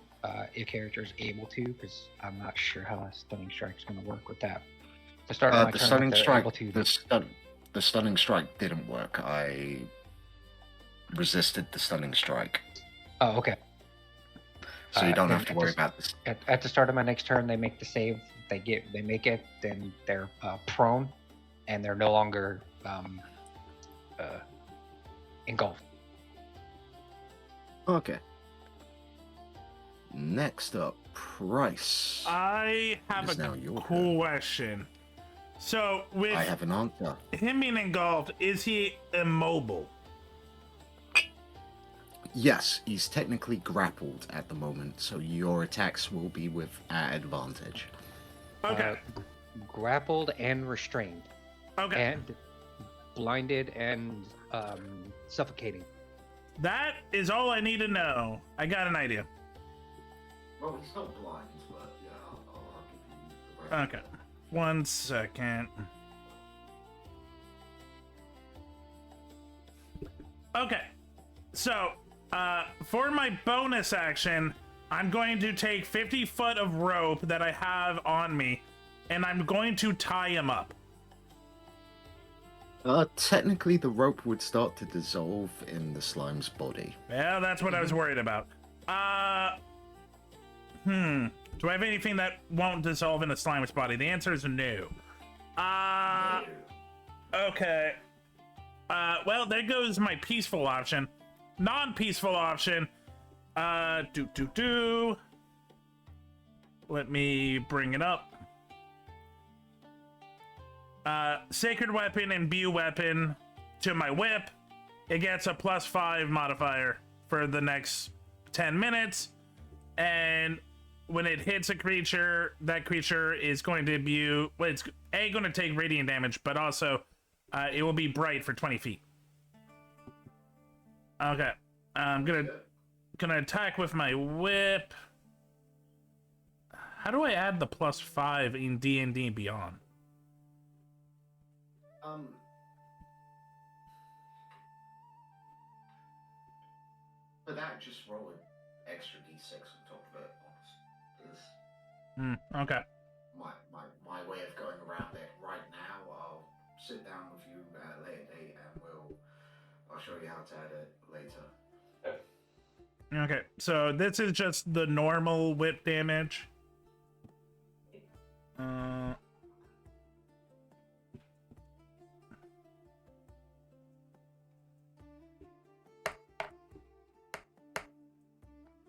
if character is able to, because I'm not sure how a stunning strike is going to work with that. The start of my The turn, stunning if they're strike. able to, The stunning strike didn't work. I resisted the stunning strike. Oh, okay. So you don't then have to at worry the- about this. At the start of my next turn, they make the save. They make it. Then they're prone, and they're no longer engulfed. Okay. Next up, Price. I have It's now a your question. So with I have an answer. him being engulfed, is he immobile? Yes, he's technically grappled at the moment, so your attacks will be with advantage. Okay. Grappled and restrained. Okay. And blinded and suffocating. That is all I need to know. I got an idea. Well, he's not blind, but yeah, I'll give you the right. Okay. 1 second. Okay. So, for my bonus action, I'm going to take 50 foot of rope that I have on me, and I'm going to tie him up. Technically, the rope would start to dissolve in the slime's body. Yeah, that's what I was worried about. Do I have anything that won't dissolve in a slime's body? The answer is no. Okay. Well, there goes my peaceful option. Non-peaceful option. Let me bring it up. Sacred weapon and imbue weapon to my whip. It gets a +5 modifier for the next 10 minutes. And when it hits a creature, that creature is going to imbue... Well, it's going to take radiant damage, but also it will be bright for 20 feet. Okay. I'm gonna attack with my whip. How do I add the +5 in D&D Beyond? For that, just roll an extra d6 on top of it. Okay. My way of going around it right now. I'll sit down with you at a later date, and I'll show you how to add it later. Okay, so this is just the normal whip damage.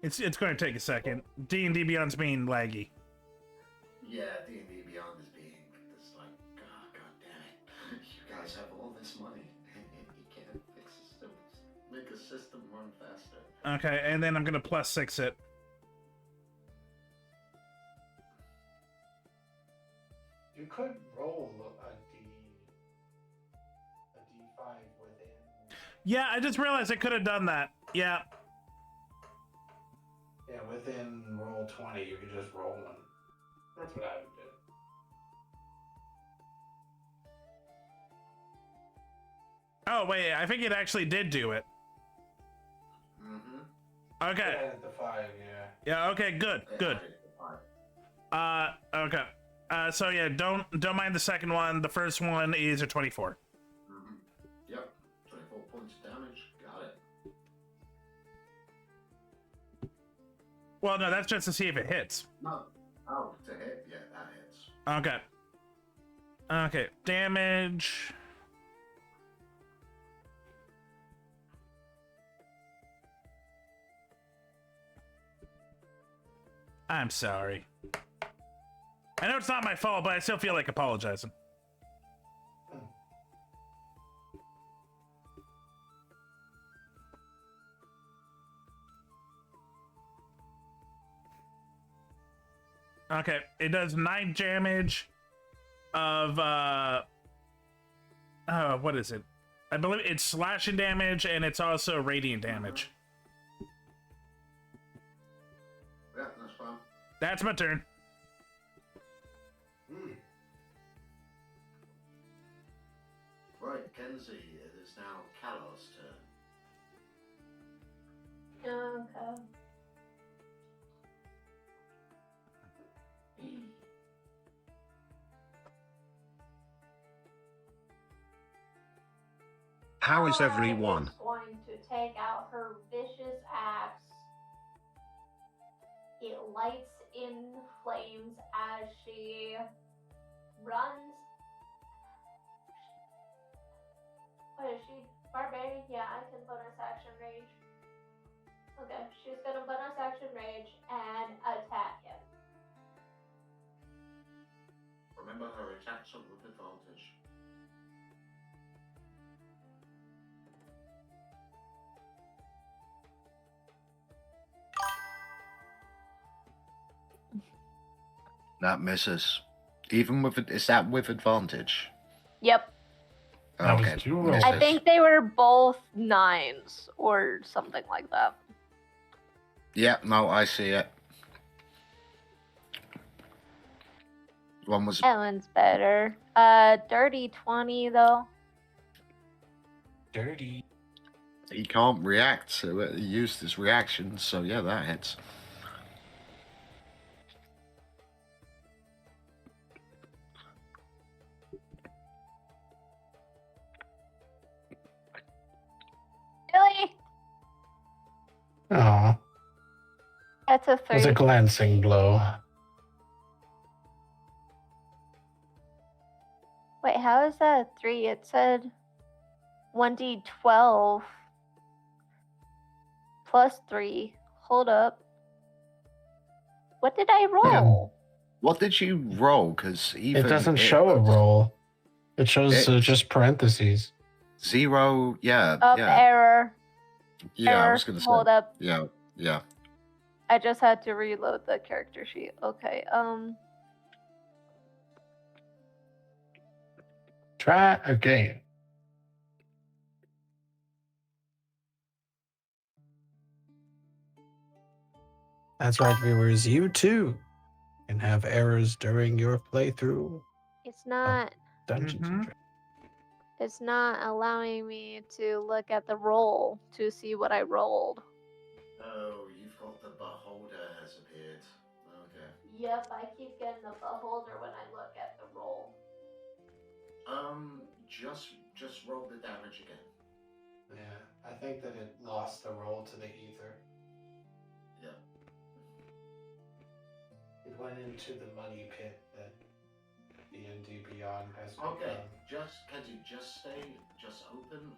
It's going to take a second. D&D Beyond's being laggy. Yeah, D&D Beyond is being this like, God damn it! You guys have all this money, and you can't fix systems. Make a system run faster. Okay, and then I'm gonna +6 it. You could roll a D5 within. Yeah, I just realized I could have done that. Yeah. Yeah, within roll 20, you could just roll one. That's what I would do. Oh wait, I think it actually did do it. Okay. Yeah, the 5, yeah. Yeah. Okay. Good. Good. Okay. So yeah, don't mind the second one. The first one is a 24. Yep. 24 points of damage. Got it. Well, no, that's just to see if it hits. No. Oh, to hit? Yeah, that hits. Okay. Okay. Damage. I'm sorry. I know it's not my fault, but I still feel like apologizing. Okay, it does 9 damage of what is it? I believe it's slashing damage and it's also radiant damage. Yeah, that's fine. That's my turn. Right, Kenzie, it is now Callow's turn. Okay. How is everyone? Is going to take out her vicious axe. It lights in flames as she runs. What is she? Barbarian? Yeah, I can bonus action rage. Okay, she's gonna bonus action rage and attack him. Remember, her attacks are with advantage. That misses. Even with it, is that with advantage? Yep. Okay. I think they were both 9s or something like that. Yeah, no, I see it. One was That one's better. Dirty 20 though. Dirty. He can't react, so he used his reaction, so yeah, that hits. That's a It was a 3. glancing blow. Wait, how is that a 3? It said 1d12 plus 3. Hold up. What did I roll? What did you roll? Because even It doesn't show a roll. It shows just parentheses. 0. Yeah. Error. Yeah, I Error. was gonna say. Hold up. Yeah. I just had to reload the character sheet. Okay, Try again. That's right, viewers. You too can have errors during your playthrough. it's not Dungeons and Dragons. it's not allowing me to look at the roll to see what I rolled. Oh, you've got the beholder has appeared. Okay. Yep, I keep getting the beholder when I look at the roll. Just roll the damage again. Yeah, I think that it lost the roll to the ether. Yeah. It went into the money pit that D&D Beyond has Okay, become. Kenzie, just open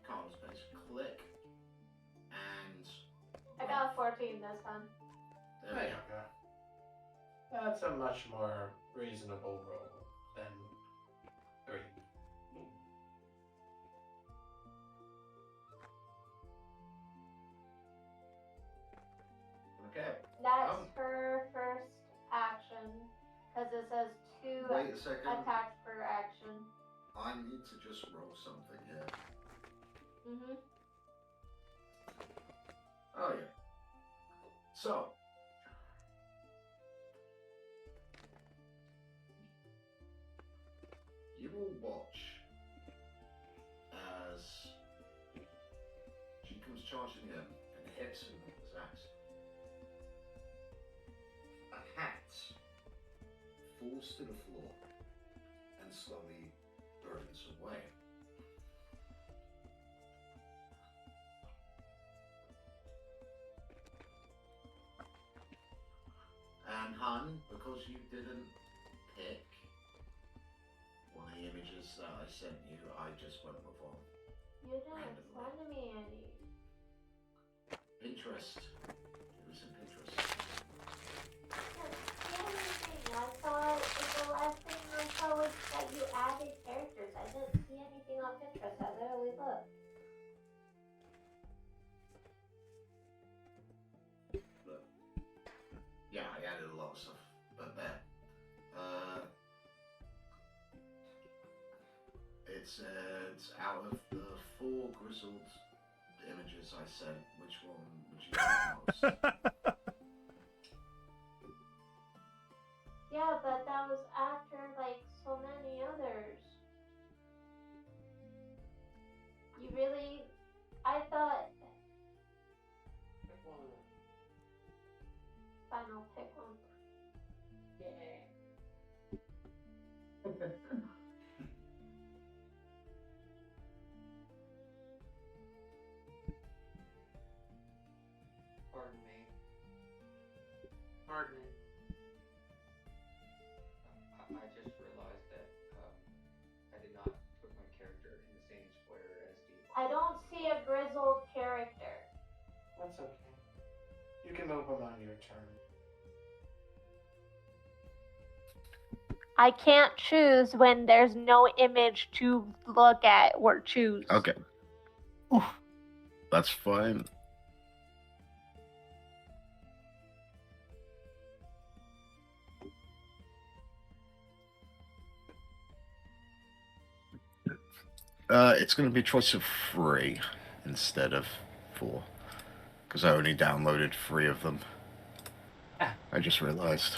Carl's page, click, and I got a 14 this time. there There we you go. go. That's a much more reasonable roll than 3. Okay. That's her first action, because it says 2 Wait a second. attacks per action. I need to just roll something here. Oh yeah. So you will watch as she comes charging in and hits him with his axe. A hat falls to the floor and slowly burns away. And hun, because you didn't pick one of the images that I sent you, I just went with one. You didn't send me any. Pinterest. It was in Pinterest. I saw the last thing I saw was that you added characters. I didn't see anything on Pinterest. I literally looked. But yeah, I added a lot of stuff. But there. It's out of the 4 grizzled images I sent, which one would you like most? Yeah, but that was after like so many others. You really? I thought. Fine, I'll pick one. Yeah. Pardon me. Pardon me. I just realized that I did not put my character in the same square as the. I don't see a grizzled character. That's okay. You can move them on your turn. I can't choose when there's no image to look at or choose. Okay. That's fine. It's going to be a choice of 3 instead of 4. Because I only downloaded 3 of them. I just realized.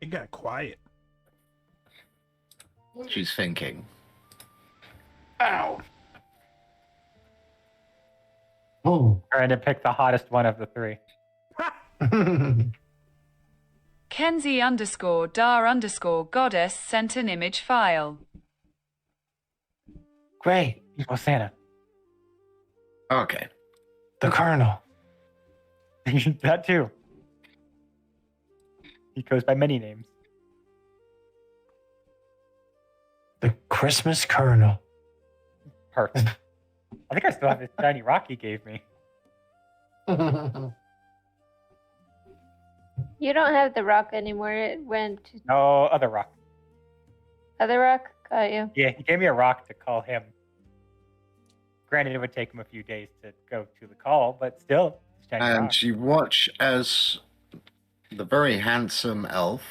It got quiet. She's thinking. Ow. Oh. Trying to pick the hottest one of the three. Kenzie_dar_goddess sent an image file. Great. Evil Santa. Okay. The Colonel. That too. He goes by many names. The Christmas Colonel. Perfect. I think I still have this shiny rock he gave me. You don't have the rock anymore. It went to No, other rock. other rock. Got you. Yeah, he gave me a rock to call him. Granted, it would take him a few days to go to the call, but still, shiny rock. And you watch as the very handsome elf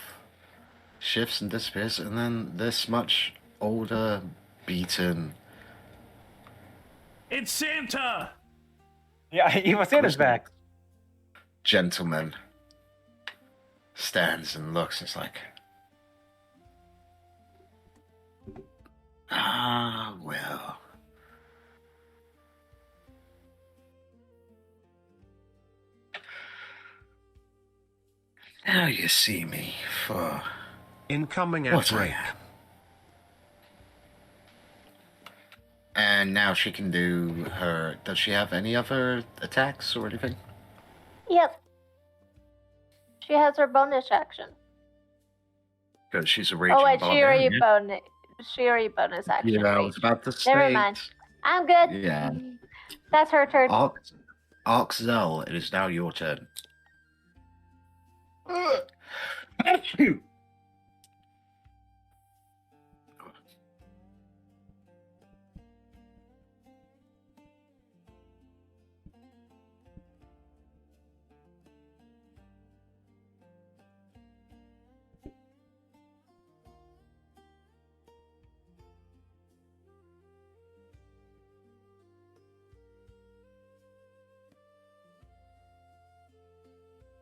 shifts and disappears, and then this much older, beaten. It's Santa! Yeah, Evil Santa's back. Gentleman stands and looks. It's like, well. Now you see me for incoming what I outbreak. am. And now she can do her. Does she have any other attacks or anything? Yep. She has her bonus action. Because she's a raging Oh wait, barbarian. she already bonus action. Yeah, I rage. was about to say. Never mind. I'm good. Yeah. That's her turn. Oxzel, it is now your turn.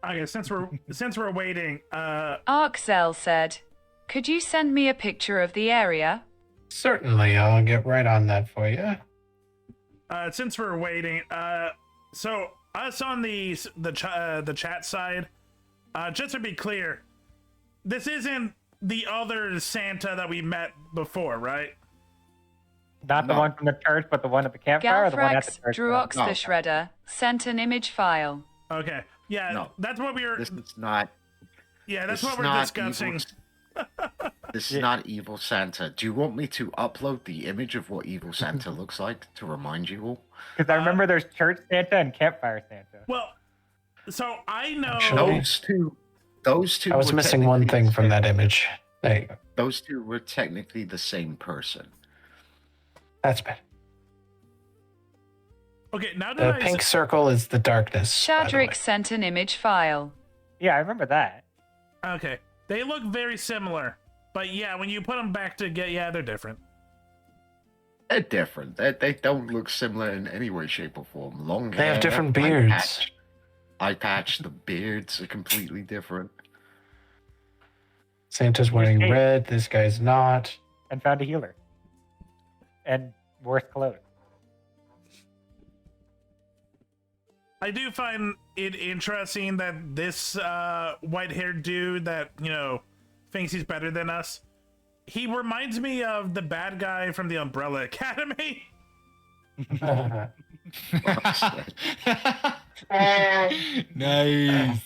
Okay, since we're waiting, Arczel said, "Could you send me a picture of the area?" Certainly, I'll get right on that for you. Since we're waiting, so us on the chat side, just to be clear, this isn't the other Santa that we met before, right? Not the one from the church, but the one at the campfire, or the one at the Galfrax church? Druox the Shredder sent an image file. Okay, yeah, No. that's what we were. This is not. Yeah, that's this what is we're not discussing. This is not Evil Santa. Do you want me to upload the image of what Evil Santa looks like to remind you all? Because I remember there's church Santa and campfire Santa. Well, so I know Those two. I was were missing one technically thing the from same- that image. There you go. Those two were technically the same person. That's better. Okay, now The that pink circle is the darkness. by the way. Shadrick sent an image file. Yeah, I remember that. Okay, they look very similar, but yeah, when you put them back together, yeah, they're different. They're different. They don't look similar in any way, shape, or form. Long hair. They have different eye beards. patch. Eye patch. The beards are completely different. Santa's wearing Hey. red. This guy's not. And found a healer. And worse clothes. I do find it interesting that this white-haired dude that, thinks he's better than us, he reminds me of the bad guy from the Umbrella Academy. Nice.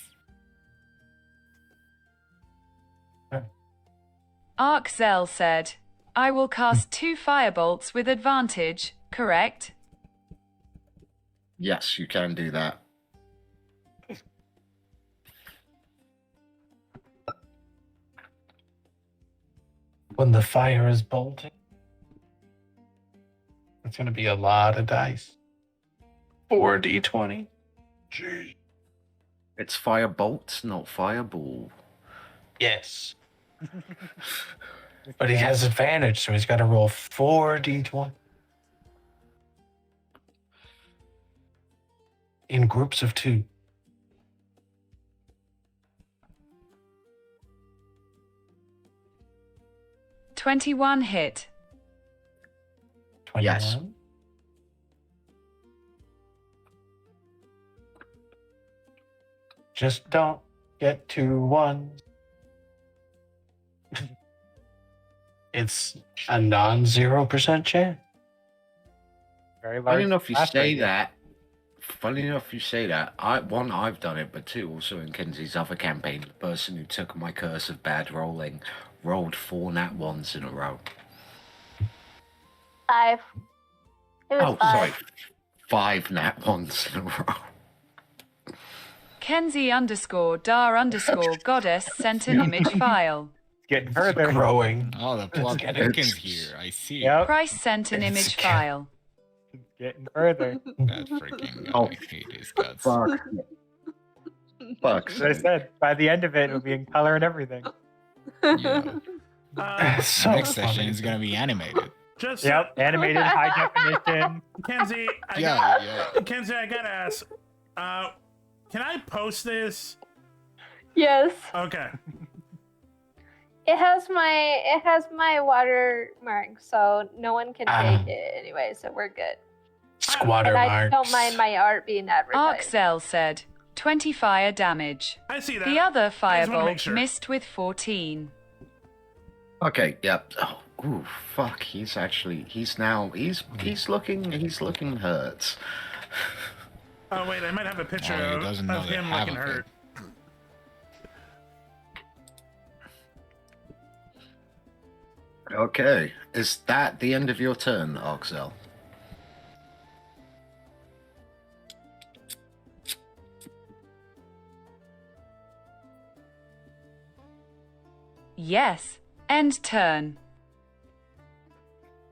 Arczel said, "I will cast 2 firebolts with advantage, correct?" Yes, you can do that. When the fire is bolting. It's going to be a lot of dice. 4d20. Gee. It's firebolt, not fireball. Yes. But he has advantage, so he's got to roll 4d20. In groups of 2. 21 hit. 21? Yes. Just don't get 2 1s. It's a non 0% chance. Very Funny large. enough, you blast say radius. that. Funny enough, you say that. One, I've done it, but two, also in Kenzie's other campaign, the person who took my curse of bad rolling rolled 4 nat 1s in a row. 5. It was 5. Sorry. 5 nat 1s in a row. Kenzie_dar_goddess sent an image file. Getting further. Growing. Oh, the plot thickens here. I see. Yep. Price sent an image file. Getting further. That freaking I hate his guts. Fuck. Fuck. As I said, by the end of it, it'll be in color and everything. Yeah. So Next session funny. is gonna be animated. Just Yep, animated, high definition. Kenzie, Yeah. Kenzie, I gotta ask. Can I post this? Yes. Okay. It has my watermark, so no one can take it anyway, so we're good. Squatter And I marks. don't mind my art being advertised. Arxel said 20 fire damage. I see that. The other I just wanna firebolt make sure. missed with 14. Okay, yep. Oh, ooh, fuck. He's looking hurt. Oh wait, I might have a picture Oh, he doesn't know of they him have looking a hurt. Okay. Is that the end of your turn, Arxel? Yes. End turn.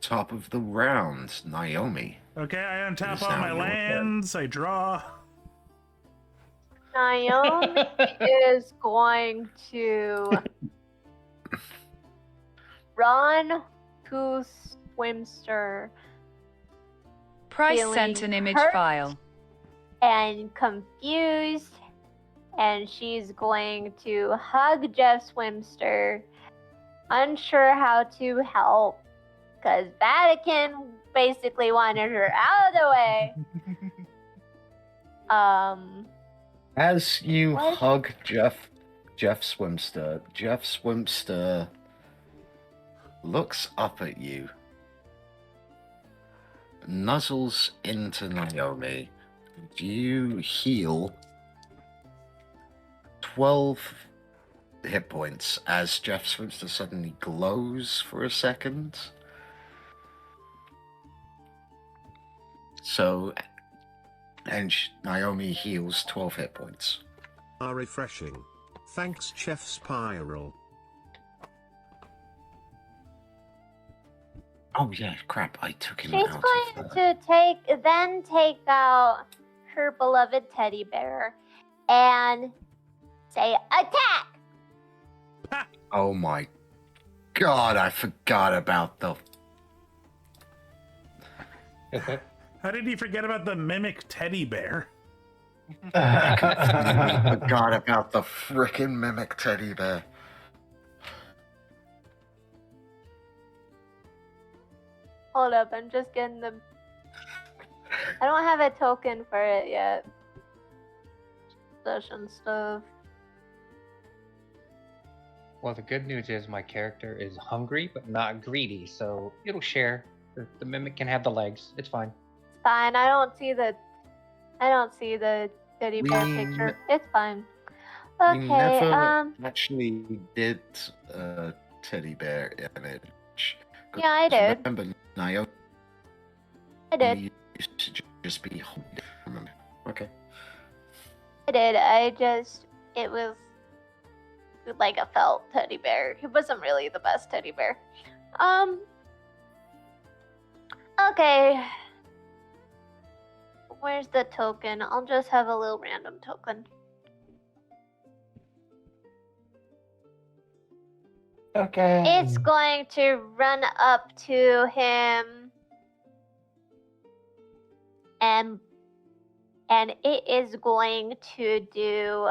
Top of the round, Naomi. Okay, I untap It's all now my your turn. lands. I draw. Naomi is going to run to Swimster. Price Feeling sent an image hurt file. And confused, and she's going to hug Jeff Swimster, unsure how to help, because Vatican basically wanted her out of the way. As you What? hug Jeff Swimster looks up at you, nuzzles into Naomi. You heal 12 hit points as Jeff Swimster suddenly glows for a second. So, and Naomi heals 12 hit points. Are refreshing. Thanks, Chef Spiral. Oh yeah, crap! I took him She's out. going to take out her beloved teddy bear and say, attack! Oh my god! I forgot about the. How did he forget about the mimic teddy bear? I forgot about the frickin' mimic teddy bear. Hold up, I'm just getting the... I don't have a token for it yet. Session stuff. Well, the good news is my character is hungry but not greedy, so it'll share. The mimic can have the legs. It's fine. It's fine, I don't see the teddy bear We picture. It's fine. We Okay, never actually did teddy bear image. 'Cause yeah, I did. Remember, Naomi I did. used to just be holding. Remember? Okay. I did. It was like a felt teddy bear. It wasn't really the best teddy bear. Okay. Where's the token? I'll just have a little random token. Okay. It's going to run up to him and it is going to do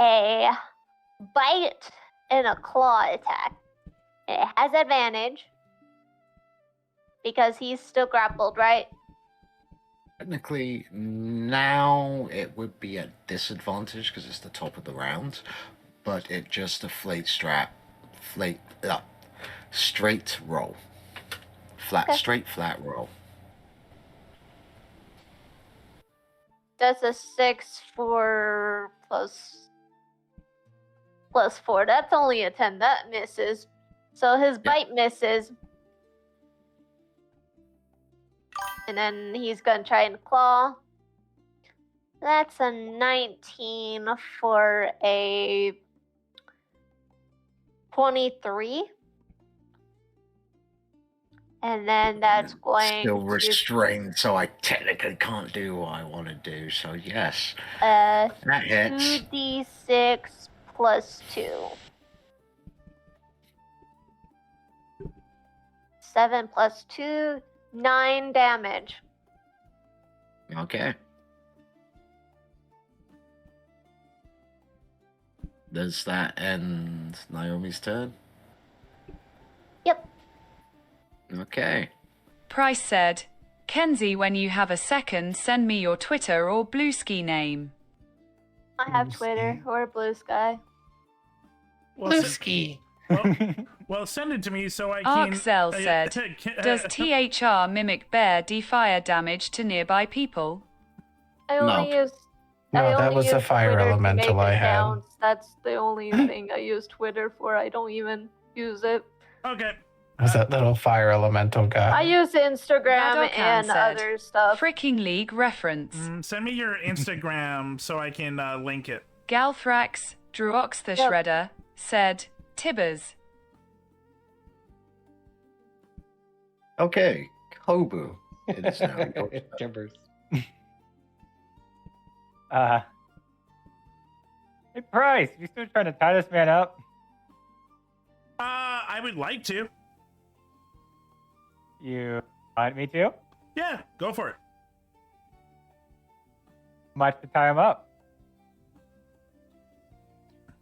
a bite and a claw attack. It has advantage because he's still grappled, right? Technically, now it would be at disadvantage because it's the top of the round, but it just a straight roll. Straight flat roll. That's a 6 for plus 4. That's only a 10. That misses. So his bite misses. And then he's gonna try and claw. That's a 19 for a 23. And then that's going Still to restrained, so I technically can't do what I want to do. So yes, that hits. 2d6 plus 2. 7 plus 2, 9 damage. Okay. Does that end Naomi's turn? Yep. Okay. Price said, Kenzie, when you have a second, send me your Twitter or Bluesky name. I have Twitter or Blue Sky. Bluesky. Well, send it to me so I can... Arczel said, does THR mimic bear do fire damage to nearby people? I only use. No, I that only was use a fire Twitter to elemental make I had. accounts. That's the only thing I use Twitter for. I don't even use it. Okay. Was that little fire elemental guy? I use Instagram Vadokan and said, other stuff. Freaking League reference. Send me your Instagram so I can link it. Galthrax, Druox the Yep. Shredder, said, Tibbers. Okay. Kobu. It is now your turn. Timbers. Hey, Price, you still trying to tie this man up? I would like to. You want me to? Yeah, go for it. Much to tie him up.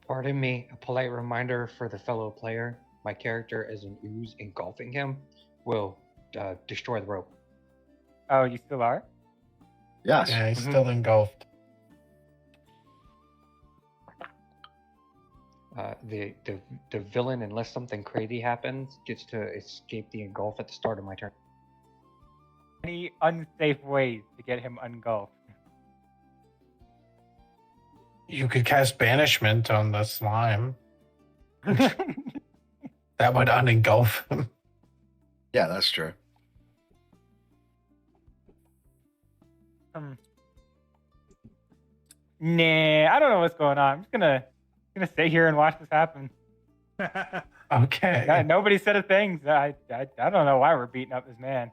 Pardon me, a polite reminder for the fellow player. My character as an ooze engulfing him will destroy the rope. Oh, you still are? Yes. Yeah, he's still engulfed. The villain, unless something crazy happens, gets to escape the engulf at the start of my turn. Any unsafe ways to get him engulfed? You could cast banishment on the slime. That would unengulf him. Yeah, that's true. Nah, I don't know what's going on. I'm just gonna sit here and watch this happen. Okay. Nobody said a thing. I don't know why we're beating up this man.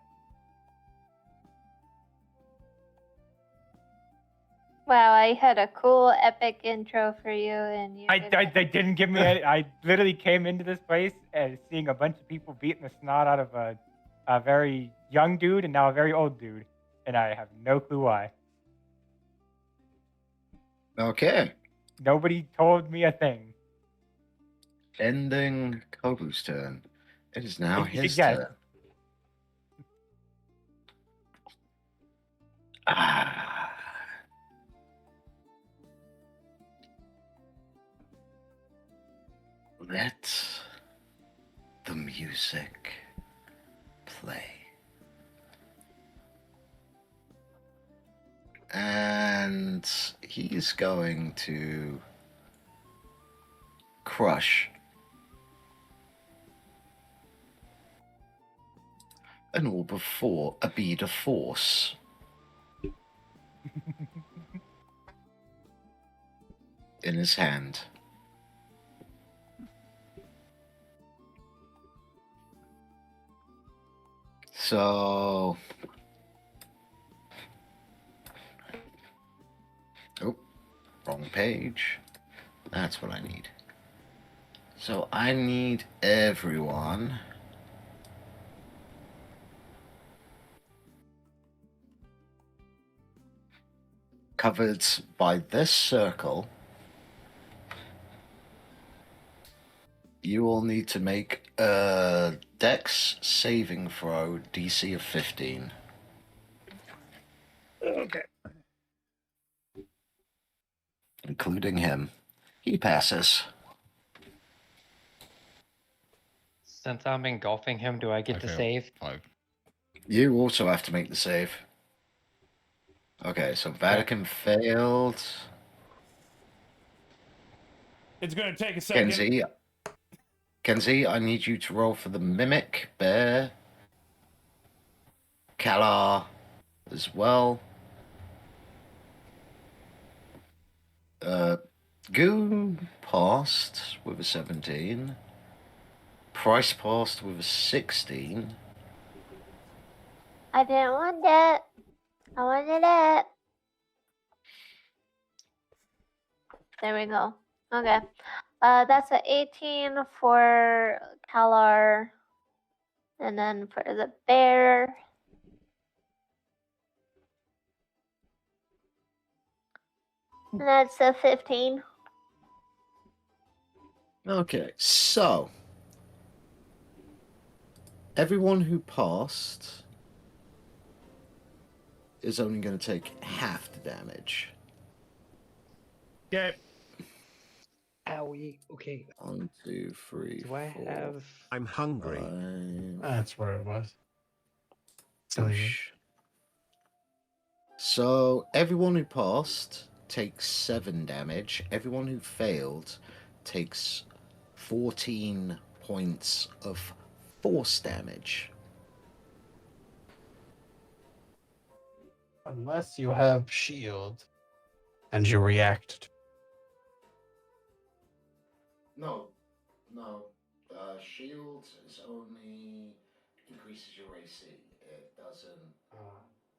Wow, I had a cool epic intro for you, and you. They didn't give me. I literally came into this place and seeing a bunch of people beating the snot out of a very young dude and now a very old dude, and I have no clue why. Okay. Nobody told me a thing. Ending Kobu's turn. It is now You his guys- turn. Let the music play. And he's going to crush an orb of a bead of force. In his hand. So, oh, wrong page. That's what I need. So I need everyone covered by this circle you all need to make a Dex saving throw, DC of 15. Okay. Including him. He passes. Since I'm engulfing him, do I get to save? 5. You also have to make the save. Okay, so Vatican failed. It's going to take a second. Kenzie, I need you to roll for the Mimic, Bear, Kalar as well. Goo passed with a 17. Price passed with a 16. I didn't want that. I wanted it. There we go. Okay. That's an 18 for Kalar. And then for the bear. And that's a 15. Okay, so everyone who passed is only going to take half the damage. Okay. Owie. Okay. 1, 2, 3, Do I 4, have... I'm hungry. 5. That's where it was. So everyone who passed takes 7 damage. Everyone who failed takes 14 points of force damage. Unless you have shield and you react. No. Shield is only increases your AC. It doesn't.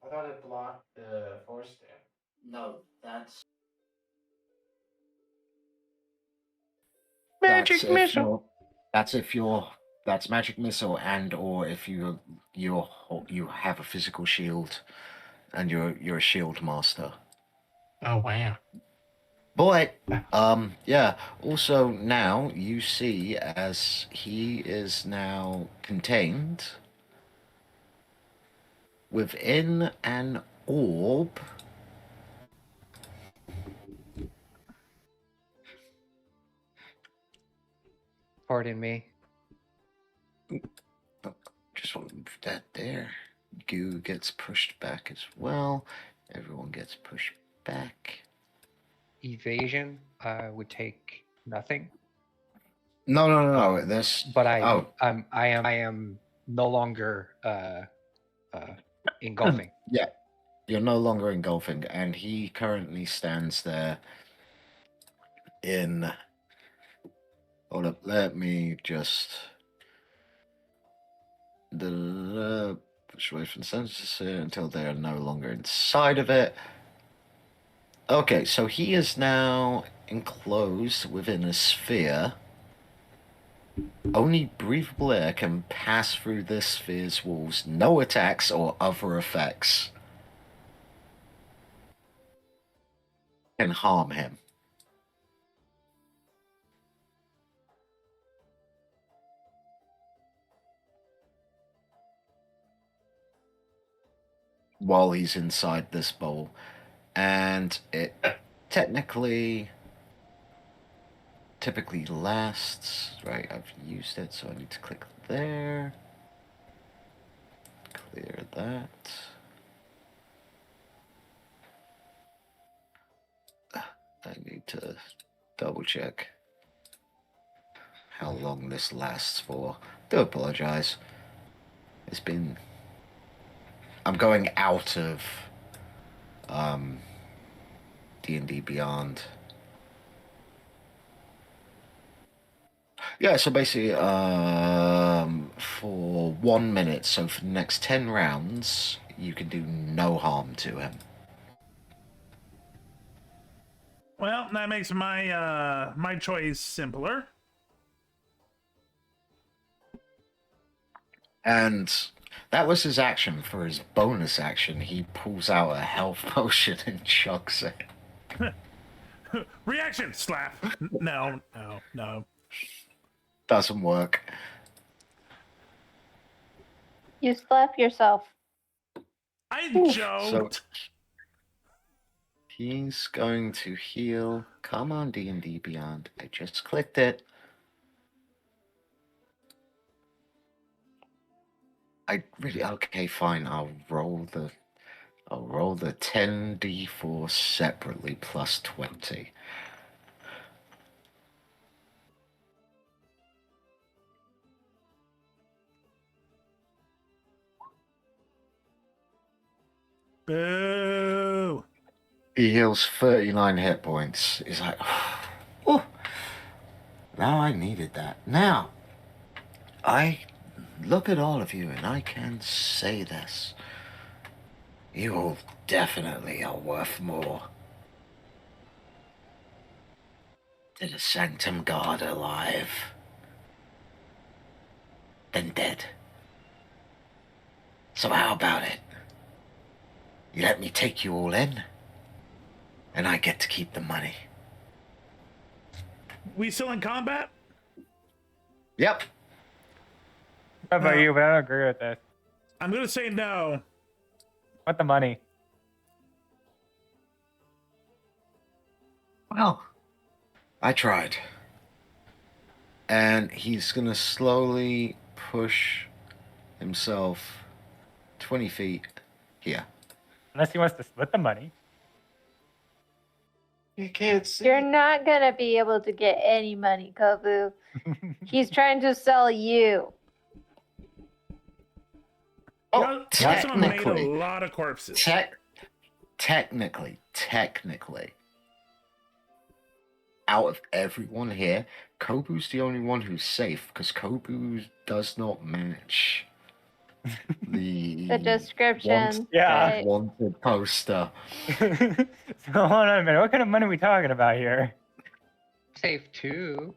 I thought it blocked the force damage. No, that's Magic missile. That's magic missile, and or if you have a physical shield, and you're a shield master. Oh wow. But yeah. Also now you see as he is now contained within an orb. Pardon me. Just want to move that there. Goo gets pushed back as well. Everyone gets pushed back. Evasion would take nothing. No. This. But I am no longer engulfing. Yeah, you're no longer engulfing, and he currently stands there in. Hold up, let me just. Push away from the census here until they are no longer inside of it. Okay, so he is now enclosed within a sphere. Only breathable air can pass through this sphere's walls. No attacks or other effects can harm him. While he's inside this bowl. And it typically lasts, right? I've used it, so I need to click there. Clear that. I need to double check how long this lasts for. Do apologize. It's been... I'm going out of D&D Beyond. Yeah, so basically for 1 minute, so for the next 10 rounds, you can do no harm to him. Well, that makes my my choice simpler. And that was his action. For his bonus action, he pulls out a health potion and chucks it. Reaction slap. No. doesn't work. You slap yourself. I So joked. he's going to heal. Come on, D&D Beyond. I just clicked it. Okay, fine. I'll roll the 10d4 separately plus 20. Boo. He heals 39 hit points. He's like, oh, now I needed that. Now, I look at all of you and I can say this. You all definitely are worth more to the Sanctum Guard alive than dead. So how about it? You let me take you all in, and I get to keep the money. We still in combat? Yep. How about you? But I don't agree with this. I'm gonna say no. What the money? Well, I tried. And he's gonna slowly push himself 20 feet here. Unless he wants to split the money. You can't see. You're not gonna be able to get any money, Kobu. He's trying to sell you. Oh, Someone made a technically, lot of corpses. technically, out of everyone here, Kobu's the only one who's safe because Kobu does not match the description. wanted poster. So hold on a minute. What kind of money are we talking about here? Safe too.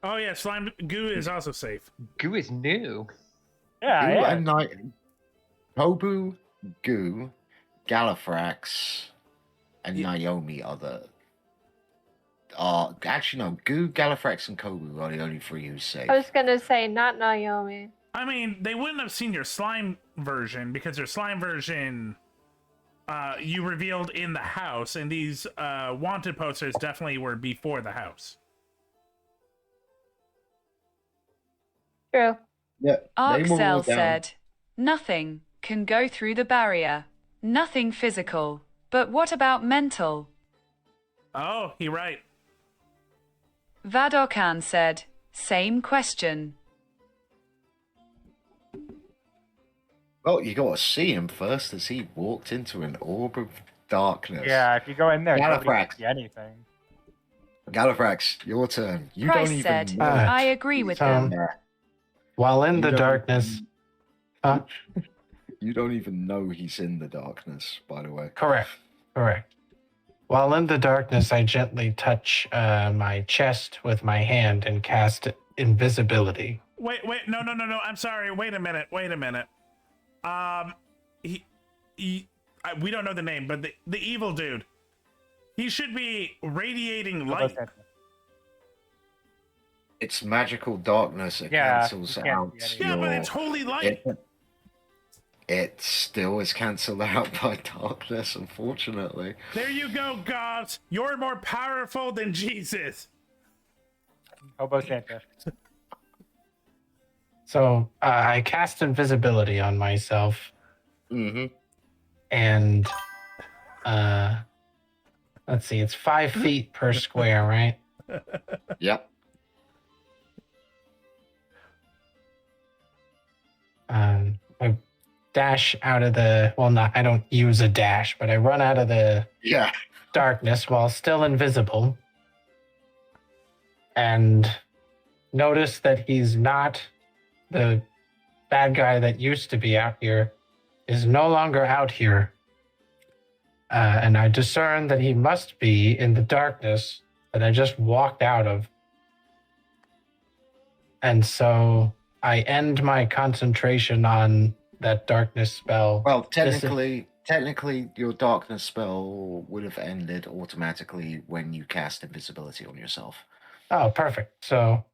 Oh yeah, slime goo is also safe. Goo is new. Yeah, Goo yeah. and Kobu, Goo, Gallifrax, and Naomi are the. Actually, no. Goo, Gallifrax, and Kobu are the only three who's safe. I was gonna say not Naomi. I mean, they wouldn't have seen your slime version because your slime version you revealed in the house, and these wanted posters definitely were before the house. True. Yeah. Arcel said, nothing can go through the barrier. Nothing physical. But what about mental? Oh, he right. Vadokan said, same question. Well, you got to see him first as he walked into an orb of darkness. Yeah, if you go in there, nobody Gallifrax. can see anything. Gallifrax, your turn. You Price don't said, even know. I agree with them. While in You the don't darkness. You don't even know he's in the darkness, by the way. Correct. While in the darkness, I gently touch my chest with my hand and cast invisibility. Wait, no. I'm sorry. Wait a minute. We don't know the name, but the evil dude. He should be radiating light. It's magical darkness. It Yeah, cancels you can't out. see Yeah, but it's holy light. It still is cancelled out by darkness, unfortunately. There you go, gods. You're more powerful than Jesus. Hobo Santa. So I cast invisibility on myself. Mm-hmm. And let's see, it's 5 feet per square, right? Yep. I dash out of the, I don't use a dash, but I run out of the darkness while still invisible. And notice that he's not the bad guy that used to be out here, is no longer out here. And I discern that he must be in the darkness that I just walked out of. And so I end my concentration on that darkness spell. Well, technically, your darkness spell would have ended automatically when you cast invisibility on yourself. Oh, perfect. So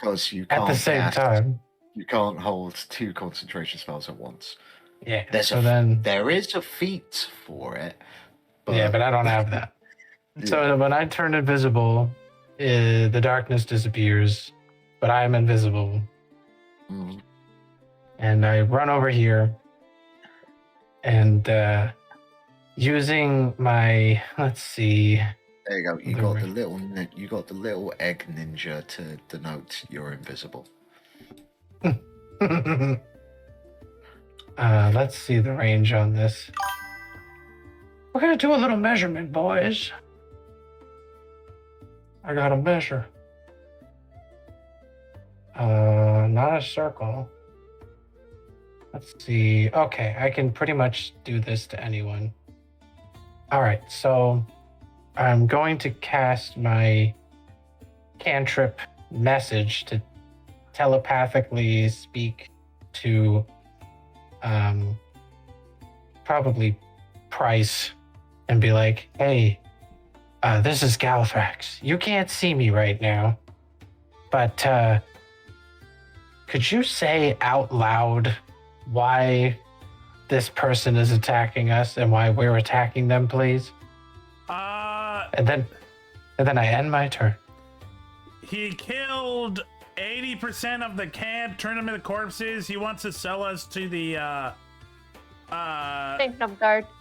because you at can't the same cast- time. You can't hold 2 concentration spells at once. Yeah. There is a feat for it. Yeah, but I don't have that. So when I turn invisible, the darkness disappears, but I am invisible. And I run over here and using my, let's see. There you go. You got the little egg ninja to denote you're invisible. Let's see the range on this. We're gonna do a little measurement, boys. I gotta measure. Not a circle. Let's see. Okay, I can pretty much do this to anyone. All right, so I'm going to cast my cantrip message to telepathically speak to probably Price and be like, hey, this is Galthrax. You can't see me right now, but could you say out loud why this person is attacking us and why we're attacking them, please? And then I end my turn. He killed 80% of the camp, turned them into corpses. He wants to sell us to the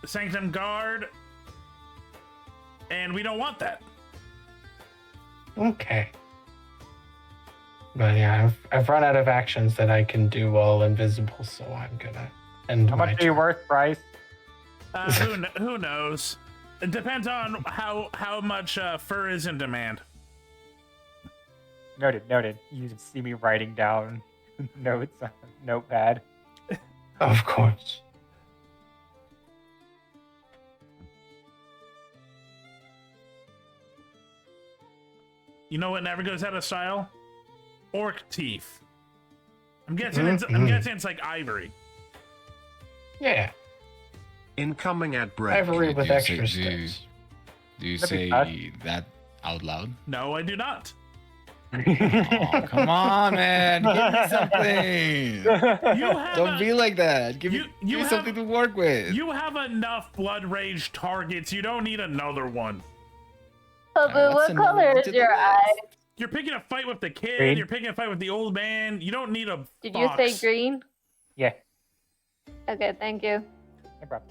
Sanctum Guard. And we don't want that. Okay. But yeah, I've run out of actions that I can do while invisible, so I'm gonna end How my much are you worth, Bryce? Who knows? It depends on how much fur is in demand. Noted. You can see me writing down notes on a notepad. Of course. You know what never goes out of style? Orc teeth. I'm guessing it's like ivory. Yeah. Incoming ad break. Ivory with Do you extra say- sticks. Do you That'd be say that out loud? No, I do not. Oh, come on, man. Give me something. Don't be like that. Give me something to work with. You have enough blood rage targets. You don't need another one. Boo, what color is your eye? You're picking a fight with the kid. Green. You're picking a fight with the old man. You don't need a Did fox. you say green? Yeah. Okay, thank you. No problem.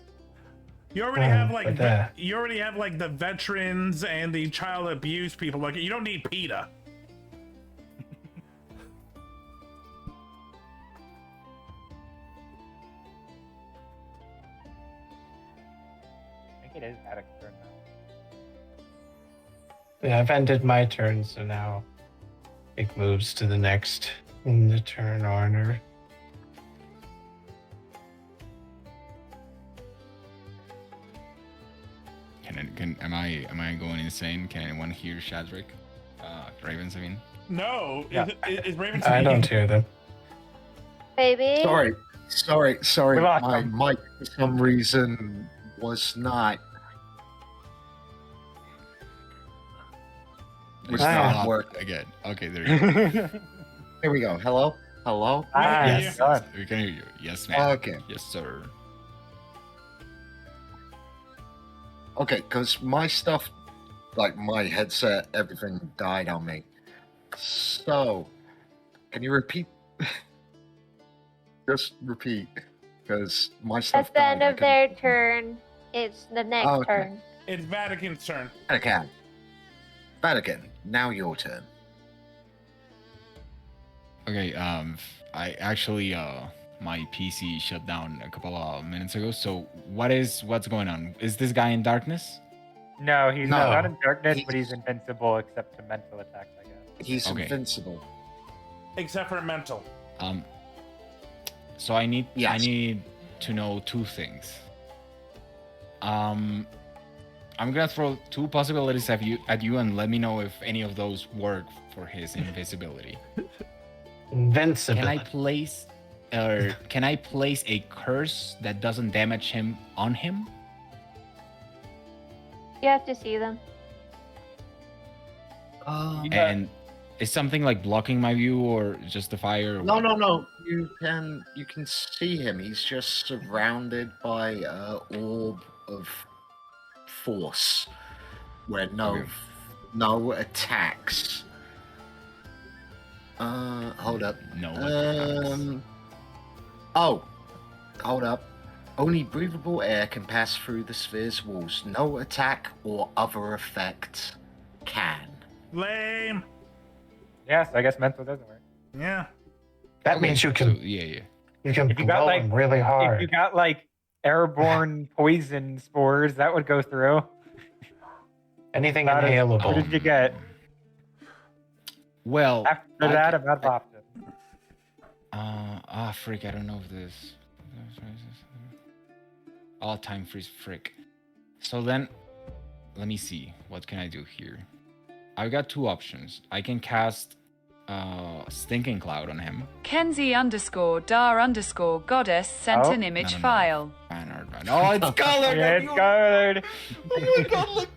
You already have like but, you already have like the veterans and the child abuse people. Like you don't need PETA. I think it is Attic's turn now. Yeah, I've ended my turn, so now it moves to the next in the turn order. Am I going insane? Can anyone hear Shadrick? Ravens, I mean. No, Yeah. is Raven I don't hear them. Baby? Sorry. We lost My him. mic, for some reason, was not working. Again. Okay, there you go. Here we go. Hello? Yes. We can hear you. Yes, ma'am. Okay. Yes, sir. Okay, because my stuff, like my headset, everything died on me. So, can you repeat? Just repeat, because my stuff At the end died. of their turn, it's the next Oh, okay. turn. It's Vatican's turn. Vatican, now your turn. Okay, I actually, my PC shut down a couple of minutes ago, so what's going on? Is this guy in darkness? No, he's No. not in darkness, but he's invincible except to mental attacks, I guess. He's Okay. invincible. Except for mental. So I need Yes. to know two things. I'm gonna throw two possibilities at you and let me know if any of those work for his invisibility. Invincible. Can I place a curse that doesn't damage him on him? You have to see them. And Is something like blocking my view or just the fire? Or No, what? no. You can see him. He's just surrounded by a orb of force, where no attacks. Hold up. No attacks. Oh, hold up. Only breathable air can pass through the sphere's walls. No attack or other effect can. Lame. Yes, I guess mental doesn't work. Yeah. That means you can. So, yeah. You can If you got blow like him really hard. If you got like airborne poison spores, that would go through. Anything What inhalable. did you get? Well, After that, I'm out of options. Frick, I don't know if this. All time freeze, frick. So then, let me see. What can I do here? I've got two options. I can cast Stinking Cloud on him. Kenzie_dar_goddess sent an image file. Oh, it's colored! Yeah, it's colored! Oh my god, look!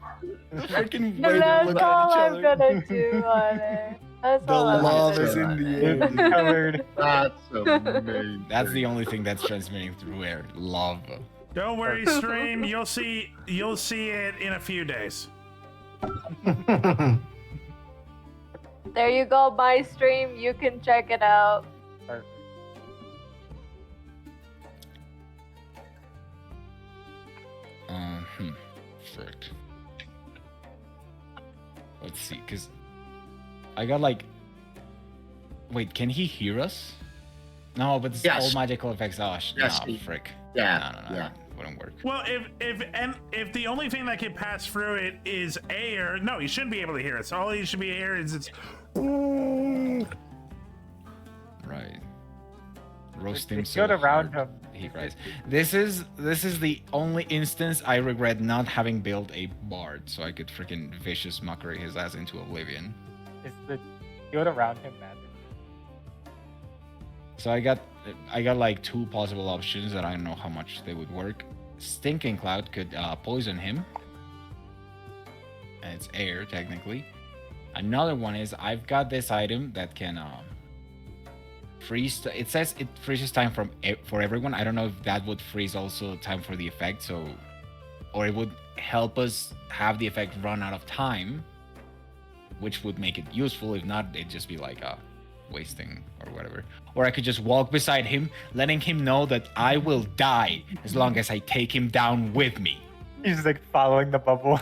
The freaking way they That's look all at each I'm other. gonna do on it. That's The all I'm love gonna is do in on the it. air. It's colored. That's amazing. That's the only thing that's transmitting through air. Love. Don't worry, stream. You'll see it in a few days. There you go, my stream. You can check it out. Perfect. Frick. Let's see, because I got like. Wait, can he hear us? No, but it's all magical effects. Oh, Yes, no, frick. Yeah. No, Yeah. wouldn't work. Well, if the only thing that can pass through it is air, no, he shouldn't be able to hear us. All he should be hear is it's. Right. Roast him It so goes around hard him. he cries. This is the only instance I regret not having built a bard, so I could freaking vicious mockery his ass into oblivion. Is the field around him magic? So I got like two possible options that I don't know how much they would work. Stinking Cloud could poison him, and it's air technically. Another one is I've got this item that can freeze. It says it freezes time for everyone. I don't know if that would freeze also time for the effect. So, or it would help us have the effect run out of time, which would make it useful. If not, it'd just be like wasting or whatever. Or I could just walk beside him, letting him know that I will die as long as I take him down with me. He's like following the bubble.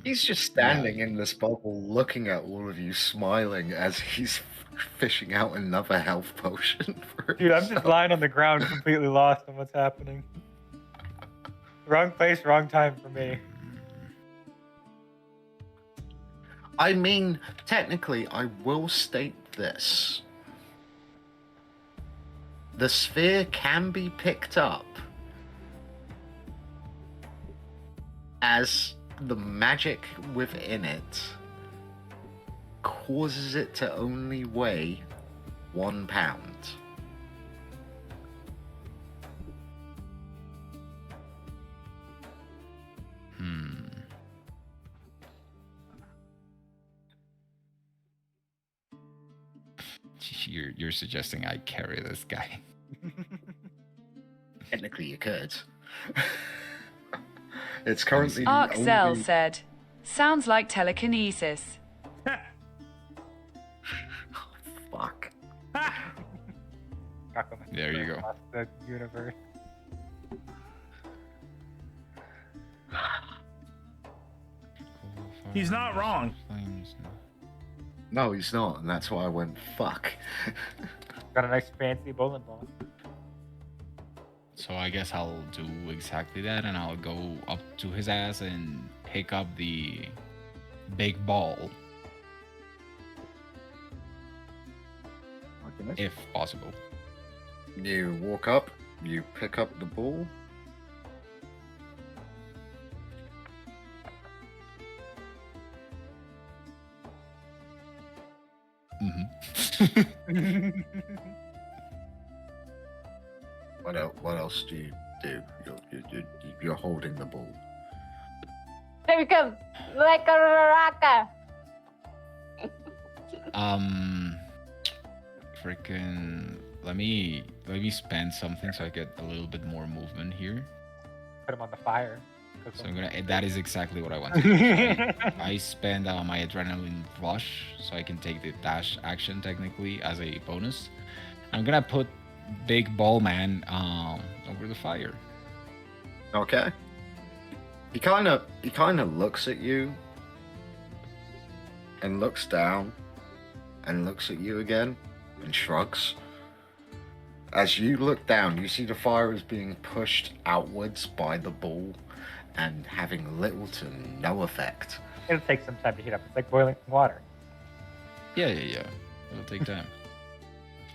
He's just standing in this bubble, looking at all of you, smiling as he's fishing out another health potion for Dude, I'm just lying on the ground, completely lost on what's happening. Wrong place, wrong time for me. I mean, technically, I will state this. The sphere can be picked up as the magic within it causes it to only weigh 1 pound. You're suggesting I carry this guy? Technically, you could. It's currently the Arxel only... said, sounds like telekinesis. Fuck. There you go. Across the universe. He's not wrong. No, he's not, and that's why I went fuck. Got a nice fancy bowling ball. So I guess I'll do exactly that, and I'll go up to his ass and pick up the big ball. Okay. If possible. You walk up, you pick up the ball. Mm-hmm. What else do you do. You're holding the ball. There we go. Like a rocker. Freaking. Let me spend something so I get a little bit more movement here. Put him on the fire. So I'm gonna. That is exactly what I want to do. I spend my adrenaline rush so I can take the dash action technically as a bonus. I'm gonna put Big Ball Man over the fire. Okay. He kind of looks at you and looks down and looks at you again and shrugs. As you look down, you see the fire is being pushed outwards by the ball and having little to no effect. It'll take some time to heat up. It's like boiling water. Yeah. It'll take time.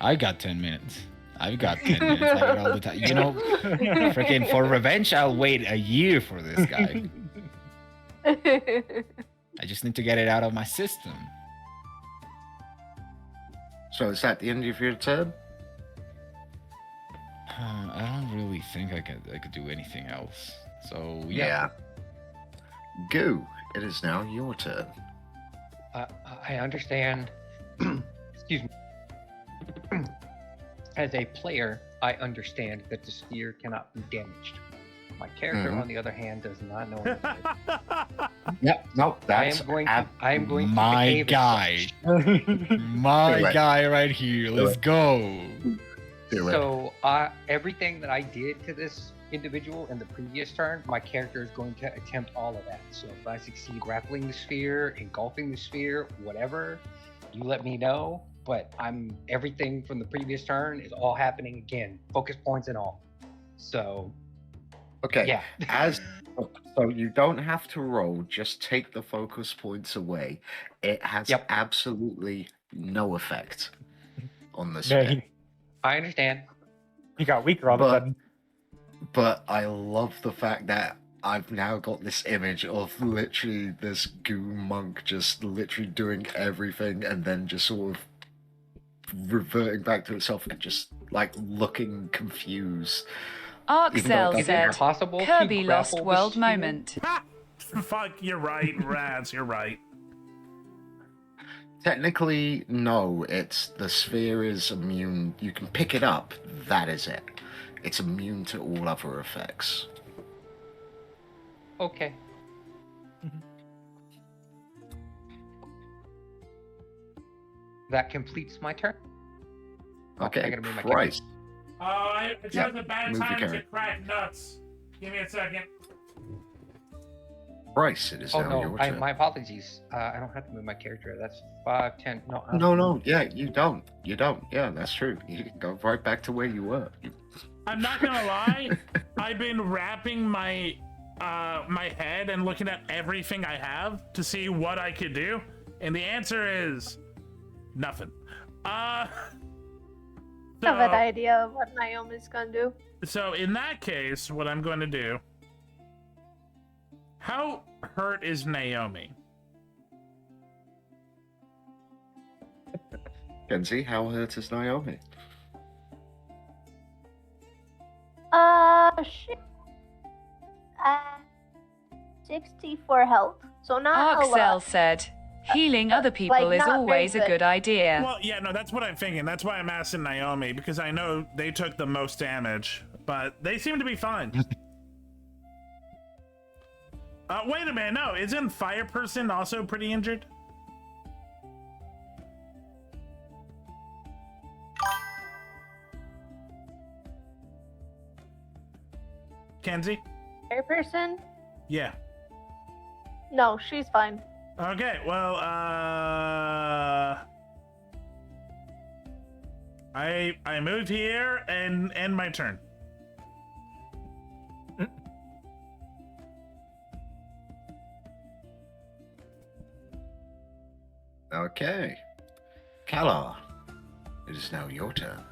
I got 10 minutes. I've got 10 minutes. I got all the time. You know, freaking for revenge, I'll wait a year for this guy. I just need to get it out of my system. So is that the end of your turn? I don't really think I could do anything else. So Yeah. Goo, it is now your turn. I understand. Excuse me. As a player, I understand that the sphere cannot be damaged. My character, on the other hand, does not know anything. Yep, nope, that's I am going to my behave as guy. such. My guy right here. Let's go. So everything that I did to this individual in the previous turn, my character is going to attempt all of that. So if I succeed grappling the sphere, engulfing the sphere, whatever, you let me know. But everything from the previous turn is all happening again, focus points and all. So Okay. yeah. So you don't have to roll, just take the focus points away. It has absolutely no effect on the sphere. I understand. He got weaker all of a sudden. But I love the fact that I've now got this image of literally this goo monk just literally doing everything and then just sort of reverting back to itself and just like looking confused. Arcel said, possible Kirby to lost grapple world this moment. Fuck, you're right, Raz, you're right. Technically, no, the sphere is immune. You can pick it up, that is it. It's immune to all other effects. Okay. That completes my turn. I Okay, gotta move my Christ. It's Yep, a bad move the time to carrot. crack nuts. Give me a second. Bryce, it is Oh now no, your turn. my apologies. I don't have to move my character. That's 5, 10. No. No, yeah, you don't. Yeah, that's true. You can go right back to where you were. I'm not gonna lie. I've been wrapping my my head and looking at everything I have to see what I could do, and the answer is nothing. I have an idea of what Naomi's gonna do. So in that case, what I'm going to do. How hurt is Naomi? Kenzie, how hurt is Naomi? She 64 health, so not a Arcel lot. said, healing other people Like, is not always very a good idea. Well, yeah, no, that's what I'm thinking. That's why I'm asking Naomi, because I know they took the most damage, but they seem to be fine. Wait a minute, no, isn't Fire Person also pretty injured? Kenzie? Fair person? Yeah. No, she's fine. Okay, well, I moved here and end my turn. Okay. Kalar, it is now your turn.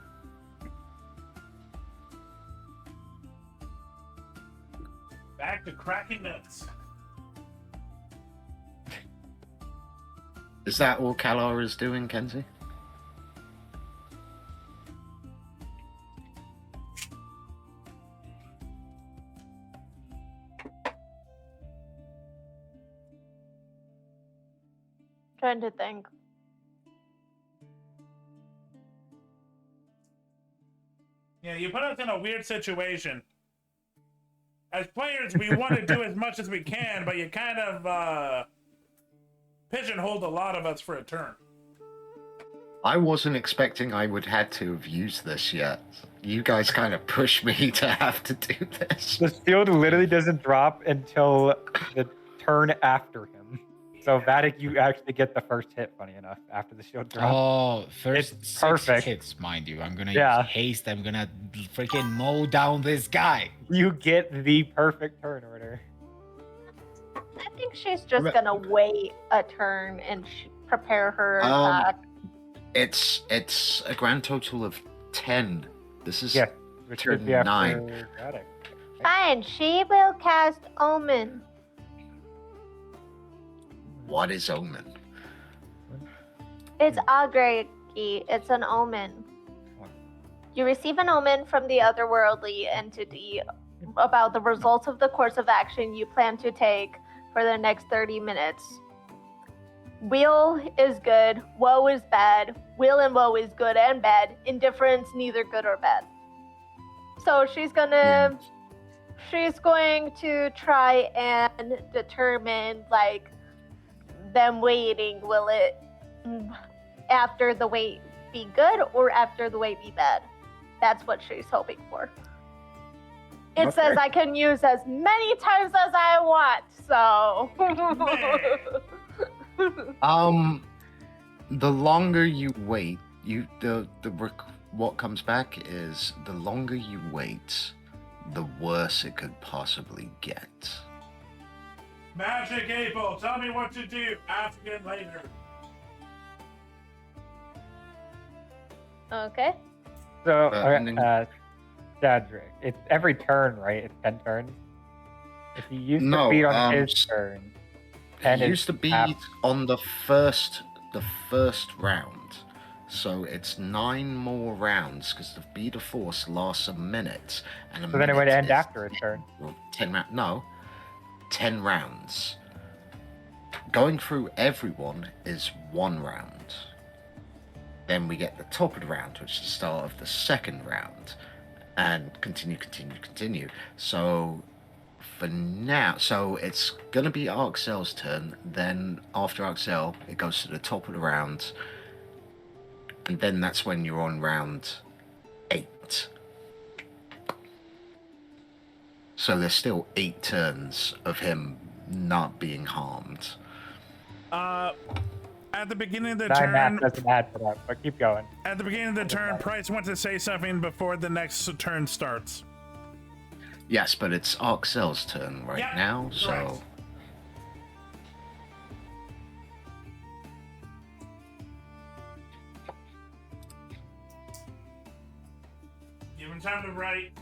Back to cracking nuts. Is that all Kalar is doing, Kenzie? Trying to think. Yeah, you put us in a weird situation. As players, we want to do as much as we can, but you kind of pigeonholed a lot of us for a turn. I wasn't expecting I would had to have used this yet. You guys kind of pushed me to have to do this. The shield literally doesn't drop until the turn after him. So Vatic, you actually get the first hit, funny enough, after the shield drop. Oh, first It's 6 perfect. hits, mind you. I'm gonna Yeah. use haste. I'm gonna freaking mow down this guy. You get the perfect turn order. I think she's just gonna wait a turn and prepare her attack. It's a grand total of 10. This is which turn should be after 9. Vatic. Fine, she will cast Omen. What is Omen? It's Agreki. It's an omen. You receive an omen from the otherworldly entity about the results of the course of action you plan to take for the next 30 minutes. Wheel is good, woe is bad. Will and woe is good and bad. Indifference, neither good or bad. So she's going to try and determine, like, them waiting, will it after the wait be good or after the wait be bad? That's what she's hoping for. It says I can use as many times as I want, so the longer you wait, what comes back is the longer you wait, the worse it could possibly get. Magic April, tell me what to do. Ask again later. Okay. So, Cedric, it's every turn, right? It's 10 turns. If you use the beat on his turn, it used to be on the first round, so it's 9 more rounds because the beat of force lasts a minute, and so then it would end after his turn. 10 rounds. Going through everyone is 1 round. Then we get the top of the round, which is the start of the second round, and continue. So for now, it's gonna be Arxel's turn. Then after Arxel, it goes to the top of the round, and then that's when you're on round 8. So there's still 8 turns of him not being harmed. At the beginning of the Math turn, doesn't add to that, but keep going. At the beginning of the turn, Price wants to say something before the next turn starts. Yes, but it's Arxel's turn now, so. Correct. Give him time to write.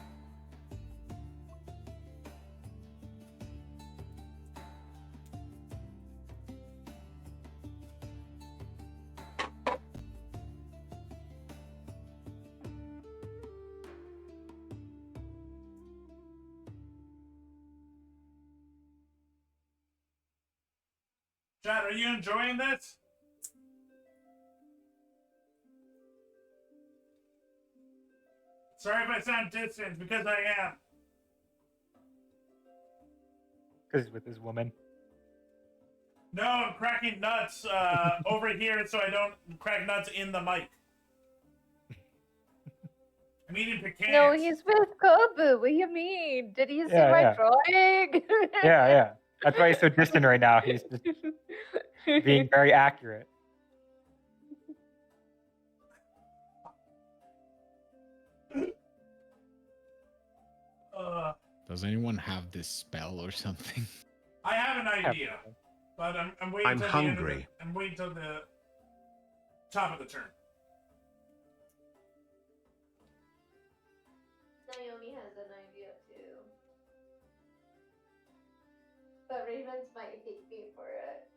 Chad, are you enjoying this? Sorry if I sound distant, because I am. Because he's with his woman. No, I'm cracking nuts over here so I don't crack nuts in the mic. I'm eating pecans. No, he's with Kobu. What do you mean? Did he see my drawing? Yeah. That's why he's so distant right now. He's just being very accurate. Does anyone have this spell or something? I have an idea, but I'm waiting I'm till hungry. I'm waiting till the top of the turn. Naomi has an idea too. But Ravens might hate me for it.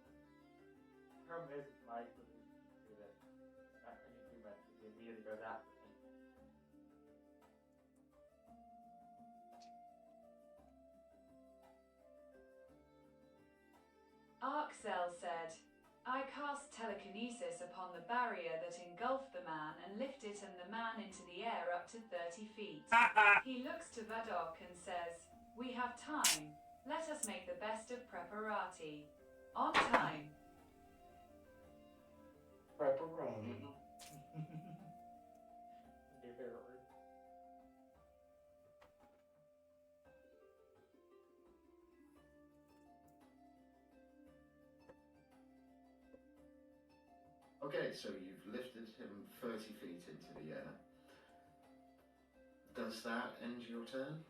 Problem is, Mike doesn't do this. Not going to do much. He immediately goes after me. Arxel said, I cast telekinesis upon the barrier that engulfed the man and lift it and the man into the air up to 30 feet. He looks to Vadok and says, "We have time. Let us make the best of preparati." On time. Pepperoni. Okay, so you've lifted him 30 feet into the air. Does that end your turn?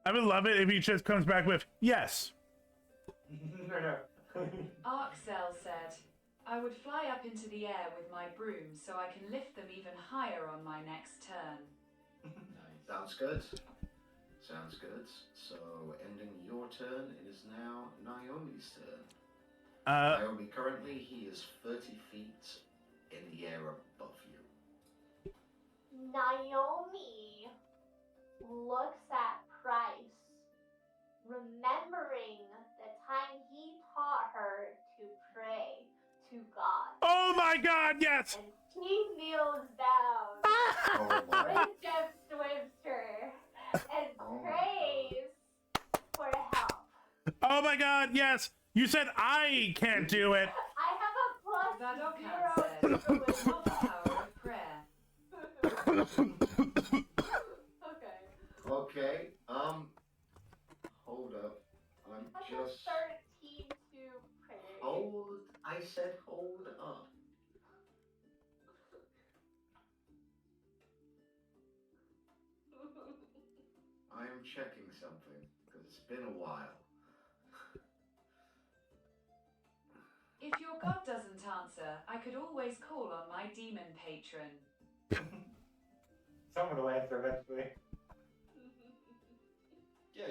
I would love it if he just comes back with yes. Arcel said, "I would fly up into the air with my broom so I can lift them even higher on my next turn." Sounds good. Sounds good. So, ending your turn, it is now Naomi's turn. Naomi, currently he is 30 feet in the air above you. Naomi looks at Price, remembering the time he taught her to pray to God. Oh my God, yes! And he kneels down with Jeff Swimster and prays for help. Oh my God, yes! You said I can't do it! I have a plus Vadok said, "It was not the power of prayer." Okay, hold up. I'm just... 13 to pray. Hold, I said hold up. I am checking something, because it's been a while. If your god doesn't answer, I could always call on my demon patron. Someone will answer eventually. Yeah.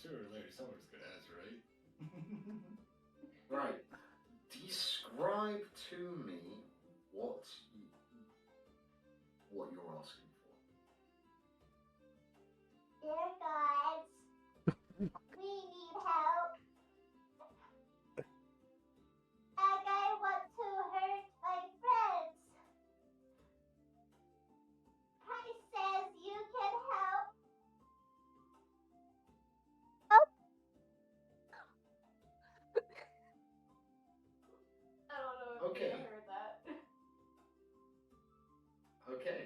Sooner or later, someone's gonna answer, right? Right. Describe to me what you're asking for. Dear gods, we need help. I want to hurt my friends. Price says you can help. I don't know if you heard that. Okay.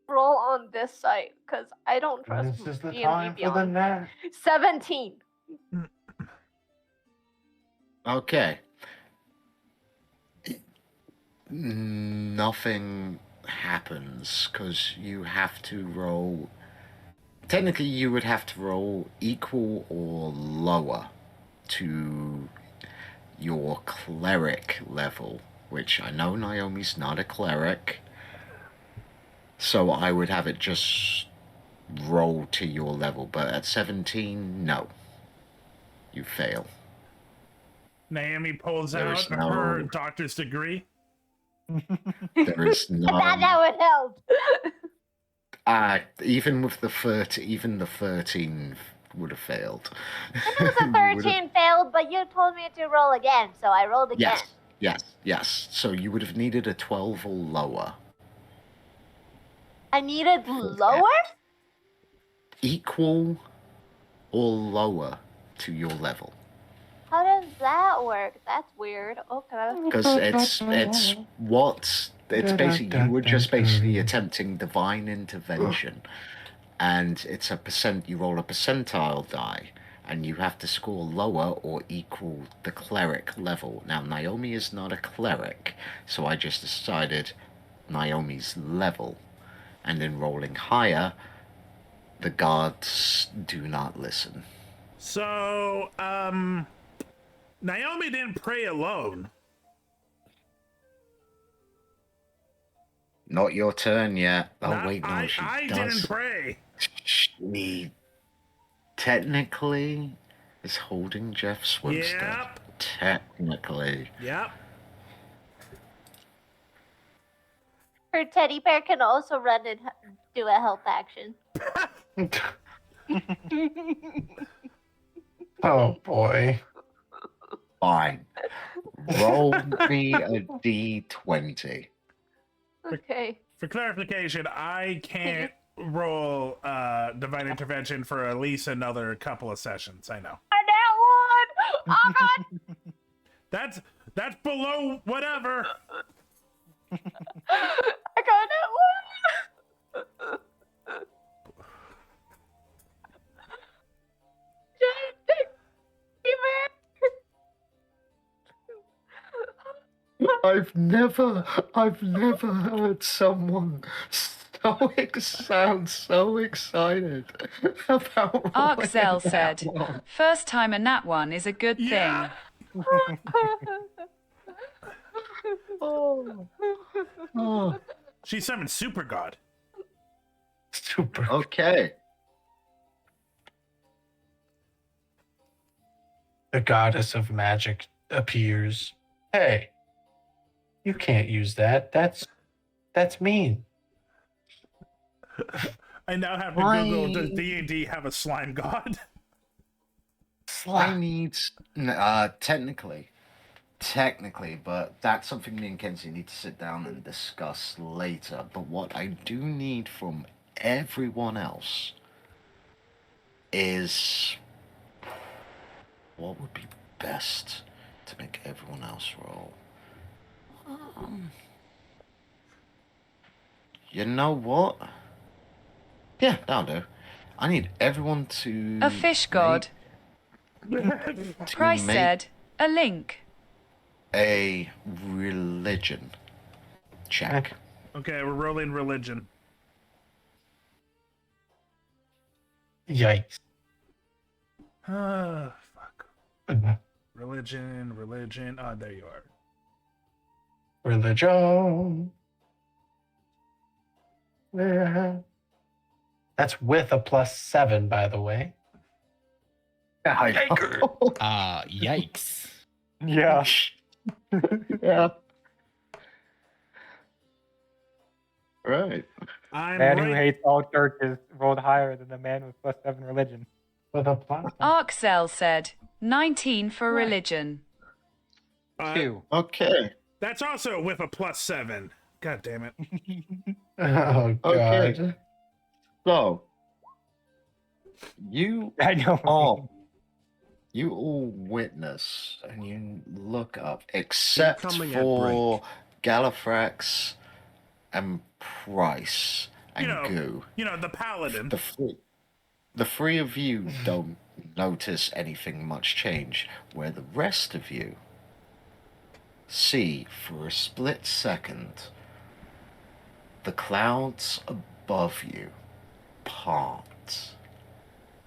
Roll on this site because I don't trust This is the D&D time for the Beyond. net. 17. Okay. Nothing happens because you have to roll. Technically, you would have to roll equal or lower to your cleric level, which I know Naomi's not a cleric, so I would have it just roll to your level. But at 17, no, you fail. Naomi pulls There's out her doctor's degree. There is no. That would help. Even with the 13 would have failed. It was a 13 failed, but you told me to roll again, so I rolled again. Yes. So you would have needed a 12 or lower. I needed lower? Equal or lower to your level. How does that work? That's weird. Okay. Because it's basically, you were just basically attempting divine intervention, and it's a percent. You roll a percentile die, and you have to score lower or equal the cleric level. Now Naomi is not a cleric, so I just decided Naomi's level, and in rolling higher, the gods do not listen. So, Naomi didn't pray alone. Not your turn yet. Oh, Not- wait, no, she I does. didn't pray. She technically is holding Jeff Swimstead. Yep. Technically. Yep. Her teddy bear can also run and do a help action. Oh boy. Fine. Roll me a d20. Okay. For clarification, I can't roll divine intervention for at least another couple of sessions. I know. I got one. Oh god. That's below whatever. I got that one. I've never heard someone sound so excited about Arxel rolling said, that one. first time a nat one is a good thing. Oh. She summoned Super God. Super. Okay. The goddess of magic appears. Hey, you can't use that. That's mean. I now have to Google, does D&D have a slime god? I need technically, but that's something me and Kenzie need to sit down and discuss later. But what I do need from everyone else is what would be best to make everyone else roll. You know what? Yeah, that'll do. I need everyone to A fish god. Price make said, a link. a religion check. Okay, we're rolling religion. Yikes. Fuck. Religion. Oh, there you are. Religion. Yeah. That's with a +7, by the way. Yikes. Yeah. Yeah. Right. Man who hates all churches rolled higher than the man with +7 religion. With a plus. Arxel said, 19 for religion. 2. Okay. That's also with a +7. God damn it. Oh god. Okay. So you all witness and you look up, except Incoming at for Gallifrex and Price and Goo. The paladin. The three of you don't notice anything much change, where the rest of you see for a split second the clouds above you part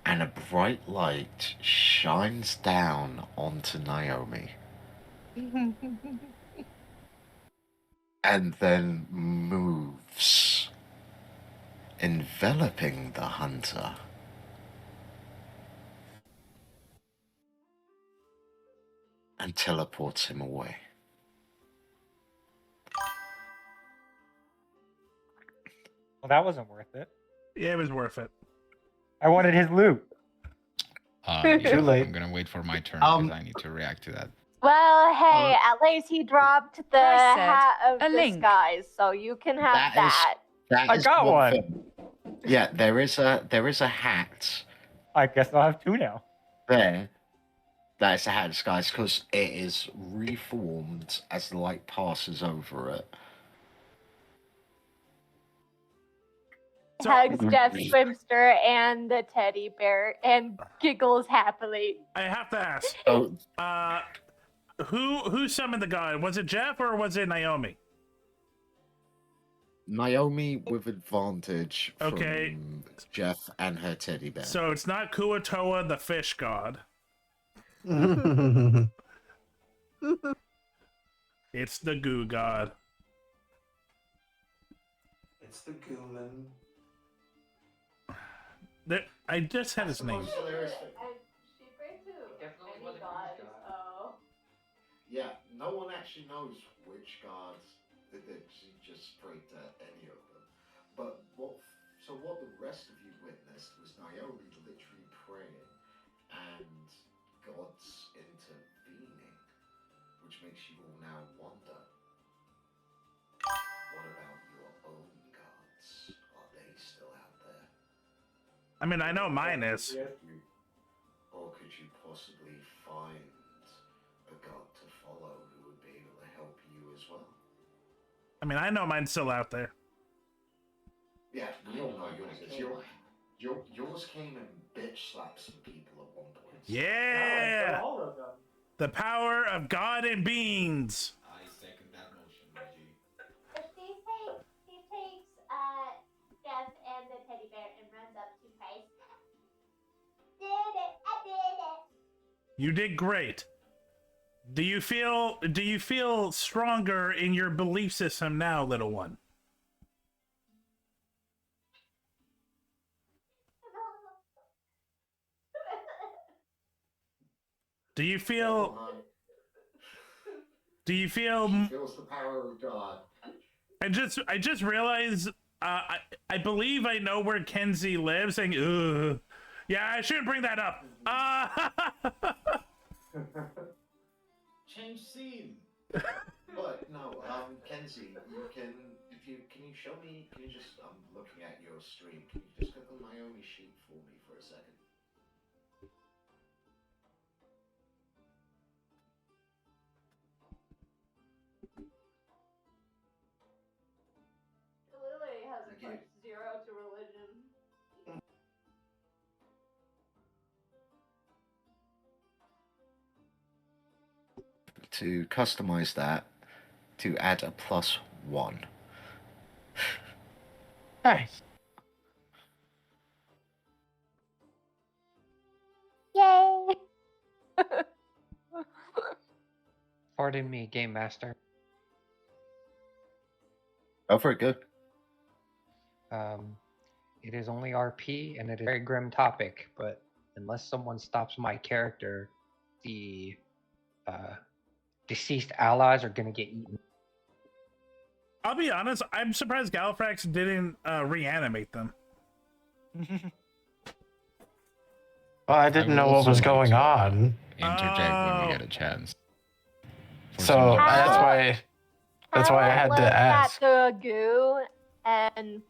and a bright light shines down onto Naomi and then moves, enveloping the hunter. And teleports him away. Well, that wasn't worth it. Yeah, it was worth it. I wanted his loot. Too late. I'm gonna wait for my turn because I need to react to that. Well, hey, at least he dropped the Price said, hat of a link. disguise, so you can have that. That I is got one. thing. Yeah, there is a hat I guess I'll have 2 now. there. That is a hat disguise because it is reformed as the light passes over it. Hugs Jeff Swimster and the teddy bear and giggles happily. I have to ask. Oh, Who summoned the god? Was it Jeff or was it Naomi? Naomi with advantage Okay. from Jeff and her teddy bear. So it's not Kuatoa, the fish god. It's the goo god. It's the Gooman. I just had his name. Yeah, no one actually knows which gods. They just prayed to any of them. But what the rest of you witnessed was Naomi literally praying and gods intervening, which makes you all now wonder. What about your own gods? Are they still out there? I mean, I know mine is. Or could you possibly find a god to follow who would be able to help you as well? I mean, I know mine's still out there. Yeah, we all know yours is. Yours came and bitch slapped some people at one point. Yeah! All of them. The power of God and beans. I second that motion, Reggie. Steve takes Jeff and the teddy bear and runs up to Price. Did it! I did it! You did great. Do you feel stronger in your belief system now, little one? Do you feel She feels the power of God. I just realized I believe I know where Kenzie lives, saying ugh. Yeah, I shouldn't bring that up. Change scene. But no, Kenzie, can you show me? Can you just? I'm looking at your stream. Can you just click on Naomi sheet for me for a second? It literally has a Okay. 0 to religion. To customize that, to add a +1. Nice. Yay! Pardon me, Game Master. Oh, very good. It is only RP, and it is a very grim topic, but unless someone stops my character, the deceased allies are gonna get eaten. I'll be honest, I'm surprised Gallifrax didn't reanimate them. Well, I didn't know what was going on. Interject when we get a chance. So that's why I had to ask. That goo and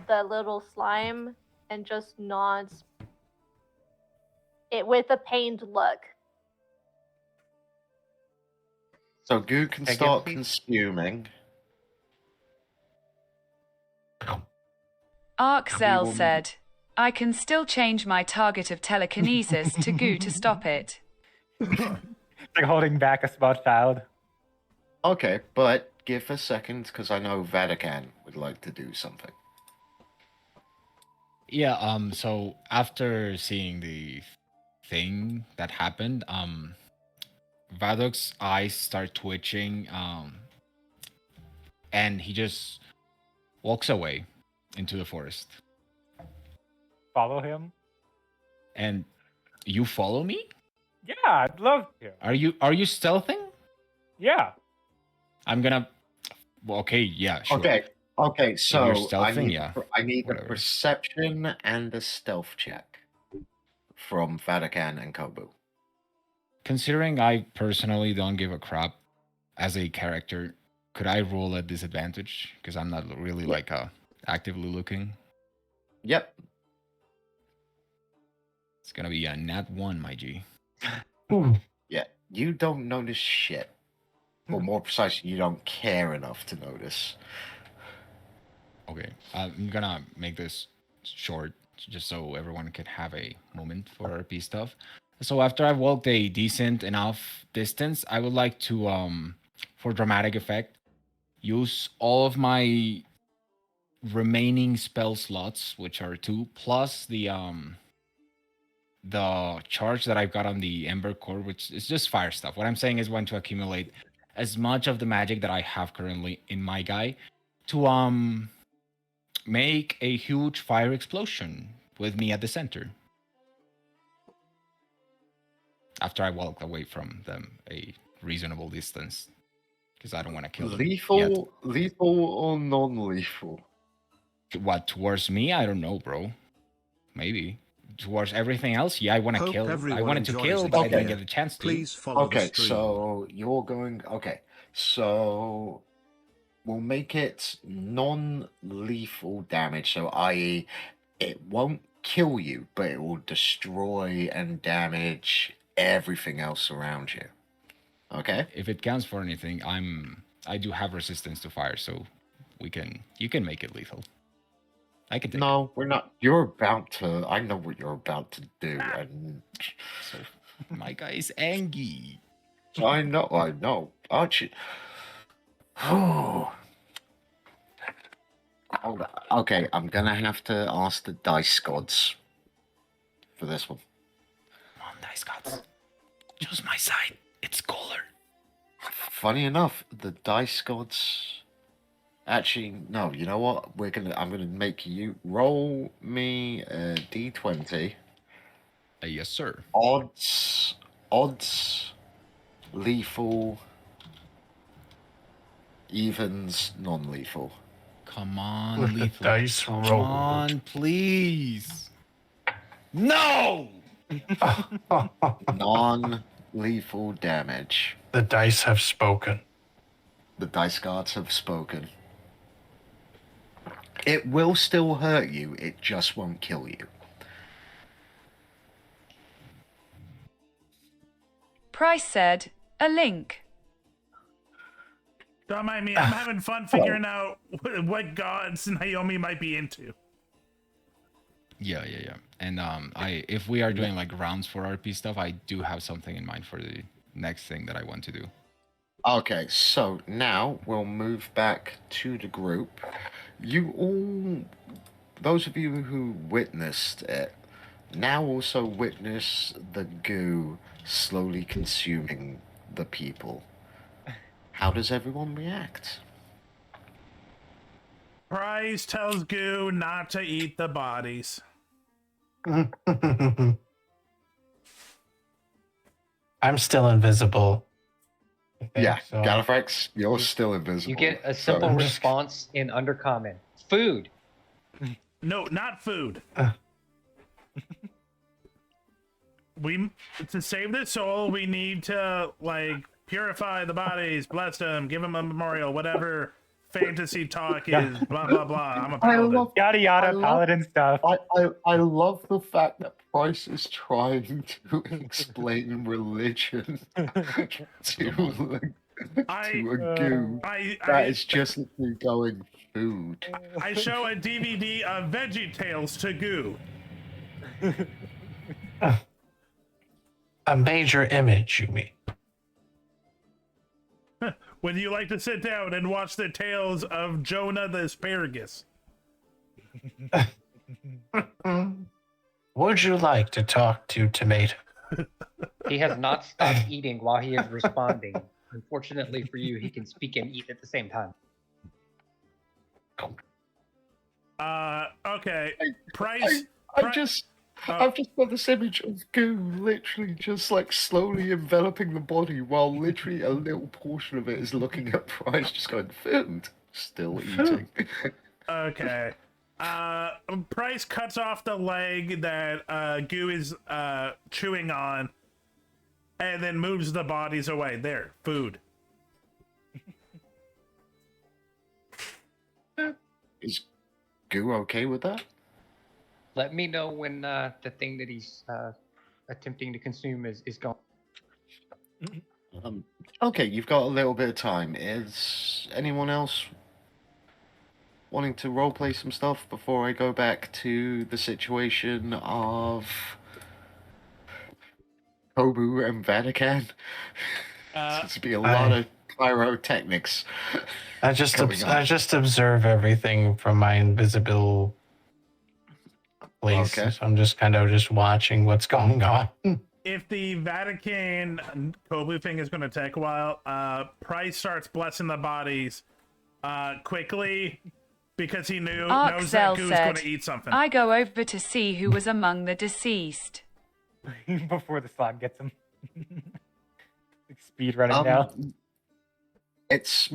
the little slime and just nods it with a pained look. So goo can start consuming. Arczel said, I can still change my target of telekinesis to goo to stop it. Like holding back a small child. Okay, but give a second, because I know Vatican would like to do something. Yeah, so after seeing the thing that happened, Vadok's eyes start twitching, and he just walks away into the forest. Follow him? And you follow me? Yeah, I'd love to. Are you stealthing? Yeah. I'm gonna. Well, okay, yeah, sure. Okay. If So you're stealthing, I need a whatever. perception and a stealth check from Vatican and Kobu. Considering I personally don't give a crap as a character, could I roll at disadvantage? Because I'm not really like actively looking. Yep. It's gonna be a nat 1, my G. Yeah, you don't notice shit. Or more precisely, you don't care enough to notice. Okay, I'm gonna make this short, just so everyone can have a moment for RP stuff. So after I've walked a decent enough distance, I would like to, for dramatic effect, use all of my remaining spell slots, which are 2, plus the charge that I've got on the Ember Core, which is just fire stuff. What I'm saying is want to accumulate as much of the magic that I have currently in my guy to make a huge fire explosion with me at the center. After I walked away from them a reasonable distance, because I don't want to kill them. Lethal or non-lethal? What, towards me? I don't know, bro. Maybe. Towards everything else, yeah, I want to Hope kill. I everyone wanted to enjoys kill, the but I didn't video. get the chance to. Please follow the Okay, stream. so you're going. Okay, so we'll make it non-lethal damage. So, i.e., it won't kill you, but it will destroy and damage everything else around you. Okay. If it counts for anything, I do have resistance to fire, so you can make it lethal. I can take No, we're not. You're about to. I know what you're about to do, and so my guy is angry. I know. Archie. Oh. Hold on. Okay, I'm gonna have to ask the dice gods for this one. Come on, dice gods. Choose my side. It's cooler. Funny enough, the dice gods. Actually, no. You know what? I'm gonna make you roll me a d20. Yes, sir. Odds, lethal, evens, non-lethal. Come on, With the lethal. dice Come roll. on, please. No! Non-lethal damage. The dice have spoken. The dice gods have spoken. It will still hurt you, it just won't kill you. Price said, a link. Don't mind me, I'm having fun figuring out what gods Naomi might be into. Yeah. And if we are doing like rounds for RP stuff, I do have something in mind for the next thing that I want to do. Okay, so now we'll move back to the group. You all, those of you who witnessed it, now also witness the goo slowly consuming the people. How does everyone react? Price tells Goo not to eat the bodies. I'm still invisible. Yeah, so. Gallifrex, you're still invisible. You get a simple response in Undercommon. Food. No, not food. To save their soul, we need to, like, purify the bodies, bless them, give them a memorial, whatever fantasy talk is, blah, blah, blah. I'm a paladin. Yada, paladin stuff. I love the fact that Price is trying to explain religion to a goo. That is just literally going food. I show a DVD of Veggie Tales to Goo. A major image, you mean? Would you like to sit down and watch the tales of Jonah the Asparagus? Would you like to talk to Tomato? He has not stopped eating while he is responding. Unfortunately for you, he can speak and eat at the same time. Okay. I've just got this image of goo literally just like slowly enveloping the body while literally a little portion of it is looking at Price just going, food, still eating. Okay. Price cuts off the leg that Goo is chewing on and then moves the bodies away. There, food. Is Goo okay with that? Let me know when the thing that he's attempting to consume is gone. Okay, you've got a little bit of time. Is anyone else wanting to roleplay some stuff before I go back to the situation of Kobu and Vatican? Seems to be a lot of pyrotechnics. I just coming I up. just observe everything from my invisible place. Okay. So I'm just kind of just watching what's going on. If the Vatican Kobu thing is going to take a while, Price starts blessing the bodies quickly because he knows that Arxel Goo's said, going to eat something. I go over to see who was among the deceased. Before the slime gets him. Speed running now. It's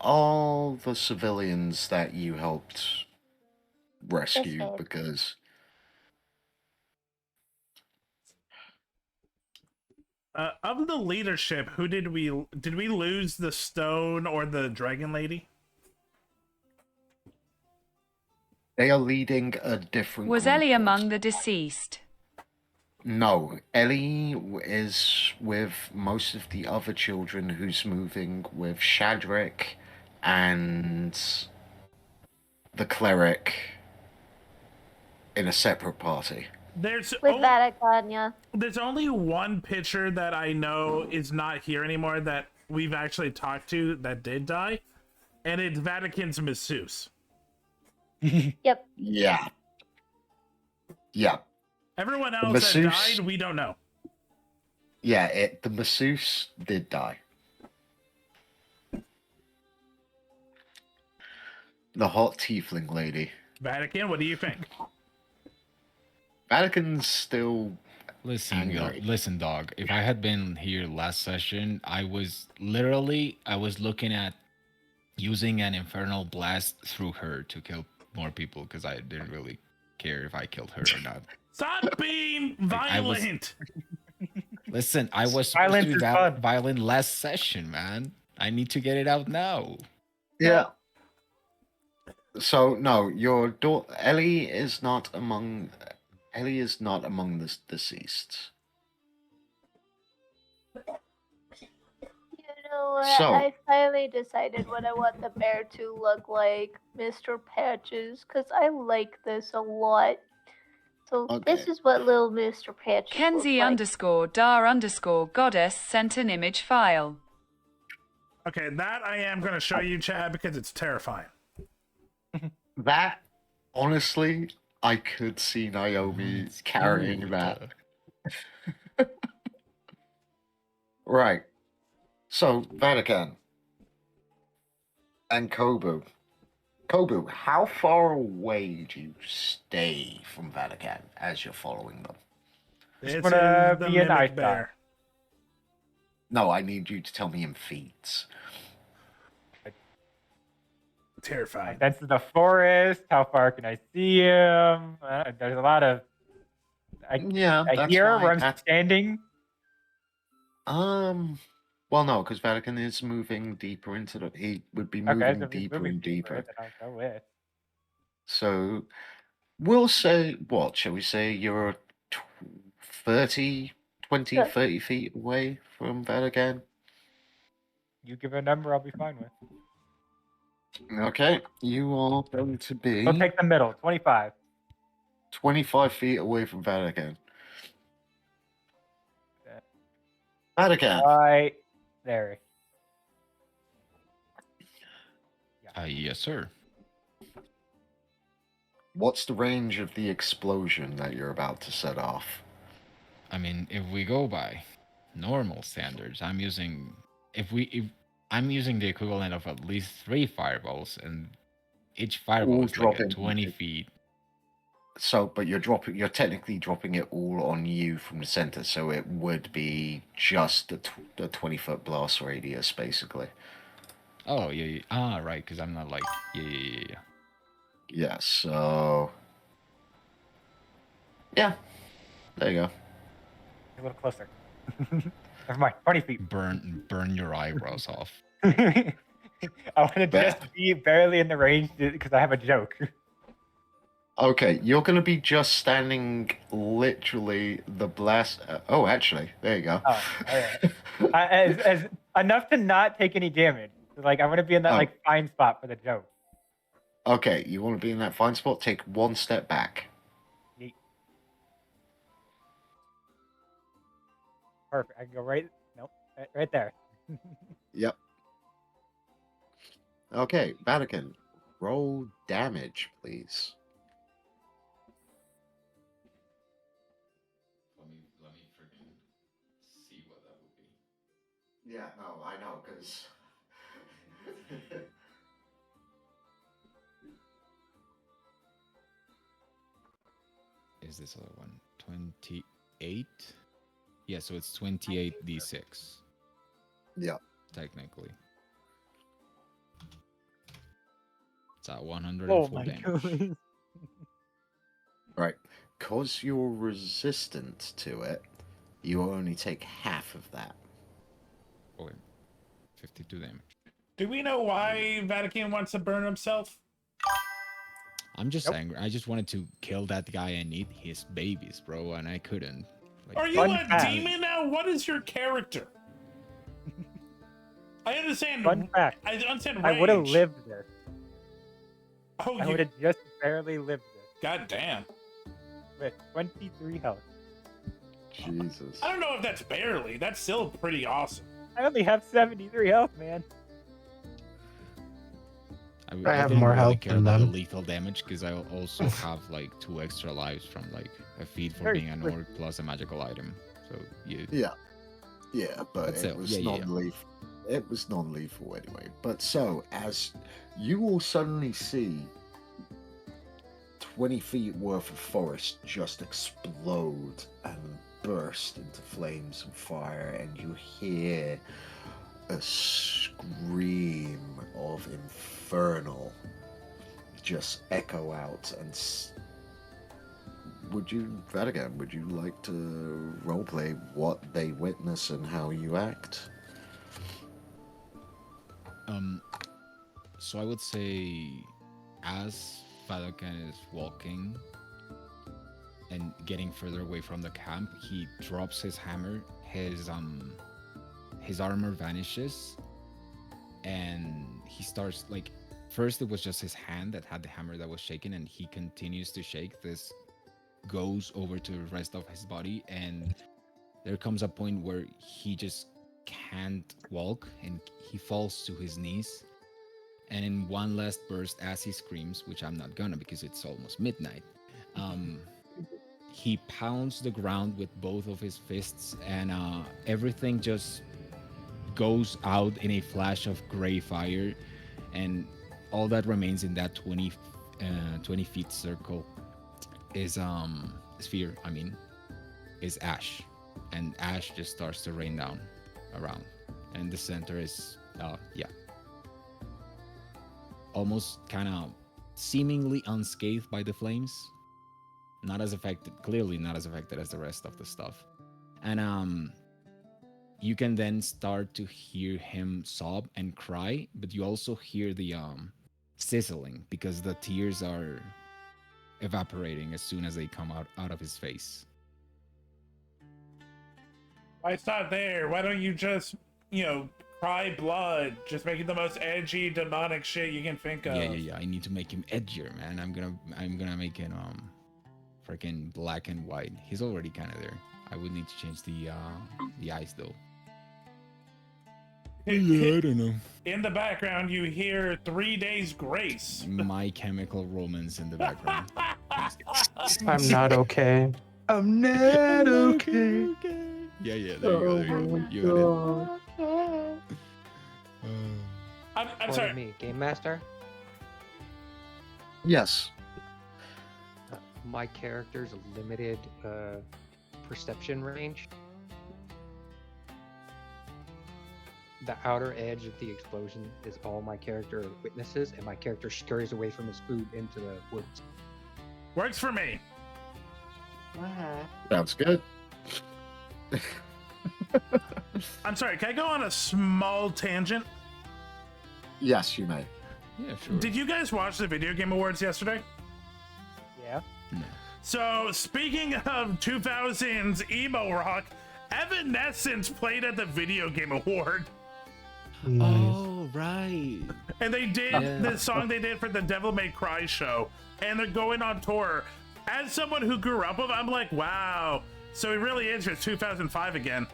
all the civilians that you helped rescue fair. because of the leadership, who did we lose? The Stone or the Dragon Lady? they are leading a different Was group. Ellie among the deceased? No, Ellie is with most of the other children who's moving with Shadrick and the cleric in a separate party. There's With Vatican, yeah. There's only one pitcher that I know is not here anymore that we've actually talked to that did die, and it's Vatican's masseuse. Yep. Yeah. Yeah. Everyone The else that masseuse- died, we don't know. Yeah, the masseuse did die. The hot tiefling lady. Vatican, what do you think? Vatican's still Listen, dog. If I had been here last session, I was looking at using an infernal blast through her to kill more people because I didn't really care if I killed her or not. Stop being violent. Listen, I was supposed to be that violent last session, man. I need to get it out now. Yeah. So no, your daughter Ellie is not among the deceased. You know what? So- I finally decided what I want the bear to look like, Mr. Patches, because I like this a lot. So this is what little Mr. Patches Kenzie looks like. _dar_goddess sent an image file. Okay, that I am going to show you, Chad, because it's terrifying. That honestly, I could see Naomi carrying that. Right. So, Vatican and Kobu. Kobu, how far away do you stay from Vatican as you're following them? This is wanna the be a nice mimic guy. bear. No, I need you to tell me in feet. Terrifying. That's the forest. How far can I see him? There's a lot of. I that's hear fine. where I'm That's- standing. Well, no, because Vatican is moving deeper into the. He would be moving Okay, so if he's deeper moving and deeper. then I'll go with. So, we'll say, what, shall we say you're 30, 20, Yeah. 30 feet away from Vatican? You give a number, I'll be fine with. Okay, you are going to be We'll take the middle, 25. 25 feet away from Vatican. Yeah. Vatican, Right there. Yes, sir. what's the range of the explosion that you're about to set off? I mean, if we go by normal standards, I'm using the equivalent of at least 3 fireballs, and each fireball All is like dropping. 20 feet. So, but you're technically dropping it all on you from the center, so it would be just the 20-foot blast radius, basically. Oh yeah. Ah, right, because I'm not like yeah. Yeah, so... Yeah, there you go. A little closer. Never mind, 20 feet. Burn your eyebrows off. I want to just be barely in the range because I have a joke. Okay, you're going to be just standing literally the blast... oh, actually, there you go. Oh, okay. as enough to not take any damage. Like, I want to be in that like fine spot for the joke. Okay, you want to be in that fine spot? Take one step back. Yeet. Perfect. I can go right. Nope. Right there. Yep. Okay, Vatican, roll damage, please. Let me freaking see what that would be. Yeah, no, I know, because... Is this other one 28? Yeah, so it's 28 d6. Yeah. Technically. It's at 104 Oh my damage. goodness. Right. Because you're resistant to it, you only take half of that. Okay. 52 damage. Do we know why Vatican wants to burn himself? I'm just angry. I just wanted to kill that guy and eat his babies, bro, and I couldn't. Like, Are you a demon now? What is your character? I understand. Fun fact. I understand rage. I would have lived this. Oh, I would have just barely lived this. God damn. With 23 health. Jesus. I don't know if that's barely. That's still pretty awesome. I only have 73 health, man. I have didn't more really health care than about them. the lethal damage because I also have like 2 extra lives from like a feat for Very being an quick. orc plus a magical item. So you. Yeah. Yeah, but But still, it was yeah. non-lethal. It was non-lethal anyway. But so, as you will suddenly see 20 feet worth of forest just explode and burst into flames and fire, and you hear a scream of infernal just echo out. And would you, Vatican, would you like to roleplay what they witness and how you act? So I would say, as Vatican is walking and getting further away from the camp, he drops his hammer. His armor vanishes, and he starts like. First, it was just his hand that had the hammer that was shaking, and he continues to shake. This goes over to the rest of his body, and there comes a point where he just can't walk, and he falls to his knees. And in one last burst, as he screams, which I'm not gonna because it's almost midnight, he pounds the ground with both of his fists, and everything just goes out in a flash of gray fire, and all that remains in that 20 feet circle is sphere. I mean, is ash, and ash just starts to rain down around, and the center is almost kind of seemingly unscathed by the flames, clearly not as affected as the rest of the stuff. And you can then start to hear him sob and cry, but you also hear the sizzling because the tears are evaporating as soon as they come out of his face. Why it's not there? Why don't you just, cry blood? Just make it the most edgy, demonic shit you can think of. Yeah. I need to make him edgier, man. I'm gonna make him freaking black and white. He's already kind of there. I would need to change the eyes though. Yeah, I don't know. In the background, you hear 3 Days Grace. My Chemical Romance in the background. I'm not okay. I'm not okay. Yeah, there you go. I'm sorry. Me, Game Master. Yes. My character's limited perception range. The outer edge of the explosion is all my character witnesses, and my character scurries away from his food into the woods. Works for me. Sounds good. I'm sorry, can I go on a small tangent? Yes, you may. Yeah, sure. Did you guys watch the Video Game Awards yesterday? Yeah. No. So, speaking of 2000s emo rock, Evanescence played at the Video Game Award. Nice. Oh, right. And they did the song they did for the Devil May Cry show. And they're going on tour. As someone who grew up with, I'm like, wow. So it really is just 2005 again.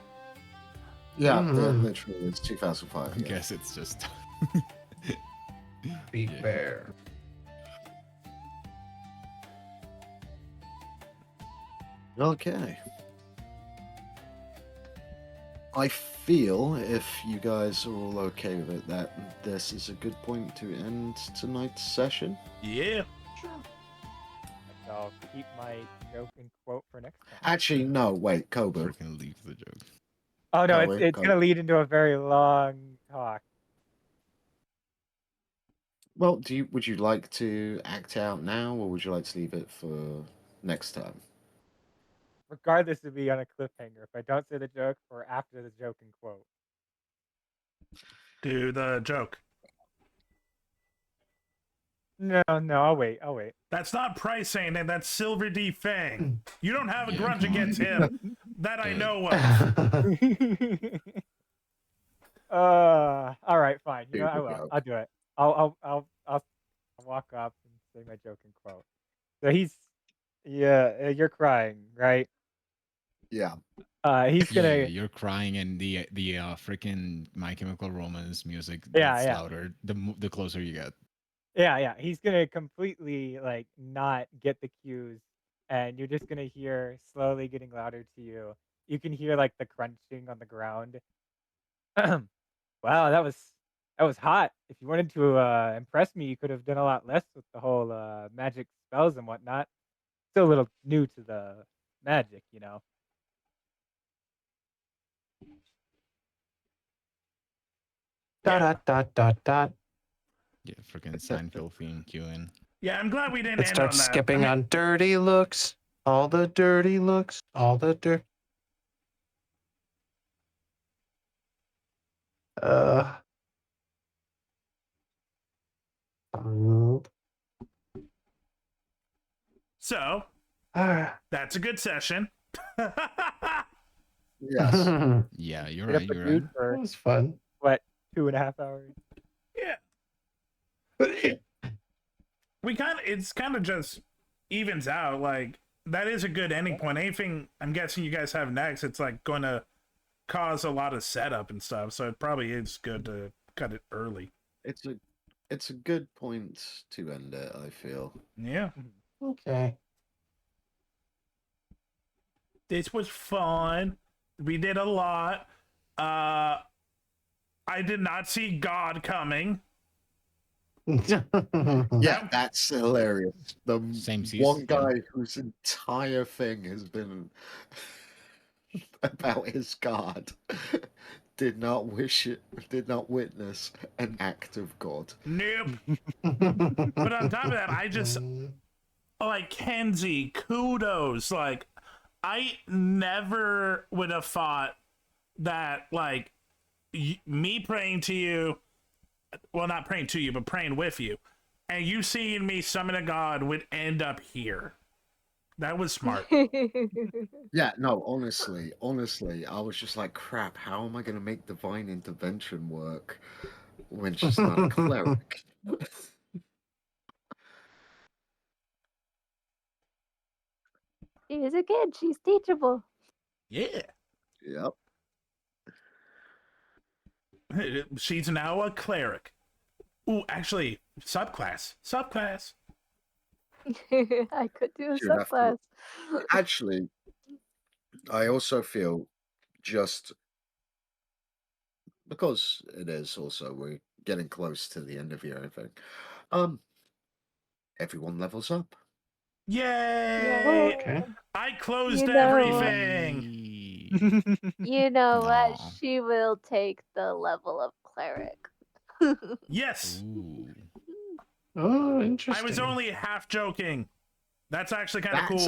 Yeah, Mhm. literally, it's 2005. I guess it's just Big Bear. Okay. I feel, if you guys are all okay with it, that this is a good point to end tonight's session. Yeah. I'll keep my joke and quote for next time. Actually, no, wait, Cobra. Can leave the joke. Oh no, Go it's go. gonna lead into a very long talk. Well, would you like to act out now, or would you like to leave it for next time? Regardless, to be on a cliffhanger if I don't say the joke or after the joke and quote. Do the joke. No, I'll wait. That's not Price saying that. That's SilverDFanng. You don't have a Yeah, grudge come on. against him that I Good. know of. All right, fine. You know, Do I the will. joke. I'll do it. I'll walk up and say my joke and quote. So you're crying, right? Yeah. He's Yeah, gonna. you're crying, and the freaking My Chemical Romance music Yeah, gets yeah. louder the closer you get. Yeah. He's gonna completely like not get the cues, and you're just gonna hear slowly getting louder to you. You can hear like the crunching on the ground. Wow, that was hot. If you wanted to impress me, you could have done a lot less with the whole magic spells and whatnot. Still a little new to the magic, you know. Dot. Yeah, freaking Seinfeld theme queuing. Yeah, I'm glad we didn't It end starts on that. skipping on dirty looks. All the dirty looks. All the dirt. So, Alright. that's a good session. Yes. Yeah, you're Hit up right. the You're dude right. for That was fun. what, 2.5 hours? Yeah. It's kind of just evens out. Like, that is a good ending point. Anything I'm guessing you guys have next, it's like going to cause a lot of setup and stuff. So it probably is good to cut it early. It's a good point to end it, I feel. Yeah. Okay. This was fun. We did a lot. I did not see God coming. Yeah, that's hilarious. The Same season, one guy whose entire thing has been about his God did not witness an act of God. Nope. But on top of that, I just like Kenzie, kudos. Like, I never would have thought that like me praying to you, well, not praying to you, but praying with you, and you seeing me summon a god would end up here. That was smart. Yeah, no, honestly, I was just like, crap, how am I going to make divine intervention work when she's not a cleric? She's a kid. She's teachable. Yeah. Yep. She's now a cleric. Ooh, actually, subclass. I could do a You'd have to- subclass. Actually, I also feel just because it is also we're getting close to the end of year, I think. Everyone levels up. Yay! Okay. I closed You know- everything. You know what? Aw. She will take the level of cleric. Yes. Ooh. Oh, interesting. I was only half joking. That's actually kind of cool.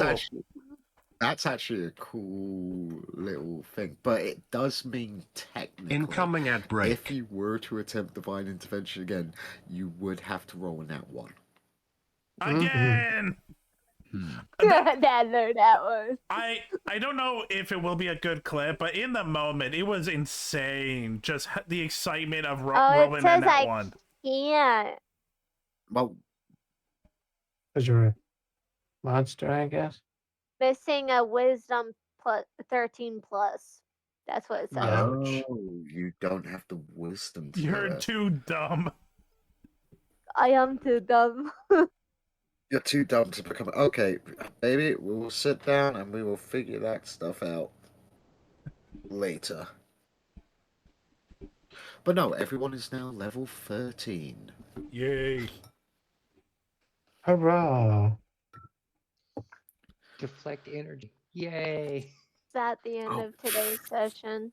That's actually a cool little thing, but it does mean technically, Incoming ad break. if you were to attempt divine intervention again, you would have to roll in that one. Again. Dad learned that one. I don't know if it will be a good clip, but in the moment, it was insane. Just the excitement of Oh, rolling it in says that I one. can't. Well, Because you're a monster, I guess. Missing a wisdom plus 13 plus. That's what it says. Oh, you don't have the wisdom to do You're it. too dumb. I am too dumb. You're too dumb to become. Okay, baby, we will sit down and we will figure that stuff out later. But no, everyone is now level 13. Yay. Hurrah. Deflect energy. Yay. Is that the end of today's session?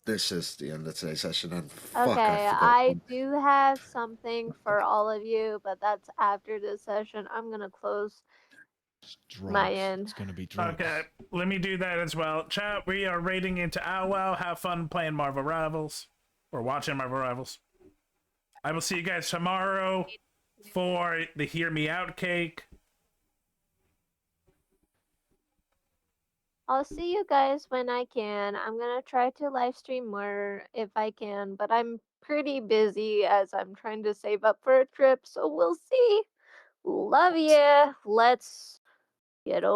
This is the end of today's session, and fuck, Okay, I forgot. I do have something for all of you, but that's after this session. I'm gonna close my end. It's gonna be drugs. Okay, let me do that as well. Chat, we are raiding into OwWow. Have fun playing Marvel Rivals. Or watching Marvel Rivals. I will see you guys tomorrow for the Hear Me Out cake. I'll see you guys when I can. I'm gonna try to live stream more if I can, but I'm pretty busy as I'm trying to save up for a trip, so we'll see. Love ya. Let's get over.